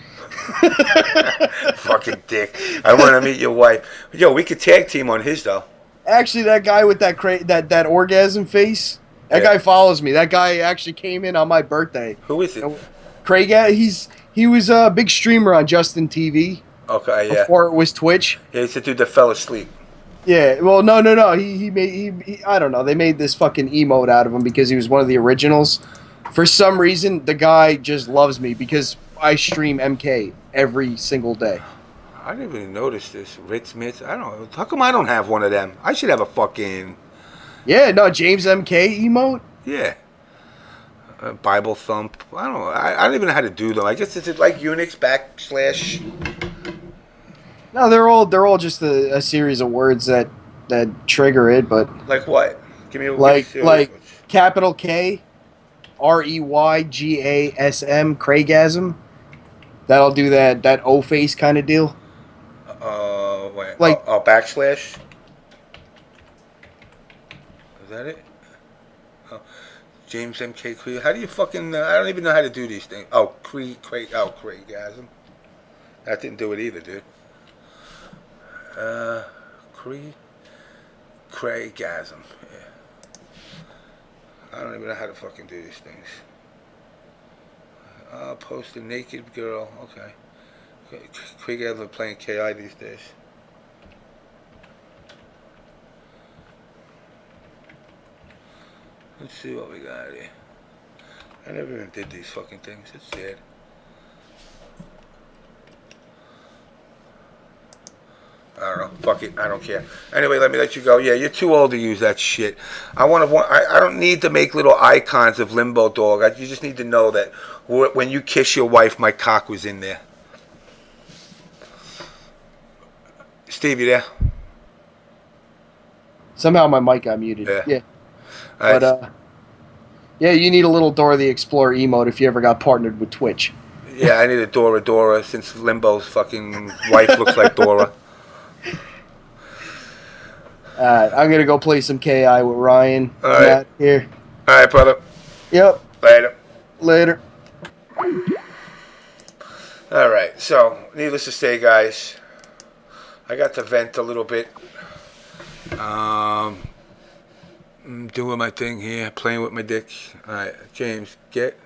Fucking dick. I want to meet your wife. Yo, we could tag team on his, though. Actually, that guy with that orgasm face, that guy follows me. That guy actually came in on my birthday. Who is it? Craig, he was a big streamer on Justin TV. Okay, yeah. Before it was Twitch. Yeah, he's the dude that fell asleep. Yeah, well, no. He I don't know. They made this fucking emote out of him because he was one of the originals. For some reason, the guy just loves me because I stream MK every single day. I didn't even notice this. Ritz Mitz. I don't know. How come I don't have one of them? I should have a fucking... Yeah, no, James MK emote? Yeah. Bible thump. I don't know. I don't even know how to do them. I guess it's like Unix /... No, they're all just a series of words that trigger it, but like what? Give me like capital K, REYGASM, Craigasm. That'll do that O face kind of deal. Wait. Like /. Is that it? Oh, James MK Cree. How do you fucking? I don't even know how to do these things. Oh, Craigasm. That didn't do it either, dude. Craigasm. Yeah. I don't even know how to fucking do these things. Post a naked girl. Okay. Craigasm playing KI these days. Let's see what we got here. I never even did these fucking things. It's sad. I don't know. Fuck it. I don't care. Anyway, let me let you go. Yeah, you're too old to use that shit. I don't need to make little icons of Limbo Dog. You just need to know that when you kiss your wife, my cock was in there. Steve, you there? Somehow my mic got muted. Yeah. Right. But yeah, you need a little Dora the Explorer emote if you ever got partnered with Twitch. Yeah, I need a Dora since Limbo's fucking wife looks like Dora. I'm going to go play some KI with Ryan. All right. Here. All right, brother. Yep. Later. All right. So, needless to say, guys, I got to vent a little bit. I'm doing my thing here, playing with my dick. All right, James, get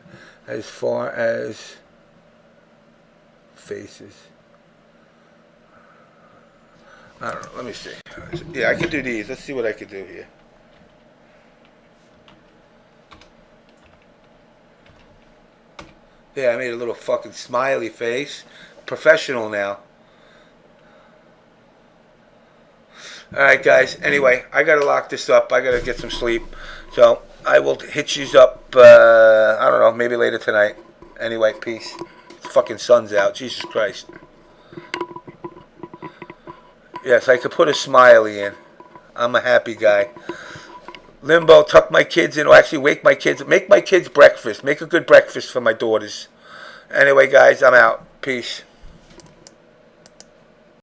as far as faces. I don't know. Let me see. Yeah, I can do these. Let's see what I can do here. Yeah, I made a little fucking smiley face. Professional now. Alright, guys. Anyway, I gotta lock this up. I gotta get some sleep. So, I will hit you up, I don't know, maybe later tonight. Anyway, peace. Fucking sun's out. Jesus Christ. Yes, I could put a smiley in. I'm a happy guy. Limbo, tuck my kids in, or actually wake my kids. Make my kids breakfast. Make a good breakfast for my daughters. Anyway, guys, I'm out. Peace.